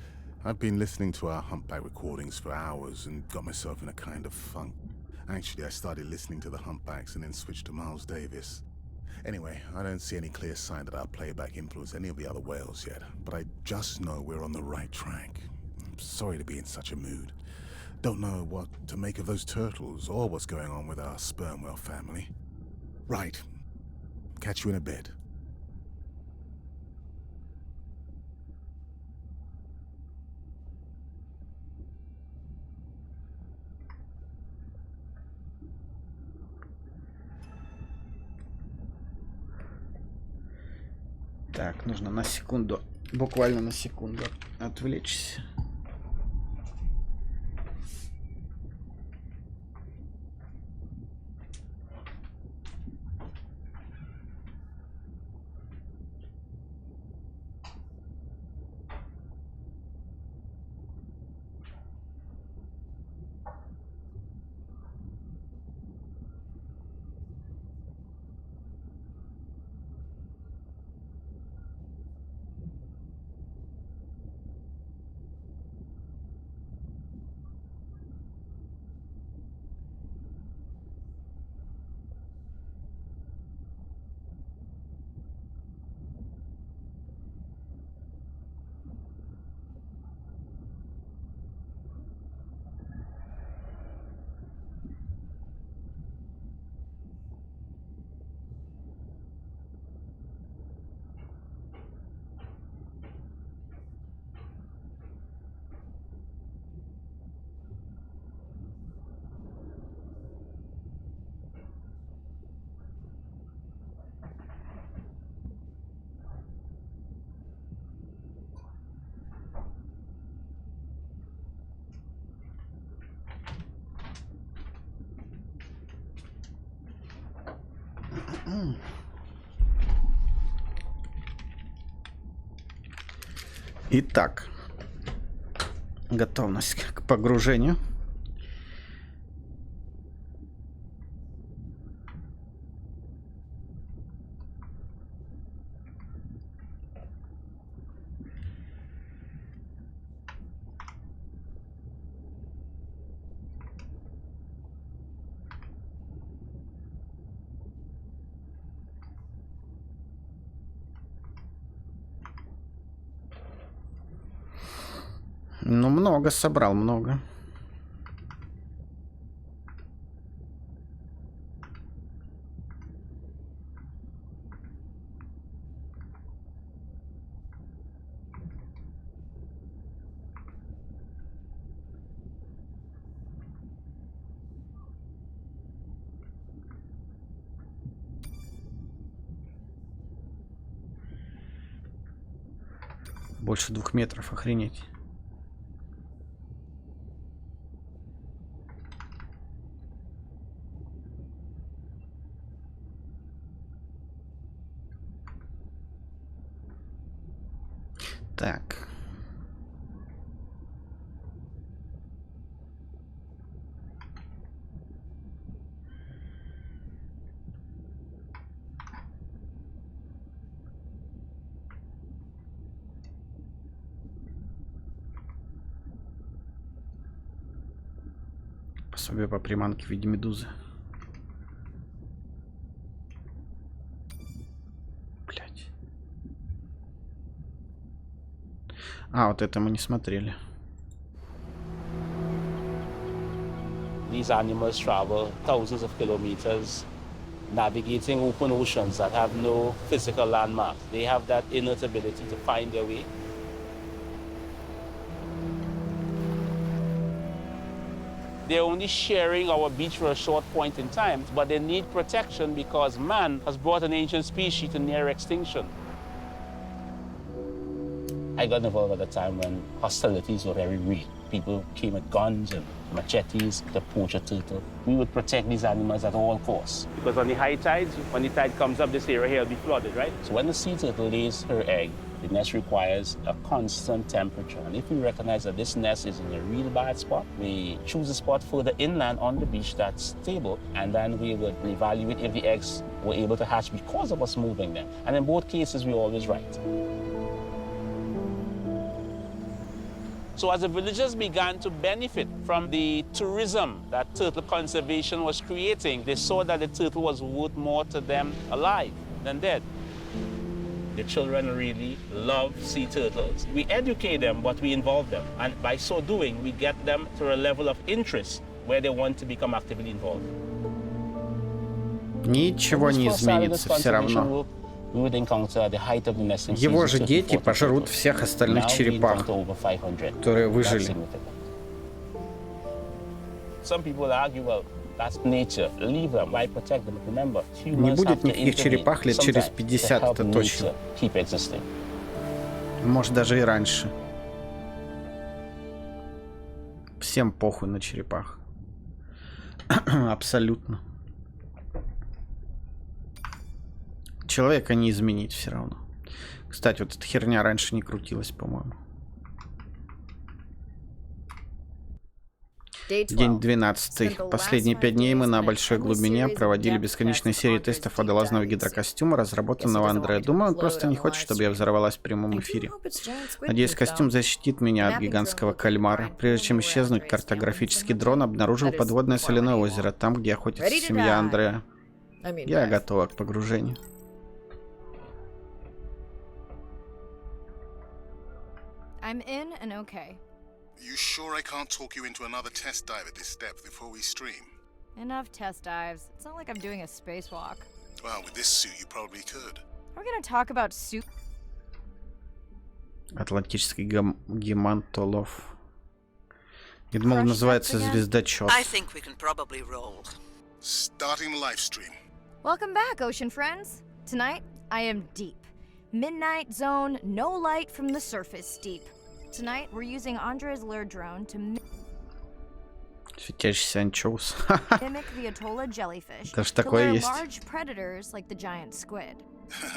[SPEAKER 2] I've been listening to our humpback recordings for hours and got myself in a kind of funk. Actually, I started listening to the humpbacks and then switched to Miles Davis. Anyway, I don't see any clear sign that our playback influenced any of the other whales yet, but I just know we're on the right track. I'm sorry to be in such a mood. Don't know what to make of those turtles or what's going on with our sperm whale family. Right. Catch you in a bit.
[SPEAKER 1] Так, нужно на секунду, буквально на секунду отвлечься. Итак, готовность к погружению. Ну, много собрал, много. Больше 2 метров, охренеть. Так. Пособие по приманке в виде медузы. Блять. А, вот это мы не смотрели.
[SPEAKER 15] These animals travel thousands of kilometers, navigating open oceans that have no physical landmarks. They have that innate ability to find their way. They're only sharing our beach for a short point in time, but they need protection because man has brought an ancient species to near extinction. I got involved at a time when hostilities were very real. People came with guns and machetes to poach a turtle. We would protect these animals at all costs. Because on the high tides, when the tide comes up, this area here will be flooded, right? So when the sea turtle lays her egg, the nest requires a constant temperature. And if we recognize that this nest is in a real bad spot, we choose a spot further inland on the beach that's stable, and then we would evaluate if the eggs were able to hatch because of us moving them. And in both cases, we're always right. So as the villagers began to benefit from the tourism that turtle conservation was creating, they saw that the turtle was worth more to them alive than dead. The children really love sea turtles. We educate them, but we involve them. And by so doing, we get them to a level of interest where they want to become actively involved.
[SPEAKER 1] Ничего не изменится все равно. Его же дети пожрут всех остальных черепах, которые выжили. Не будет никаких черепах лет через 50, это точно. Может, даже и раньше. Всем похуй на черепах. Абсолютно. Человека не изменить все равно. Кстати, вот эта херня раньше не крутилась, по-моему. День 12. Последние 5 дней мы на большой глубине проводили бесконечные серии тестов водолазного гидрокостюма, разработанного Андре. Думаю, он просто не хочет, чтобы я взорвалась в прямом эфире. Надеюсь, костюм защитит меня от гигантского кальмара. Прежде чем исчезнуть, картографический дрон обнаружил подводное соляное озеро, там, где охотится семья Андрея. Я готова к погружению.
[SPEAKER 3] I'm in and okay.
[SPEAKER 2] You sure I can't talk you into another test dive at this depth before we stream?
[SPEAKER 3] Enough test dives. It's not like I'm doing a spacewalk.
[SPEAKER 2] Well, with this suit, you probably could.
[SPEAKER 3] Are we gonna talk about suit?
[SPEAKER 1] Атлантический гемантолов. Я думал, называется звездочет.
[SPEAKER 5] I think we can probably roll.
[SPEAKER 2] Starting the live stream.
[SPEAKER 3] Welcome back, ocean friends. Tonight, I am deep. Midnight zone, no light from the surface deep. Tonight, we're using Andre's lure drone to...
[SPEAKER 1] Светящийся анчоус.
[SPEAKER 3] Mimic the Atolla jellyfish
[SPEAKER 1] Даже
[SPEAKER 3] to
[SPEAKER 1] такое
[SPEAKER 3] lure
[SPEAKER 1] есть.
[SPEAKER 3] large predators like the giant squid.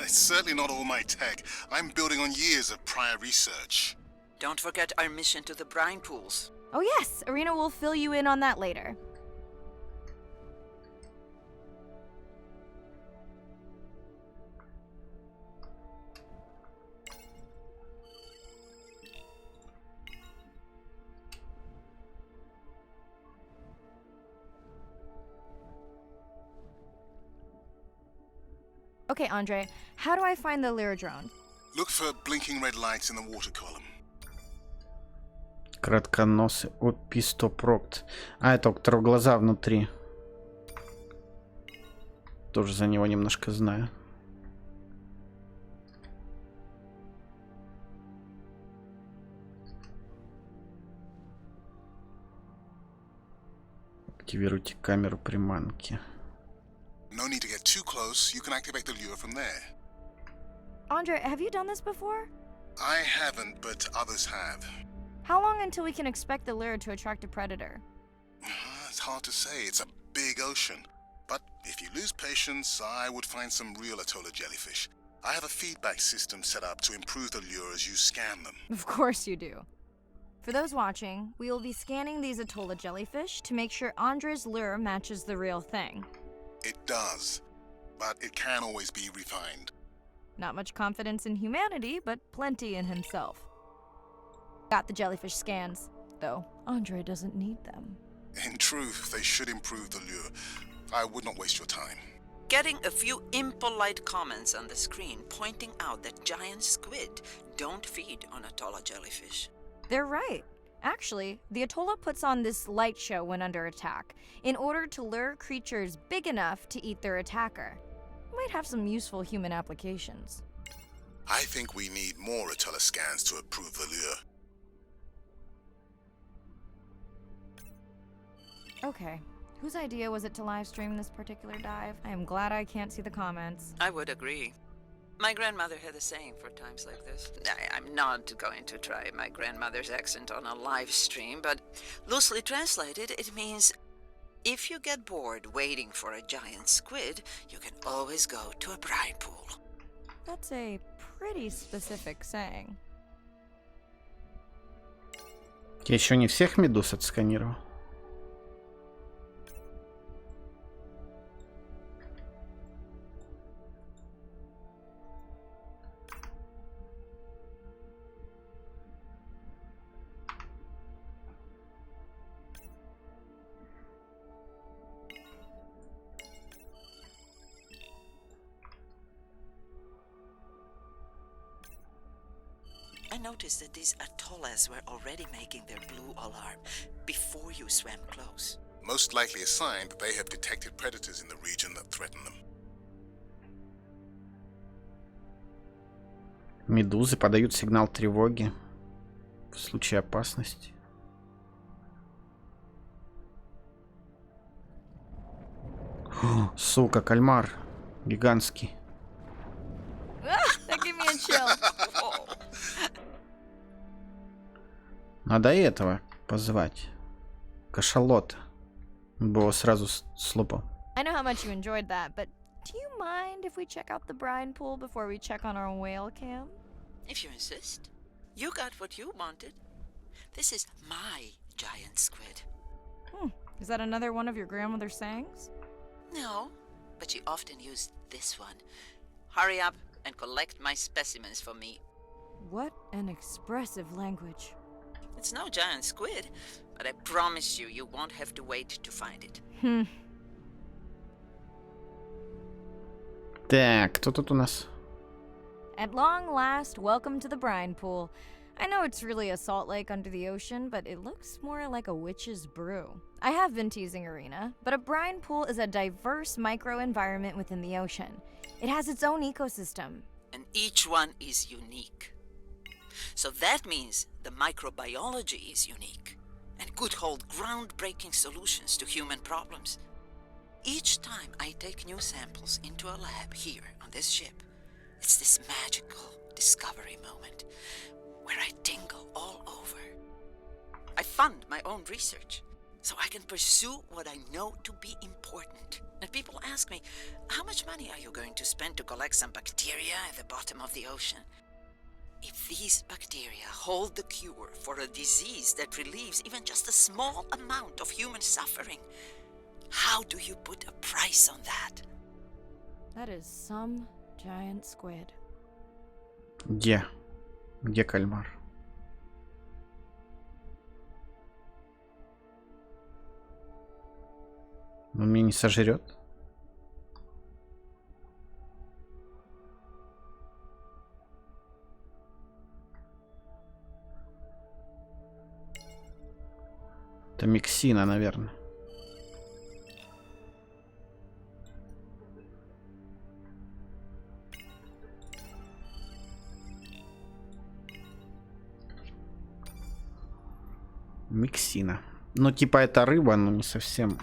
[SPEAKER 2] It's certainly not all my tech. I'm building on years of prior research.
[SPEAKER 5] Don't forget our mission to the brine pools.
[SPEAKER 3] Oh yes, Arena will fill you in on that later. Okay, Andre, how do I find the lure drone?
[SPEAKER 2] Look for blinking red lights in the water column.
[SPEAKER 1] Кратконосый опистопрокт. А, это у которого глаза внутри. Тоже за него немножко знаю. Активируйте камеру приманки.
[SPEAKER 2] No need to get too close. You can activate the lure from there.
[SPEAKER 3] Andre, have you done this before?
[SPEAKER 2] I haven't, but others have.
[SPEAKER 3] How long until we can expect the lure to attract a predator?
[SPEAKER 2] It's hard to say. It's a big ocean. But if you lose patience, I would find some real Atolla jellyfish. I have a feedback system set up to improve the lure as you scan them.
[SPEAKER 3] Of course you do. For those watching, we will be scanning these Atolla jellyfish to make sure Andre's lure matches the real thing.
[SPEAKER 2] It does, but it can always be refined.
[SPEAKER 3] Not much confidence in humanity, but plenty in himself. Got the jellyfish scans, though Andre doesn't need them.
[SPEAKER 2] In truth, they should improve the lure. I would not waste your time.
[SPEAKER 5] Getting a few impolite comments on the screen pointing out that giant squid don't feed on Atolla jellyfish.
[SPEAKER 3] They're right. Actually, the Atolla puts on this light show when under attack, in order to lure creatures big enough to eat their attacker. Might have some useful human applications.
[SPEAKER 2] I think we need more Atolla scans to improve the lure.
[SPEAKER 3] Okay, whose idea was it to live stream this particular dive? I am glad I can't see the comments.
[SPEAKER 5] I would agree. My grandmother had a saying for times like this. I'm not going to try my grandmother's accent on a live stream, but loosely translated, it means if you get bored waiting for a giant squid, you can always go to a brine pool.
[SPEAKER 3] That's a pretty specific saying.
[SPEAKER 1] Я еще не всех медуз отсканировал.
[SPEAKER 5] I noticed that these atollas were already making their blue alarm before you swam close.
[SPEAKER 2] Most likely a sign that they have detected predators in the region that threaten them.
[SPEAKER 1] Медузы подают сигнал тревоги в случае опасности. О, сука, кальмар гигантский.
[SPEAKER 3] That gave me a chill.
[SPEAKER 1] Надо этого позвать. Кашалота. Бы его сразу слопал.
[SPEAKER 3] I know how much you enjoyed that, but do you mind if we check out the brine pool before we check on our whale cam?
[SPEAKER 5] If you insist. You got what you wanted. This is my giant squid.
[SPEAKER 3] Is that another one of your grandmother's sayings?
[SPEAKER 5] No, but she often used this one. Hurry up and collect my specimens for me.
[SPEAKER 3] What an expressive language.
[SPEAKER 5] It's no giant squid, but I promise you, you won't have to wait to find it.
[SPEAKER 1] Так, кто тут у нас?
[SPEAKER 3] At long last, welcome to the brine pool. I know it's really a salt lake under the ocean, but it looks more like a witch's brew. I have been teasing Arena, but a brine pool is a diverse microenvironment within the ocean. It has its own ecosystem.
[SPEAKER 5] And each one is unique. So that means the microbiology is unique and could hold groundbreaking solutions to human problems. Each time I take new samples into a lab here on this ship, it's this magical discovery moment where I tingle all over. I fund my own research. so I can pursue what I know to be important. And people ask me, how much money are you going to spend to collect some bacteria at the bottom of the ocean? If these bacteria hold the cure for a disease that relieves even just a small amount of human suffering, how do you put a price on that?
[SPEAKER 3] That is some giant squid.
[SPEAKER 1] Где? Где кальмар? Он меня не сожрет? Это миксина, наверное. Миксина. Ну, типа это рыба, но не совсем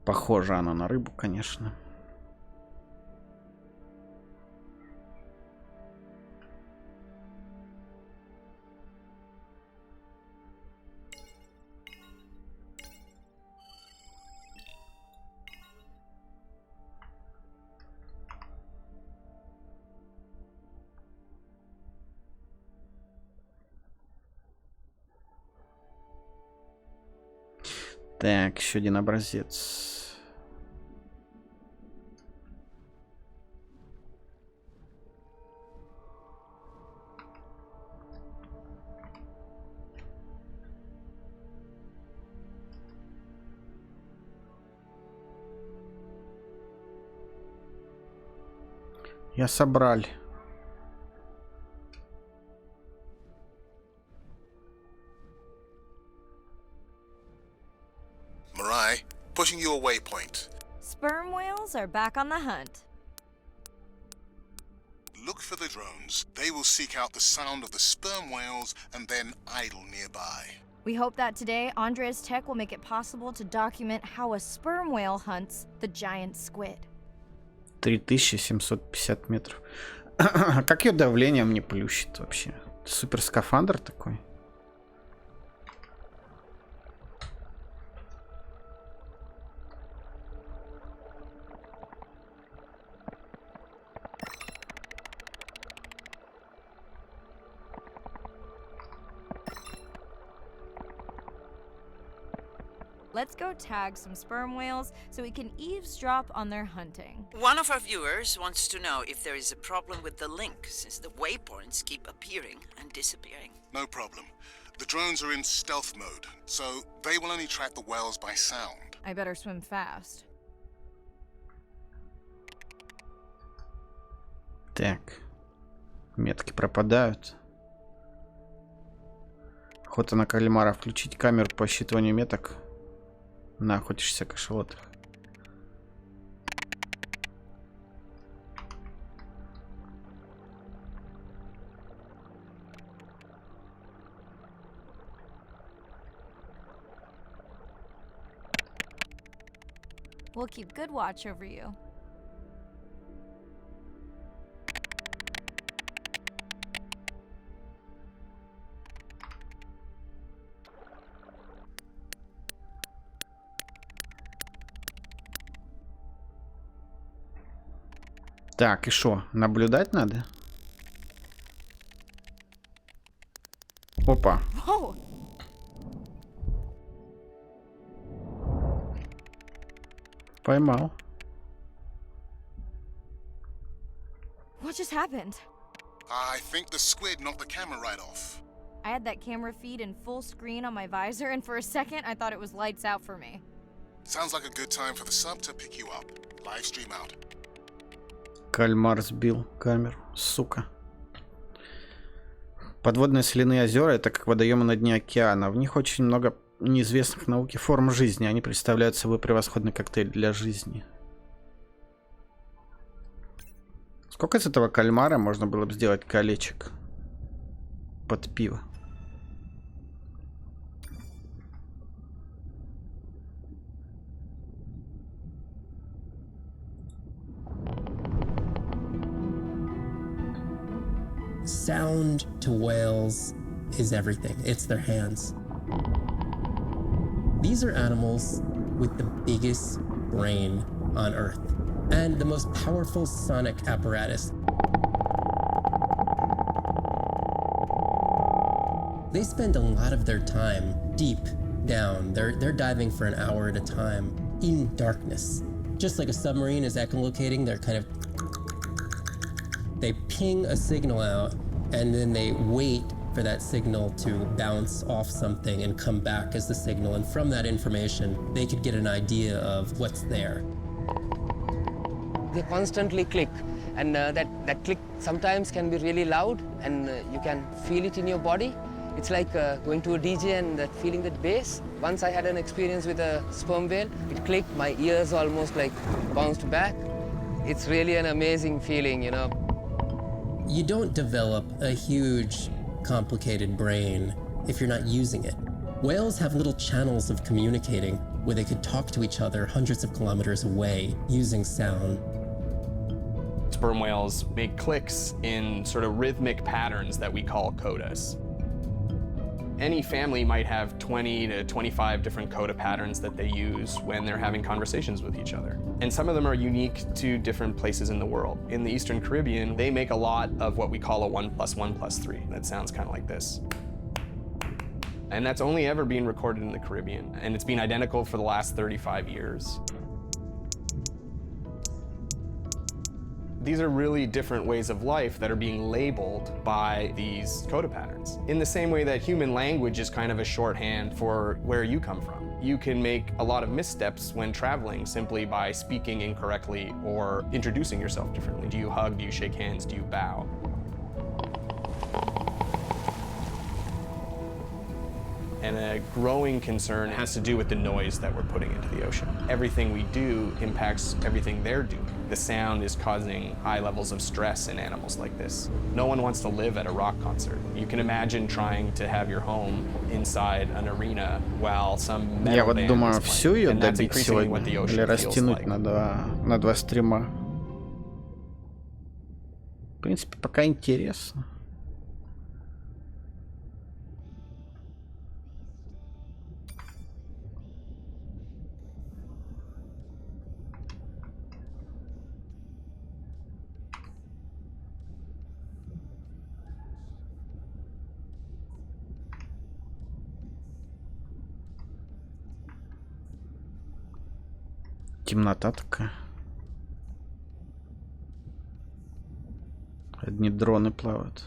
[SPEAKER 1] похоже она на рыбу, конечно. Так, еще один образец. Я собрал.
[SPEAKER 2] Mirai, pushing you a waypoint.
[SPEAKER 3] Sperm whales are back on the hunt.
[SPEAKER 2] Look for the drones. They will seek out the sound of the sperm whales and then idle nearby.
[SPEAKER 3] We hope that today, Andrea's tech will make it possible to document how a sperm whale hunts the giant squid.
[SPEAKER 1] 3750 метров. Как ее давлением не плющит вообще? Супер скафандр такой.
[SPEAKER 3] Let's go tag some sperm whales so we can eavesdrop on their hunting.
[SPEAKER 5] One of our viewers wants to know if there is a problem with the link, since the waypoints keep appearing and disappearing.
[SPEAKER 2] No problem. The drones are in stealth mode, so they will only track the whales by sound.
[SPEAKER 3] I better swim fast.
[SPEAKER 1] Так. Метки пропадают. Охота на кальмара. Включить камеру по считыванию меток на охотящихся кашалотах.
[SPEAKER 3] We'll keep good watch over you.
[SPEAKER 1] Так, и шо? Наблюдать надо? Опа.
[SPEAKER 3] Whoa!
[SPEAKER 1] Поймал.
[SPEAKER 3] What just happened?
[SPEAKER 2] I think the squid knocked the camera right off.
[SPEAKER 3] I had that camera feed in full screen on my visor, and for a second I thought it was lights out for me.
[SPEAKER 2] Sounds like a good time for the sub to pick you up. Live stream out.
[SPEAKER 1] Кальмар сбил камеру. Сука. Подводные соляные озера — это как водоемы на дне океана. В них очень много неизвестных науке форм жизни. Они представляют собой превосходный коктейль для жизни. Сколько из этого кальмара можно было бы сделать колечек под пиво?
[SPEAKER 9] Sound to whales is everything. It's their hands. These are animals with the biggest brain on Earth and the most powerful sonic apparatus. They spend a lot of their time deep down. They're diving for an hour at a time in darkness. Just like a submarine is echolocating, they ping a signal out and then they wait for that signal to bounce off something and come back as the signal. And from that information, they could get an idea of what's there.
[SPEAKER 16] They constantly click, and that click sometimes can be really loud, and you can feel it in your body. It's like going to a DJ and feeling that bass. Once I had an experience with a sperm whale. It clicked, my ears almost like bounced back. It's really an amazing feeling, you know.
[SPEAKER 9] You don't develop a huge, complicated brain if you're not using it. Whales have little channels of communicating where they could talk to each other hundreds of kilometers away using sound.
[SPEAKER 17] Sperm whales make clicks in sort of rhythmic patterns that we call codas. Any family might have 20 to 25 different coda patterns that they use when they're having conversations with each other. And some of them are unique to different places in the world. In the Eastern Caribbean, they make a lot of what we call a 1 + 1 + 3. That sounds kind of like this. And that's only ever been recorded in the Caribbean. And it's been identical for the last 35 years. These are really different ways of life that are being labeled by these coda patterns. In the same way that human language is kind of a shorthand for where you come from. You can make a lot of missteps when traveling simply by speaking incorrectly or introducing yourself differently. Do you hug? Do you shake hands? Do you bow? And a growing concern has to do with the noise that we're putting into the ocean. Everything we do impacts everything they're doing. The sound is causing high levels of stress in animals like this. No one wants to live at a rock concert. You can imagine trying to have your home inside an arena while some metal
[SPEAKER 1] Я вот
[SPEAKER 17] band
[SPEAKER 1] думаю,
[SPEAKER 17] is
[SPEAKER 1] всю
[SPEAKER 17] playing.
[SPEAKER 1] ее
[SPEAKER 17] And that's
[SPEAKER 1] добить
[SPEAKER 17] increasingly
[SPEAKER 1] сегодня
[SPEAKER 17] what the
[SPEAKER 1] или
[SPEAKER 17] ocean feels
[SPEAKER 1] растянуть
[SPEAKER 17] like.
[SPEAKER 1] на два стрима. В принципе, пока интересно. Темнота такая. Одни дроны плавают.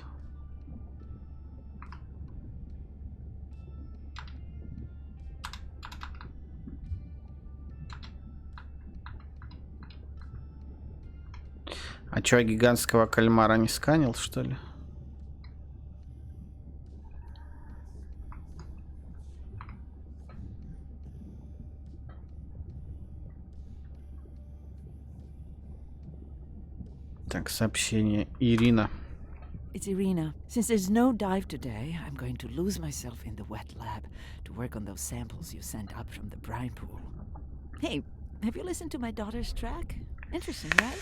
[SPEAKER 1] А чё, я гигантского кальмара не сканил, что ли? Так, сообщение. Ирина.
[SPEAKER 7] It's Irina. Since there's no dive today, I'm going to lose myself in the wet lab to work on those samples you sent up from the brine pool. Hey, have you listened to my daughter's track? Interesting, right?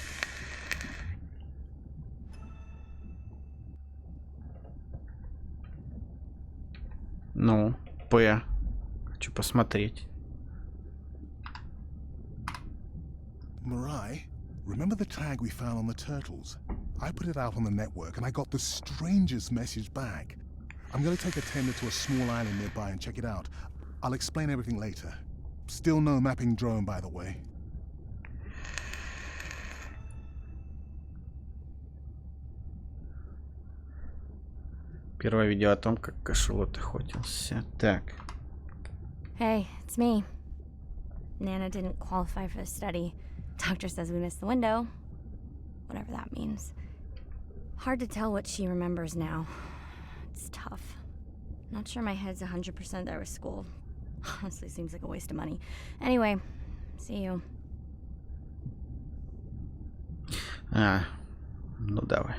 [SPEAKER 1] Ну, П. Хочу посмотреть.
[SPEAKER 2] Mirai, remember the tag we found on the turtles? I put it out on the network and I got the strangest message back. I'm gonna take a tender to a small island nearby and check it out. I'll explain everything later. Still no mapping drone, by the way.
[SPEAKER 1] Первое видео о том, как кашалот охотился. Так.
[SPEAKER 4] Hey, it's me. Nana didn't qualify for the study. Doctor says we missed the window. Whatever that means. Hard to tell what she remembers now. It's tough. Not sure my head's 100% there with school. Honestly, seems like a waste of money. Anyway, see you.
[SPEAKER 1] Ну давай.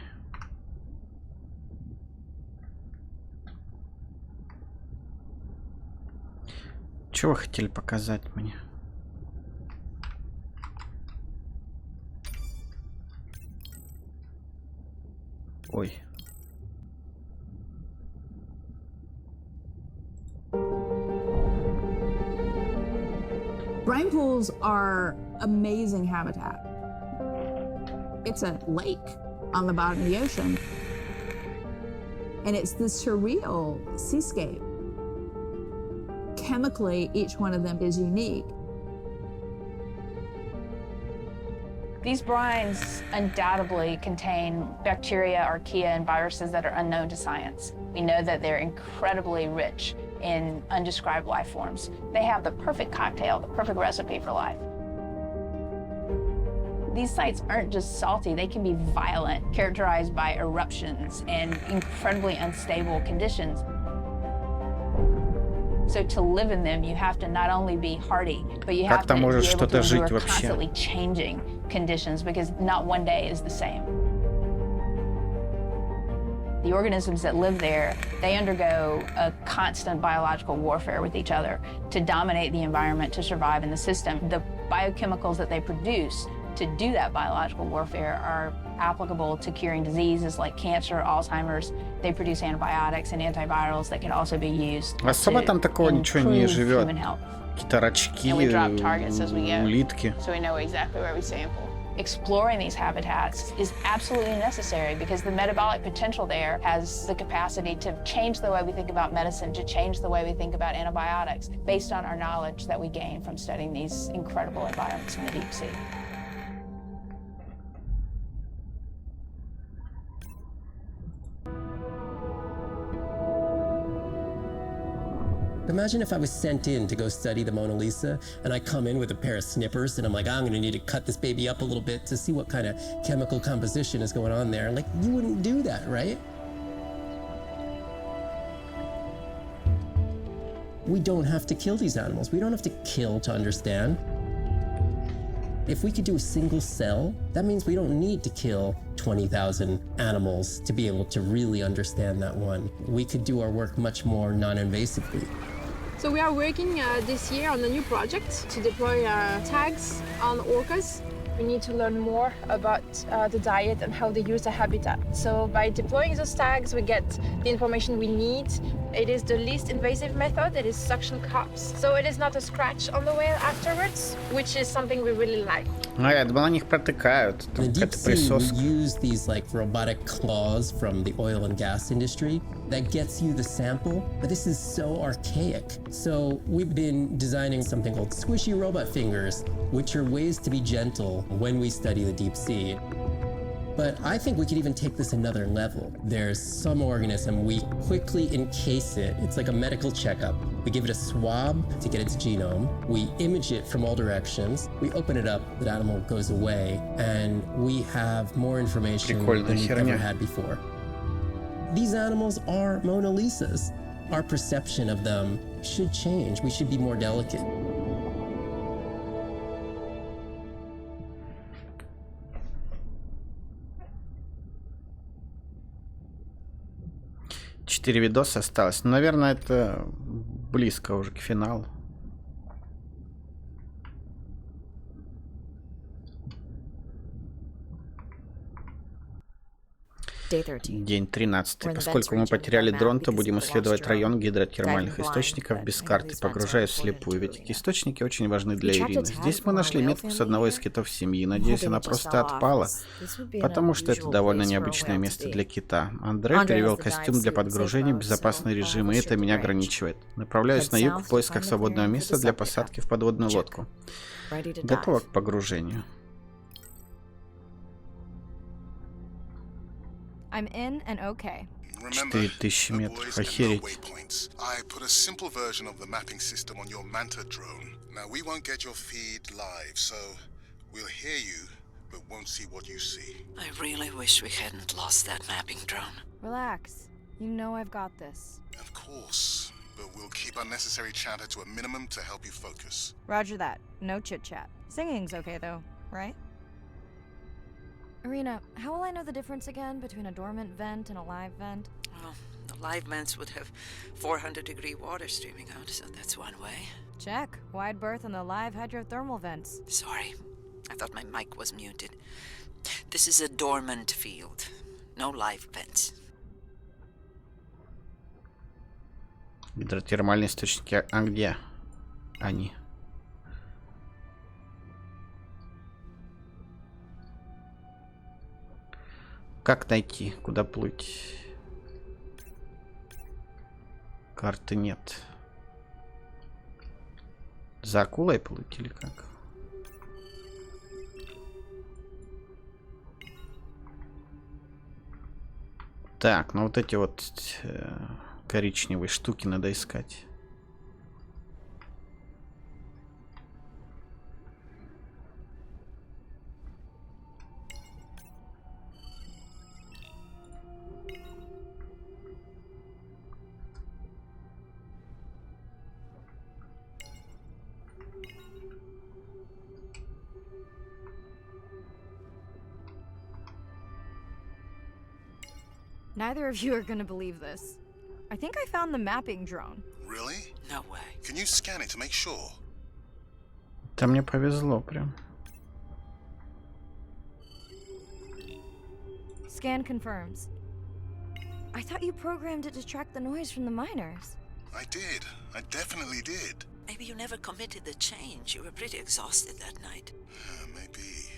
[SPEAKER 1] Чего вы хотели показать мне? Ой.
[SPEAKER 8] Brine pools are amazing habitat. It's a lake on the bottom of the ocean. And it's this surreal seascape. Chemically, each one of them is unique.
[SPEAKER 18] These brines undoubtedly contain bacteria, archaea, and viruses that are unknown to science. We know that they're incredibly rich in undescribed life forms. They have the perfect cocktail, the perfect recipe for life. These sites aren't just salty, they can be violent, characterized by eruptions and incredibly unstable conditions. So to live in them, you have to not only be hardy, but you have to be able to endure constantly changing conditions, because not one day is the same. The organisms that live there, they undergo a constant biological warfare with each other to dominate the environment, to survive in the system. The biochemicals that they produce to do that biological warfare are applicable to curing diseases like cancer, Alzheimer's. They produce antibiotics and antivirals that can also be used to improve human health. And we drop targets as we go, so we know exactly where we sample. Exploring these habitats is absolutely necessary because the metabolic potential there has the capacity to change the way we think about medicine, to change the way we think about antibiotics, based on our knowledge that we gain from studying these incredible environments in the deep sea.
[SPEAKER 9] Imagine if I was sent in to go study the Mona Lisa and I come in with a pair of snippers and I'm like, I'm gonna need to cut this baby up a little bit to see what kind of chemical composition is going on there. Like, you wouldn't do that, right? We don't have to kill these animals. We don't have to kill to understand. If we could do a single cell, that means we don't need to kill 20,000 animals to be able to really understand that one. We could do our work much more non-invasively.
[SPEAKER 13] So we are working this year on a new project to deploy tags on orcas. We need to learn more about the diet and how they use the habitat. So by deploying those tags, we get the information we need. It is the least invasive method. It is suction cups. So it is not a scratch on the whale afterwards, which is something we really like.
[SPEAKER 1] Я думал, они их протыкают.
[SPEAKER 9] In the deep sea, we use these like robotic claws from the oil and gas industry that gets you the sample, but this is so archaic. So we've been designing something called squishy robot fingers, which are ways to be gentle when we study the deep sea. But I think we could even take this another level. There's some organism, we quickly encase it. It's like a medical checkup. We give it a swab to get its genome. We image it from all directions. We open it up, the animal goes away, and we have more information than we've ever had before. These animals are Mona Lisas. Our perception of them should change. We should be more delicate.
[SPEAKER 1] Четыре видоса осталось. Ну, наверное, это близко уже к финалу. День 13. Поскольку мы потеряли дрон, то будем исследовать район гидротермальных источников без карты, погружаясь вслепую, ведь эти источники очень важны для Ирины. Здесь мы нашли метку с одного из китов семьи. Надеюсь, она просто отпала, потому что это довольно необычное место для кита. Андре перевел костюм для подгружения в безопасный режим, и это меня ограничивает. Направляюсь на юг в поисках свободного места для посадки в подводную лодку. Готова к погружению.
[SPEAKER 3] I'm in and okay.
[SPEAKER 1] 4000 метров. Охереть.
[SPEAKER 2] I put a simple version of the mapping system on your Manta drone. Now we won't get your feed live, so we'll hear you, but won't see what you see.
[SPEAKER 5] I really wish we hadn't lost that mapping drone.
[SPEAKER 3] Relax. You know I've got this.
[SPEAKER 2] Of course, but we'll keep unnecessary chatter to a minimum to help you focus.
[SPEAKER 3] Roger that. No chit-chat. Singing's okay though, right? Irina, how will I know the difference again between a dormant vent and a live vent?
[SPEAKER 5] Well, the live vents would have 400-degree water streaming out, so that's one way.
[SPEAKER 3] Check. Wide berth on the live hydrothermal vents.
[SPEAKER 5] Sorry, I thought my mic was muted. This is a dormant field. No live vents.
[SPEAKER 1] Гидротермальные источники. А где они? как найти? Куда плыть? Карты нет. За акулой плыть или как? Так, ну вот эти вот коричневые штуки надо искать.
[SPEAKER 3] Neither of you are gonna believe this. I think I found the mapping drone.
[SPEAKER 2] Really?
[SPEAKER 5] No way.
[SPEAKER 2] Can you scan it to make sure?
[SPEAKER 1] Там мне повезло прям.
[SPEAKER 3] Scan confirms. I thought you programmed it to track the noise from the miners.
[SPEAKER 2] I did. I definitely did.
[SPEAKER 5] Maybe you never committed the change. You were pretty exhausted that night.
[SPEAKER 2] Maybe.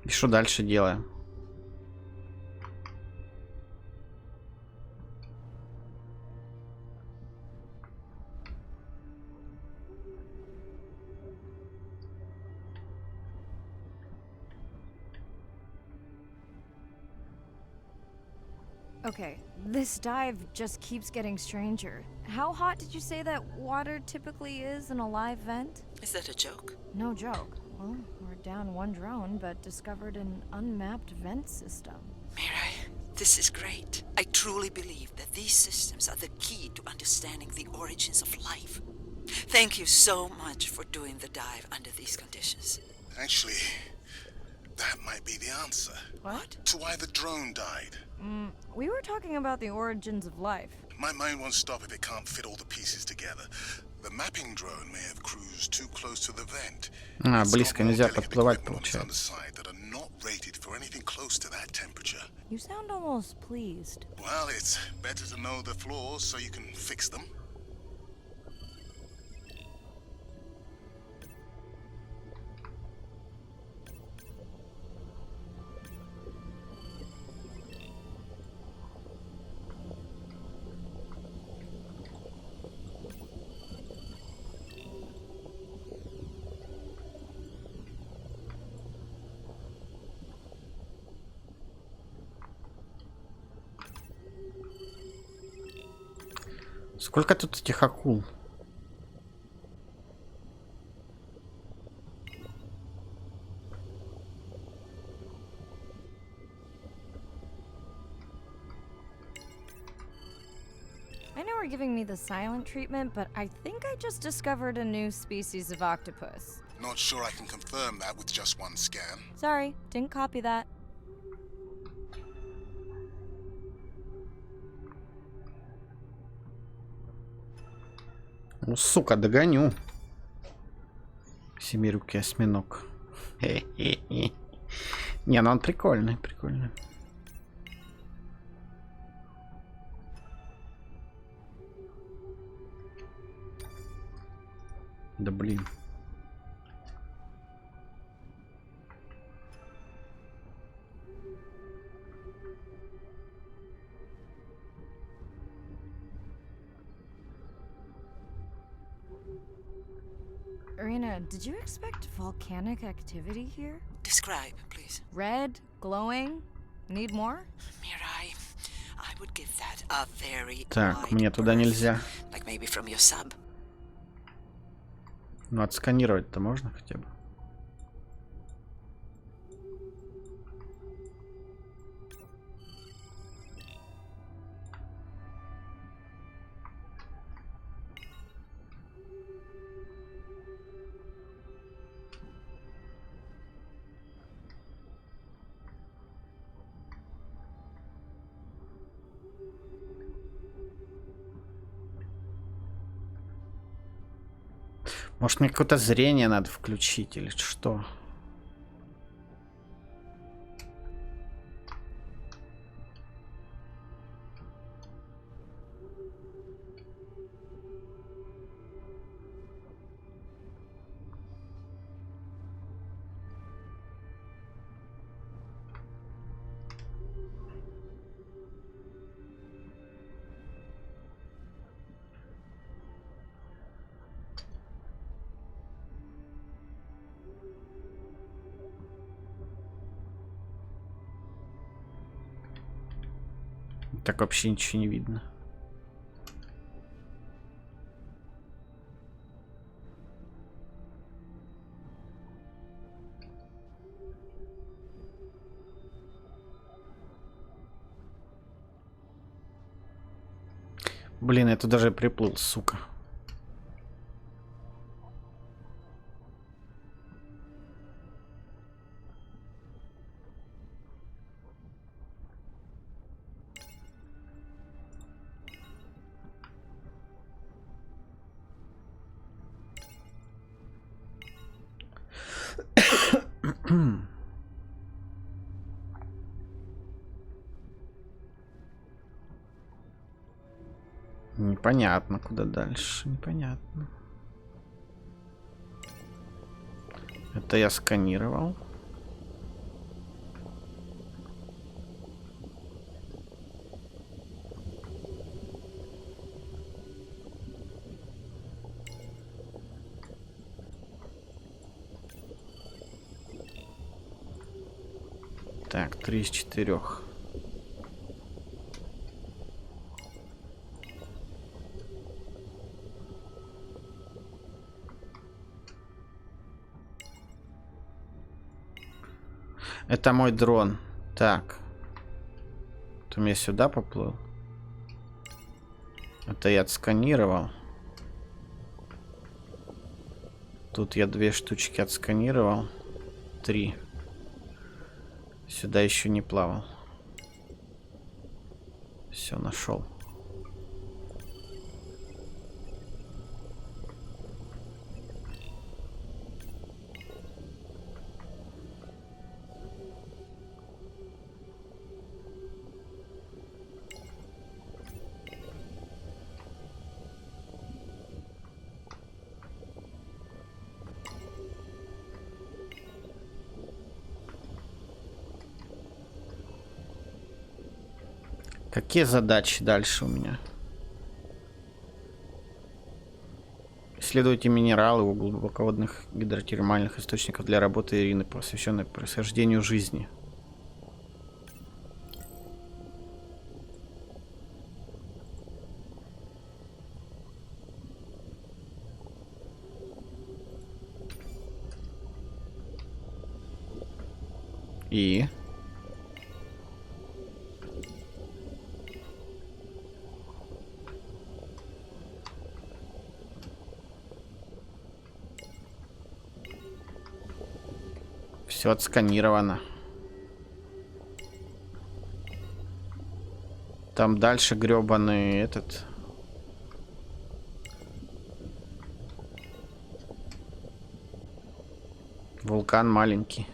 [SPEAKER 1] И что дальше делаем?
[SPEAKER 3] Okay, this dive just keeps getting stranger. How hot did you say that water typically is in a live vent?
[SPEAKER 5] Is that a joke?
[SPEAKER 3] No joke. Well, we're down one drone, but discovered an unmapped vent system.
[SPEAKER 5] Mirai, this is great. I truly believe that these systems are the key to understanding the origins of life. Thank you so much for doing the dive under these conditions.
[SPEAKER 2] Actually, that might be the answer.
[SPEAKER 3] What?
[SPEAKER 2] To why the drone died.
[SPEAKER 3] We were talking about the origins of life.
[SPEAKER 2] My mind won't stop if it can't fit all the pieces together. The mapping drone may have cruised too close to the vent.
[SPEAKER 1] А,
[SPEAKER 2] It's
[SPEAKER 1] близко
[SPEAKER 2] got more
[SPEAKER 1] нельзя
[SPEAKER 2] delicate
[SPEAKER 1] подплывать,
[SPEAKER 2] equipment on its
[SPEAKER 1] получается.
[SPEAKER 2] underside that are not rated for anything close to that temperature.
[SPEAKER 3] You sound almost pleased.
[SPEAKER 2] Well, it's better to know the flaws so you can fix them.
[SPEAKER 1] Сколько тут этих акул?
[SPEAKER 3] I know we're giving me the silent treatment, but I think I just discovered a new species of octopus.
[SPEAKER 2] Not sure I can confirm that with just one scan.
[SPEAKER 3] Sorry, didn't copy that.
[SPEAKER 1] Ну, сука, догоню. Семирукий осьминог. Хе-хе-хе. Не, ну он прикольный, прикольный. Да блин.
[SPEAKER 3] Irina, did you expect volcanic activity here?
[SPEAKER 5] Describe, please.
[SPEAKER 3] Red, glowing. Need more?
[SPEAKER 5] Mirai, I would give that a very
[SPEAKER 1] Так,
[SPEAKER 5] wide
[SPEAKER 1] мне туда
[SPEAKER 5] berth,
[SPEAKER 1] нельзя.
[SPEAKER 5] like maybe from your sub.
[SPEAKER 1] Ну, отсканировать-то можно хотя бы. Может, мне какое-то зрение надо включить или что? Так вообще ничего не видно. Блин, я тут даже приплыл, сука. Непонятно, куда дальше. Непонятно. Это я сканировал. Так, 3 из 4. Это мой дрон. Так. Потом я сюда поплыл. Это я отсканировал. Тут я 2 штучки отсканировал. 3. Сюда еще не плавал. Все, нашел. Какие задачи дальше у меня? Исследуйте минералы у глубоководных гидротермальных источников для работы Ирины, посвященной происхождению жизни. И... Все отсканировано. Там дальше гребаный этот... Вулкан маленький.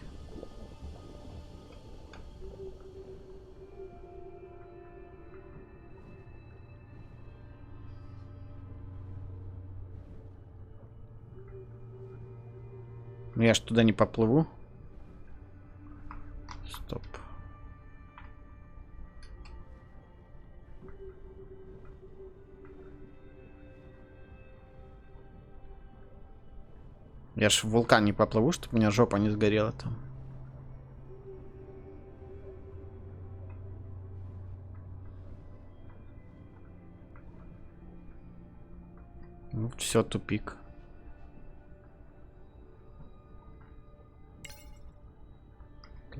[SPEAKER 1] Я ж туда не поплыву. Стоп. Я ж в вулкан не поплыву, чтобы у меня жопа не сгорела там. Ну, все, тупик.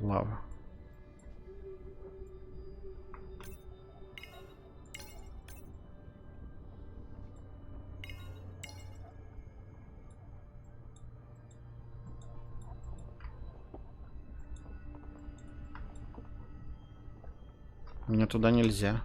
[SPEAKER 1] Лава. Мне туда нельзя.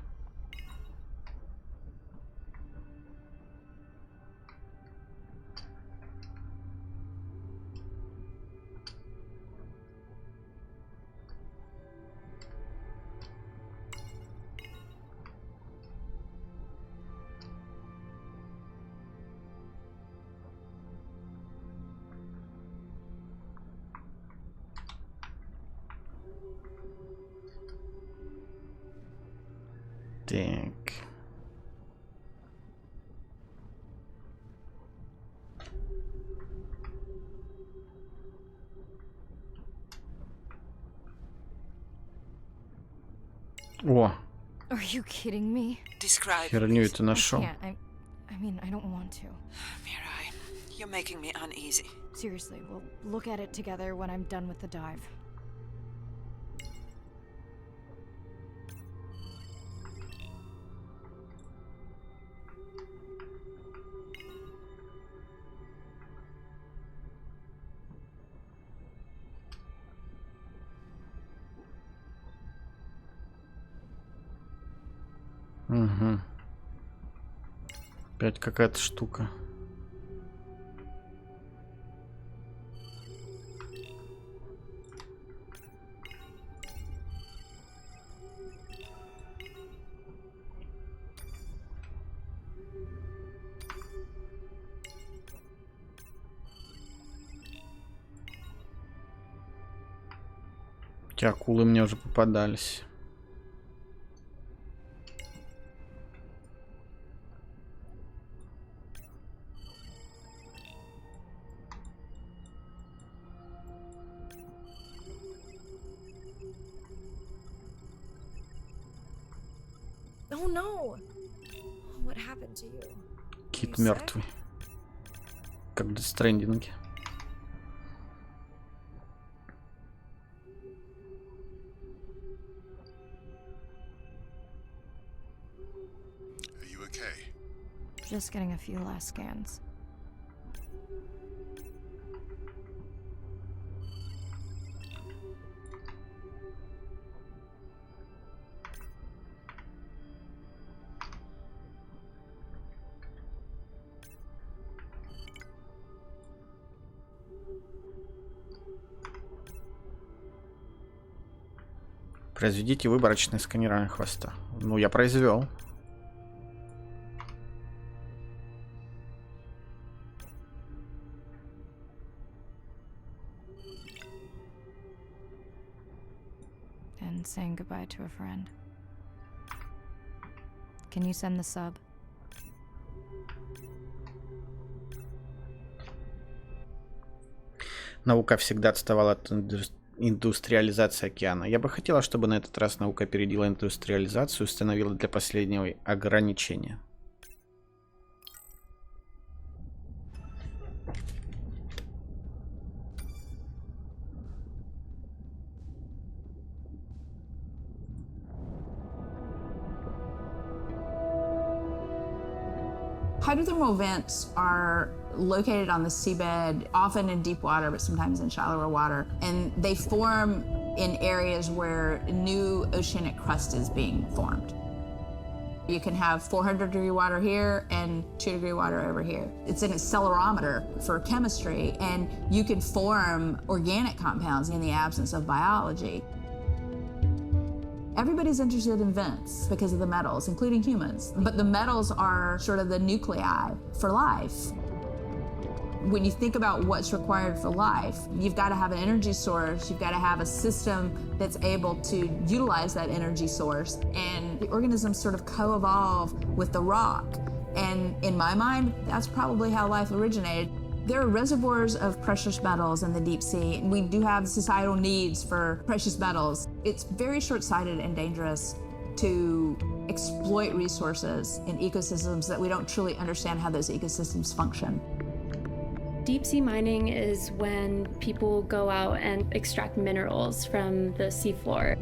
[SPEAKER 1] Так. О,
[SPEAKER 3] Are you kidding me?
[SPEAKER 5] Describe.
[SPEAKER 1] Херню это
[SPEAKER 3] I
[SPEAKER 1] нашел.
[SPEAKER 3] can't. I mean, I don't want to.
[SPEAKER 5] Mirai, you're making me uneasy.
[SPEAKER 3] Seriously, we'll look at it together when I'm done with the dive.
[SPEAKER 1] Угу. Опять какая-то штука. Эти акулы мне уже попадались.
[SPEAKER 3] Oh no! What happened to you?
[SPEAKER 1] Кит мертвый. Как в Death Stranding.
[SPEAKER 2] Are you okay?
[SPEAKER 3] Just getting a few last scans.
[SPEAKER 1] Произведите выборочное сканирование хвоста. Ну, я произвел.
[SPEAKER 3] And saying goodbye to a friend. Can you send the sub?
[SPEAKER 1] Наука всегда отставала от индустриализации океана. Я бы хотела, чтобы на этот раз наука опередила индустриализацию и установила для последнего ограничения.
[SPEAKER 8] Hydrothermal vents are located on the seabed, often in deep water, but sometimes in shallower water. And they form in areas where new oceanic crust is being formed. You can have 400-degree water here and 2-degree water over here. It's an accelerometer for chemistry, and you can form organic compounds in the absence of biology. Everybody's interested in vents because of the metals, including humans. But the metals are sort of the nuclei for life. When you think about what's required for life, you've got to have an energy source, you've got to have a system that's able to utilize that energy source, and the organisms sort of co-evolve with the rock. And in my mind, that's probably how life originated. There are reservoirs of precious metals in the deep sea. We do have societal needs for precious metals. It's very short-sighted and dangerous to exploit resources in ecosystems that we don't truly understand how those ecosystems function.
[SPEAKER 11] Deep sea mining is when people go out and extract minerals from the seafloor.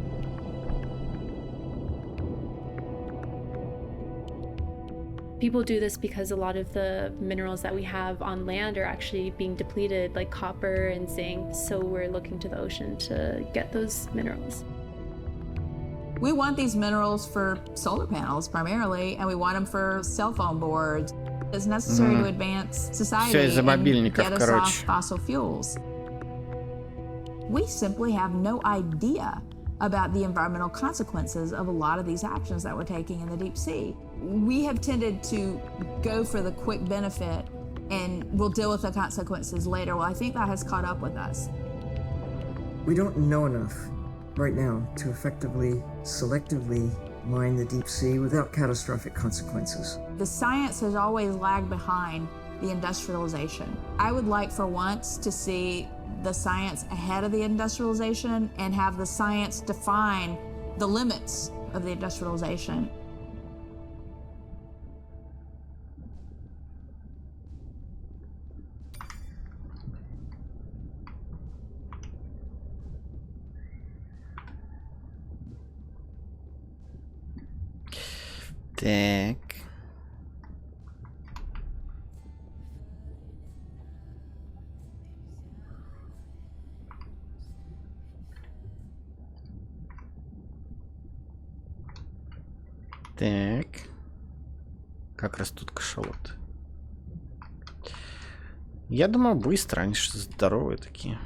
[SPEAKER 11] People do this because a lot of the minerals that we have on land are actually being depleted, like copper and zinc, so we're looking to the ocean to get those minerals.
[SPEAKER 8] We want these minerals for solar panels primarily, and we want them for cell phone boards. It's necessary to advance society and get us off fossil fuels. We simply have no idea about the environmental consequences of a lot of these actions that we're taking in the deep sea. We have tended to go for the quick benefit and we'll deal with the consequences later. Well, I think that has caught up with us.
[SPEAKER 10] We don't know enough right now to effectively, selectively mine the deep sea without catastrophic consequences.
[SPEAKER 8] The science has always lagged behind the industrialization. I would like for once to see the science ahead of the industrialization and have the science define the limits of the industrialization.
[SPEAKER 1] Так. Так. Как растут кашалоты? Я думаю, быстро, они же здоровые такие.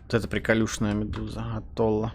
[SPEAKER 1] Вот это приколюшная медуза, атолла.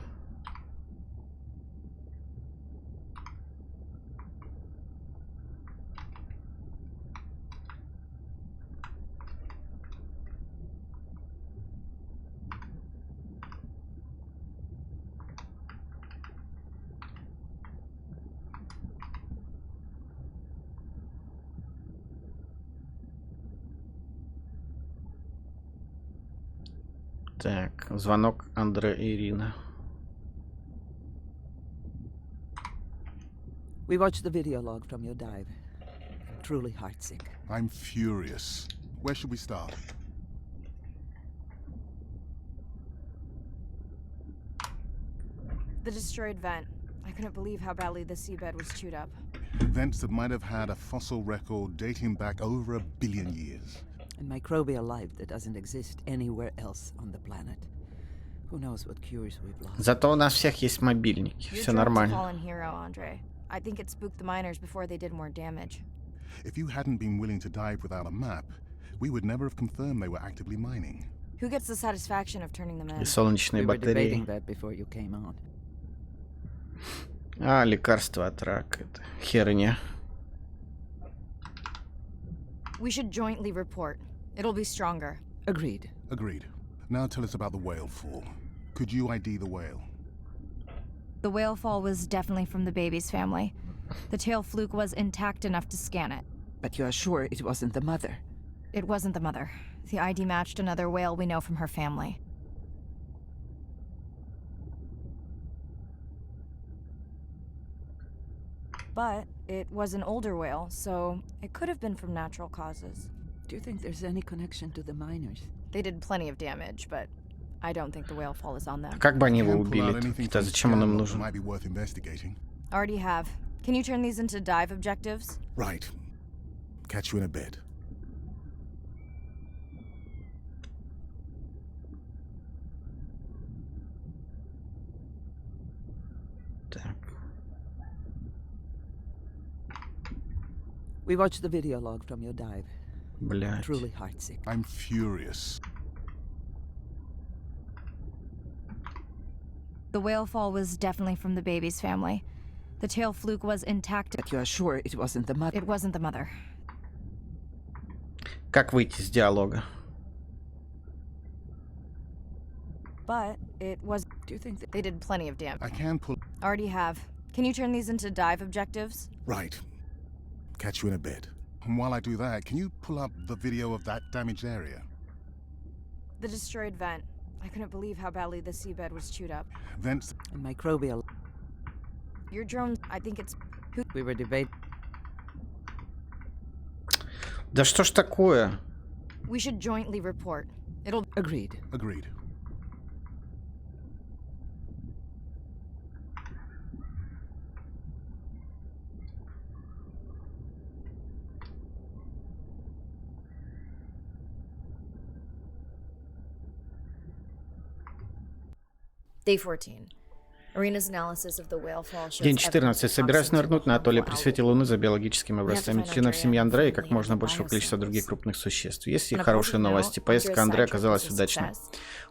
[SPEAKER 1] Так, звонок Андре и Ирина.
[SPEAKER 7] We watched the video log from your dive. Truly heartsick.
[SPEAKER 2] I'm furious. Where should we start?
[SPEAKER 3] The destroyed vent. I couldn't believe how badly the seabed was chewed up.
[SPEAKER 2] Vents that might have had a fossil record dating back over 1 billion years.
[SPEAKER 7] And microbial life that doesn't exist anywhere else on the planet. Who knows what cures we've lost.
[SPEAKER 1] Зато у нас всех есть мобильники. Все нормально.
[SPEAKER 3] Fallen hero, Andre. I think it spooked the miners before they did more damage.
[SPEAKER 2] If you hadn't been willing to dive without a map, we would never have confirmed they were actively mining.
[SPEAKER 3] Who gets the satisfaction of turning them in?
[SPEAKER 1] И солнечные батареи. А, лекарство от рака. Это херня.
[SPEAKER 3] We should jointly report. It'll be stronger.
[SPEAKER 7] Agreed.
[SPEAKER 2] Agreed. Now tell us about the whale fall. Could you ID the whale?
[SPEAKER 3] The whale fall was definitely from the baby's family. The tail fluke was intact enough to scan it.
[SPEAKER 7] But you are sure it wasn't the mother?
[SPEAKER 3] It wasn't the mother. The ID matched another whale we know from her family. But it was an older whale, so it could have been from natural causes.
[SPEAKER 7] Do you think there's any connection to the miners?
[SPEAKER 3] They did plenty of damage, but I don't think the whale fall is on them.
[SPEAKER 1] Как бы они его убили? Это зачем он им нужен?
[SPEAKER 3] Already have. Can you turn these into dive objectives?
[SPEAKER 2] Right. Catch you in a bit.
[SPEAKER 1] Так.
[SPEAKER 7] We watched the video log from your dive.
[SPEAKER 1] Блядь.
[SPEAKER 7] Truly heartsick.
[SPEAKER 2] I'm furious.
[SPEAKER 3] The whale fall was definitely from the baby's family. The tail fluke was intact.
[SPEAKER 7] But you are sure it wasn't the mother?
[SPEAKER 3] It wasn't the mother.
[SPEAKER 1] Как выйти из диалога?
[SPEAKER 3] But it was.
[SPEAKER 7] Do you think
[SPEAKER 3] they did plenty of damage?
[SPEAKER 2] I can pull.
[SPEAKER 3] Already have. Can you turn these into dive objectives?
[SPEAKER 2] Right. Catch you in a bit. And while I do that, can you pull up the video of that damaged area?
[SPEAKER 3] The destroyed vent. I couldn't believe how badly the seabed was chewed up.
[SPEAKER 2] Vents.
[SPEAKER 7] And microbial.
[SPEAKER 3] Your drone, I think it's...
[SPEAKER 7] We were debating.
[SPEAKER 1] Да что ж такое?
[SPEAKER 3] We should jointly report. It'll...
[SPEAKER 7] Agreed.
[SPEAKER 2] Agreed.
[SPEAKER 3] Day 14. Arena's analysis of the whale fall shows
[SPEAKER 1] День 14. Собираюсь нырнуть на атолле при свете Луны за биологическими образцами членов семьи Андрея и как можно большего количества других крупных существ. Есть и хорошие новости. Поездка Андрея оказалась удачной.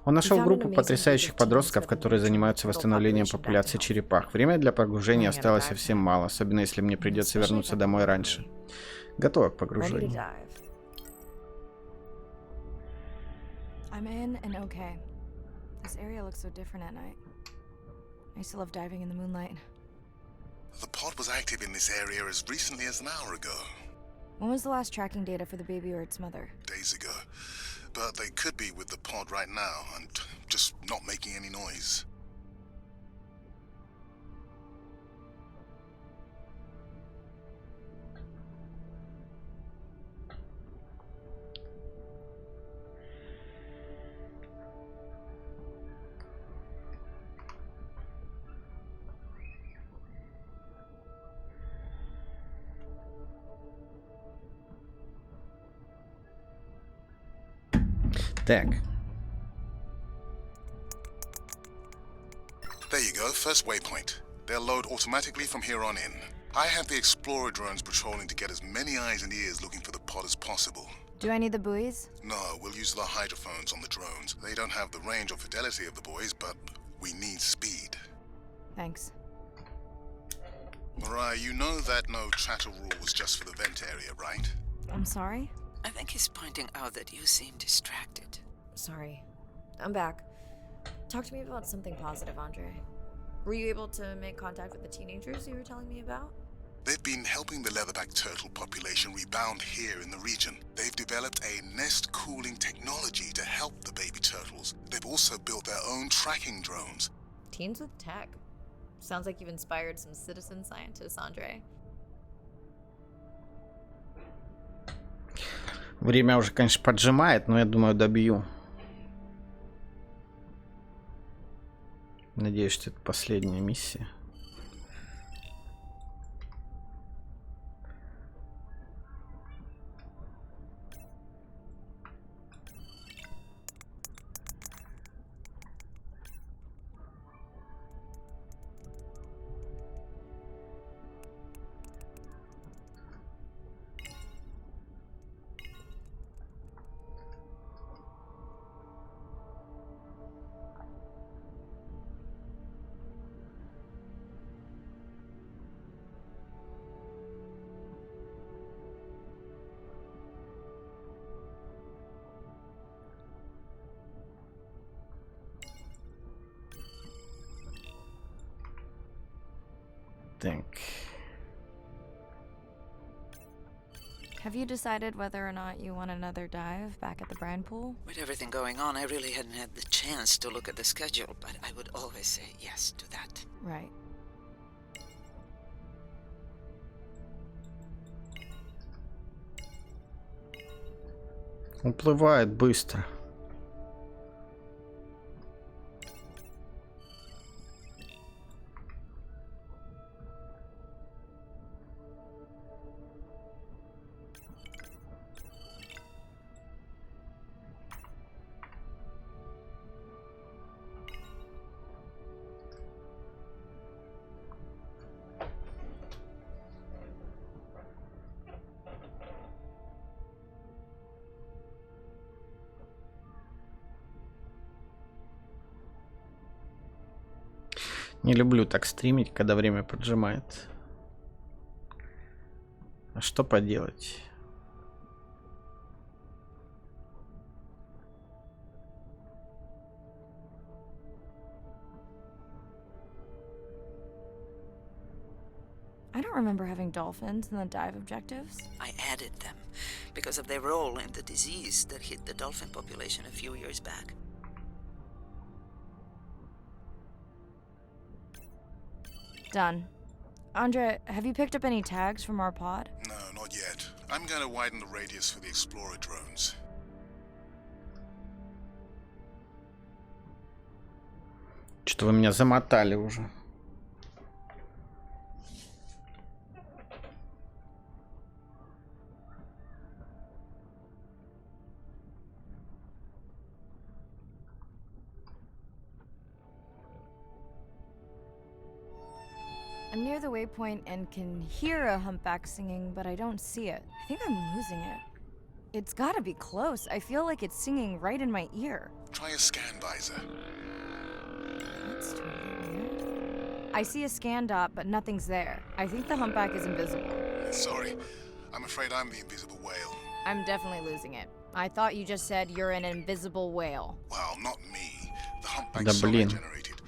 [SPEAKER 1] Он нашел группу потрясающих подростков, которые занимаются восстановлением популяции черепах. Время для погружения осталось совсем мало, особенно если мне придется вернуться домой раньше. Готово к погружению.
[SPEAKER 3] I'm in and okay. This area looks so different at night. I used to love diving in the moonlight.
[SPEAKER 2] The pod was active in this area as recently as an hour ago.
[SPEAKER 3] When was the last tracking data for the baby or its mother?
[SPEAKER 2] Days ago. But they could be with the pod right now and just not making any noise.
[SPEAKER 1] Так.
[SPEAKER 2] There you go, first waypoint. They'll load automatically from here on in. I have the Explorer drones patrolling to get as many eyes and ears looking for the pod as possible.
[SPEAKER 3] Do I need the buoys?
[SPEAKER 2] No, we'll use the hydrophones on the drones. They don't have the range or fidelity of the buoys, but we need speed.
[SPEAKER 3] Thanks.
[SPEAKER 2] Mariah, you know that no chatter rule was just for the vent area, right?
[SPEAKER 3] I'm sorry?
[SPEAKER 5] I think he's pointing out that you seem distracted.
[SPEAKER 3] Sorry. I'm back. Talk to me about something positive, Andre. Were you able to make contact with the teenagers you were telling me about?
[SPEAKER 2] They've been helping the leatherback turtle population rebound here in the region. They've developed a nest cooling technology to help the baby turtles. They've also built their own tracking drones.
[SPEAKER 3] Teens with tech. Sounds like you've inspired some citizen scientists, Andre.
[SPEAKER 1] Время уже, конечно, поджимает, но я думаю, добью. Надеюсь, что это последняя миссия. Так.
[SPEAKER 3] Have you decided whether or not you want another dive back at the brine pool?
[SPEAKER 5] With everything going on, I really hadn't had the chance to look at the schedule, but I would always say yes to that.
[SPEAKER 3] Right.
[SPEAKER 1] Уплывает быстро. Не люблю так стримить, когда время поджимает. А что поделать?
[SPEAKER 3] I don't remember having dolphins in the dive objectives.
[SPEAKER 5] I added them because of their role in the disease that hit the dolphin population a few years back.
[SPEAKER 3] Done. Andre, have you picked up any tags from our pod?
[SPEAKER 2] No, not yet. I'm going to widen the radius for the Explorer drones.
[SPEAKER 1] Что-то вы меня замотали уже.
[SPEAKER 3] I'm near the waypoint and can hear a humpback singing, but I don't see it. I think I'm losing it. It's gotta be close. I feel like it's singing right in my ear.
[SPEAKER 2] Try a scan visor.
[SPEAKER 3] That's totally weird. I see a scan dot, but nothing's there. I think the humpback is invisible.
[SPEAKER 2] Sorry, I'm afraid I'm the invisible whale.
[SPEAKER 3] I'm definitely losing it. I thought you just said you're an invisible whale.
[SPEAKER 2] Well, not me. The humpback
[SPEAKER 1] Да
[SPEAKER 2] sonar
[SPEAKER 1] блин.
[SPEAKER 2] generated.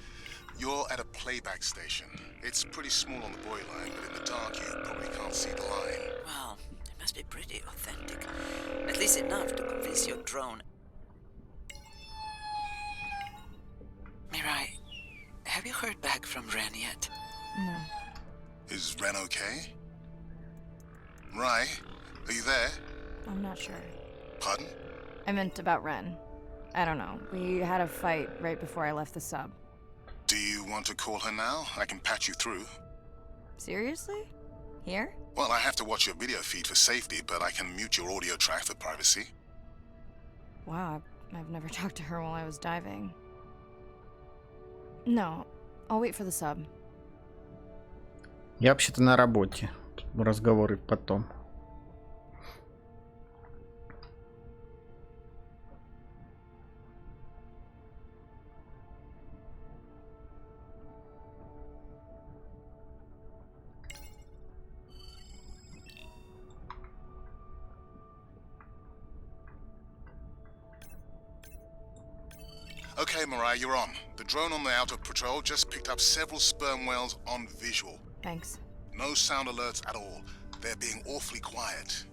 [SPEAKER 2] You're at a playback station. It's pretty small on the buoy line, but in the dark you probably can't see the line.
[SPEAKER 5] Well, it must be pretty authentic. At least enough to convince your drone. Mirai, have you heard back from Ren yet?
[SPEAKER 3] No.
[SPEAKER 2] Is Ren okay? Rai, are you there?
[SPEAKER 3] I'm not sure.
[SPEAKER 2] Pardon?
[SPEAKER 3] I meant about Ren. I don't know. We had a fight right before I left the sub.
[SPEAKER 2] Do you want to call her now? I can patch you through.
[SPEAKER 3] Seriously? Here?
[SPEAKER 2] Well, I have to watch your video feed for safety, but I can mute your audio track for privacy.
[SPEAKER 3] Wow, I've never talked to her while I was diving. No, I'll wait for the sub.
[SPEAKER 1] Я вообще-то на работе. Разговоры потом.
[SPEAKER 2] Okay, Mirai, you're on. The drone on the outer patrol just picked up several sperm whales on visual.
[SPEAKER 3] Thanks.
[SPEAKER 2] No sound alerts at all. They're being awfully quiet.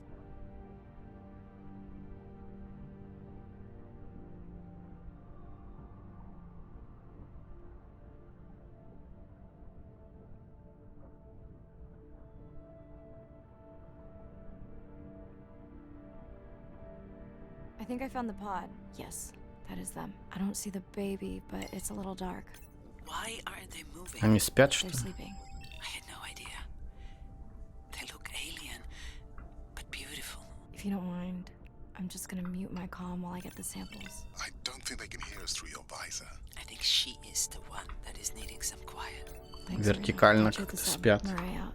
[SPEAKER 3] I think I found the pod. Yes, that is them. I don't see the baby, but it's a little dark.
[SPEAKER 5] Why aren't they moving?
[SPEAKER 1] Они спят, что
[SPEAKER 3] They're
[SPEAKER 1] ли?
[SPEAKER 3] sleeping.
[SPEAKER 5] I had no idea. They look alien, but beautiful.
[SPEAKER 3] If you don't mind, I'm just gonna mute my comm while I get the samples.
[SPEAKER 2] I don't think they can hear us through your visor.
[SPEAKER 5] I think she is the one that is needing some quiet.
[SPEAKER 3] Thanks,
[SPEAKER 1] Вертикально
[SPEAKER 3] Rena. I'll check
[SPEAKER 1] как-то
[SPEAKER 3] the sub.
[SPEAKER 1] спят.
[SPEAKER 3] Mirai out.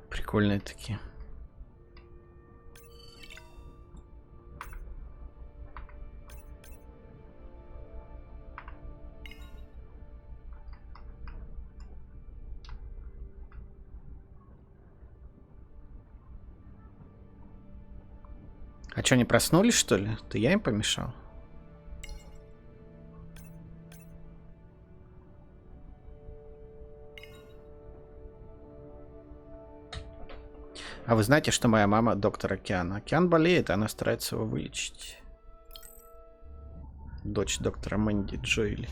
[SPEAKER 1] Прикольные такие. А что, они проснулись, что ли? Это я им помешал? А вы знаете, что моя мама доктор Океана? Океан болеет, и она старается его вылечить. Дочь доктора Мэнди Джоэли.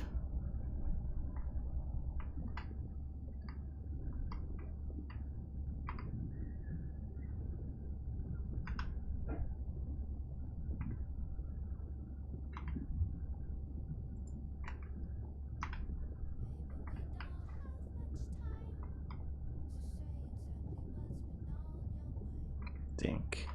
[SPEAKER 1] Think.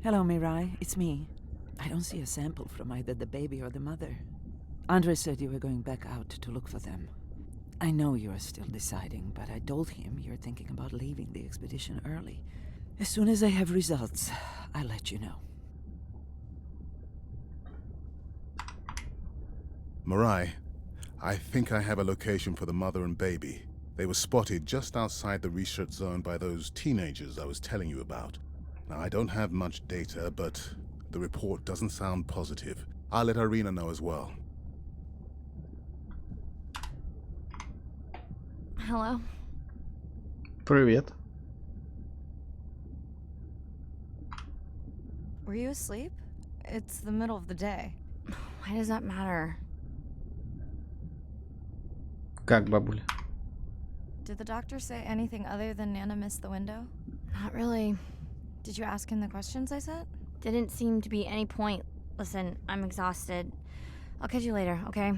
[SPEAKER 7] Hello, Mirai. It's me. I don't see a sample from either the baby or the mother. Andre said you were going back out to look for them. I know you are still deciding, but I told him you're thinking about leaving the expedition early. As soon as I have results, I'll let you know.
[SPEAKER 2] Mirai, I think I have a location for the mother and baby. They were spotted just outside the research zone by those teenagers I was telling you about. Now, I don't have much data, but the report doesn't sound positive. I'll let Irina know as well.
[SPEAKER 4] Hello?
[SPEAKER 1] Привет.
[SPEAKER 3] Were you asleep? It's the middle of the day.
[SPEAKER 4] Why does that matter?
[SPEAKER 1] Как, бабуля?
[SPEAKER 3] Did the doctor say anything other than Nana missed the window?
[SPEAKER 4] Not really.
[SPEAKER 3] Did you ask him the questions I sent?
[SPEAKER 4] Didn't seem to be any point. Listen, I'm exhausted. I'll catch you later, okay?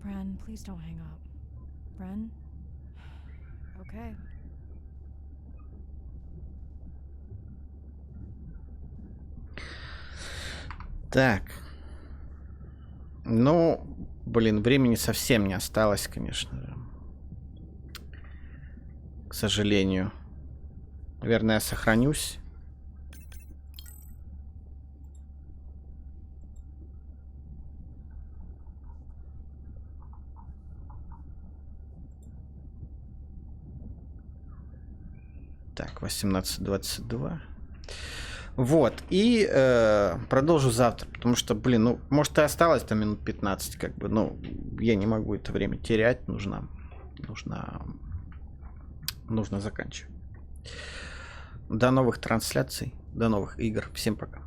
[SPEAKER 3] Bren, please don't hang up. Bren? Okay.
[SPEAKER 1] Так. Ну, блин, времени совсем не осталось, конечно же. К сожалению. Наверное, я сохранюсь. Так, 18:22. Вот, и продолжу завтра, потому что, блин, ну, может, и осталось там минут 15, как бы, ну, я не могу это время терять, нужно заканчивать. До новых трансляций, до новых игр, всем пока.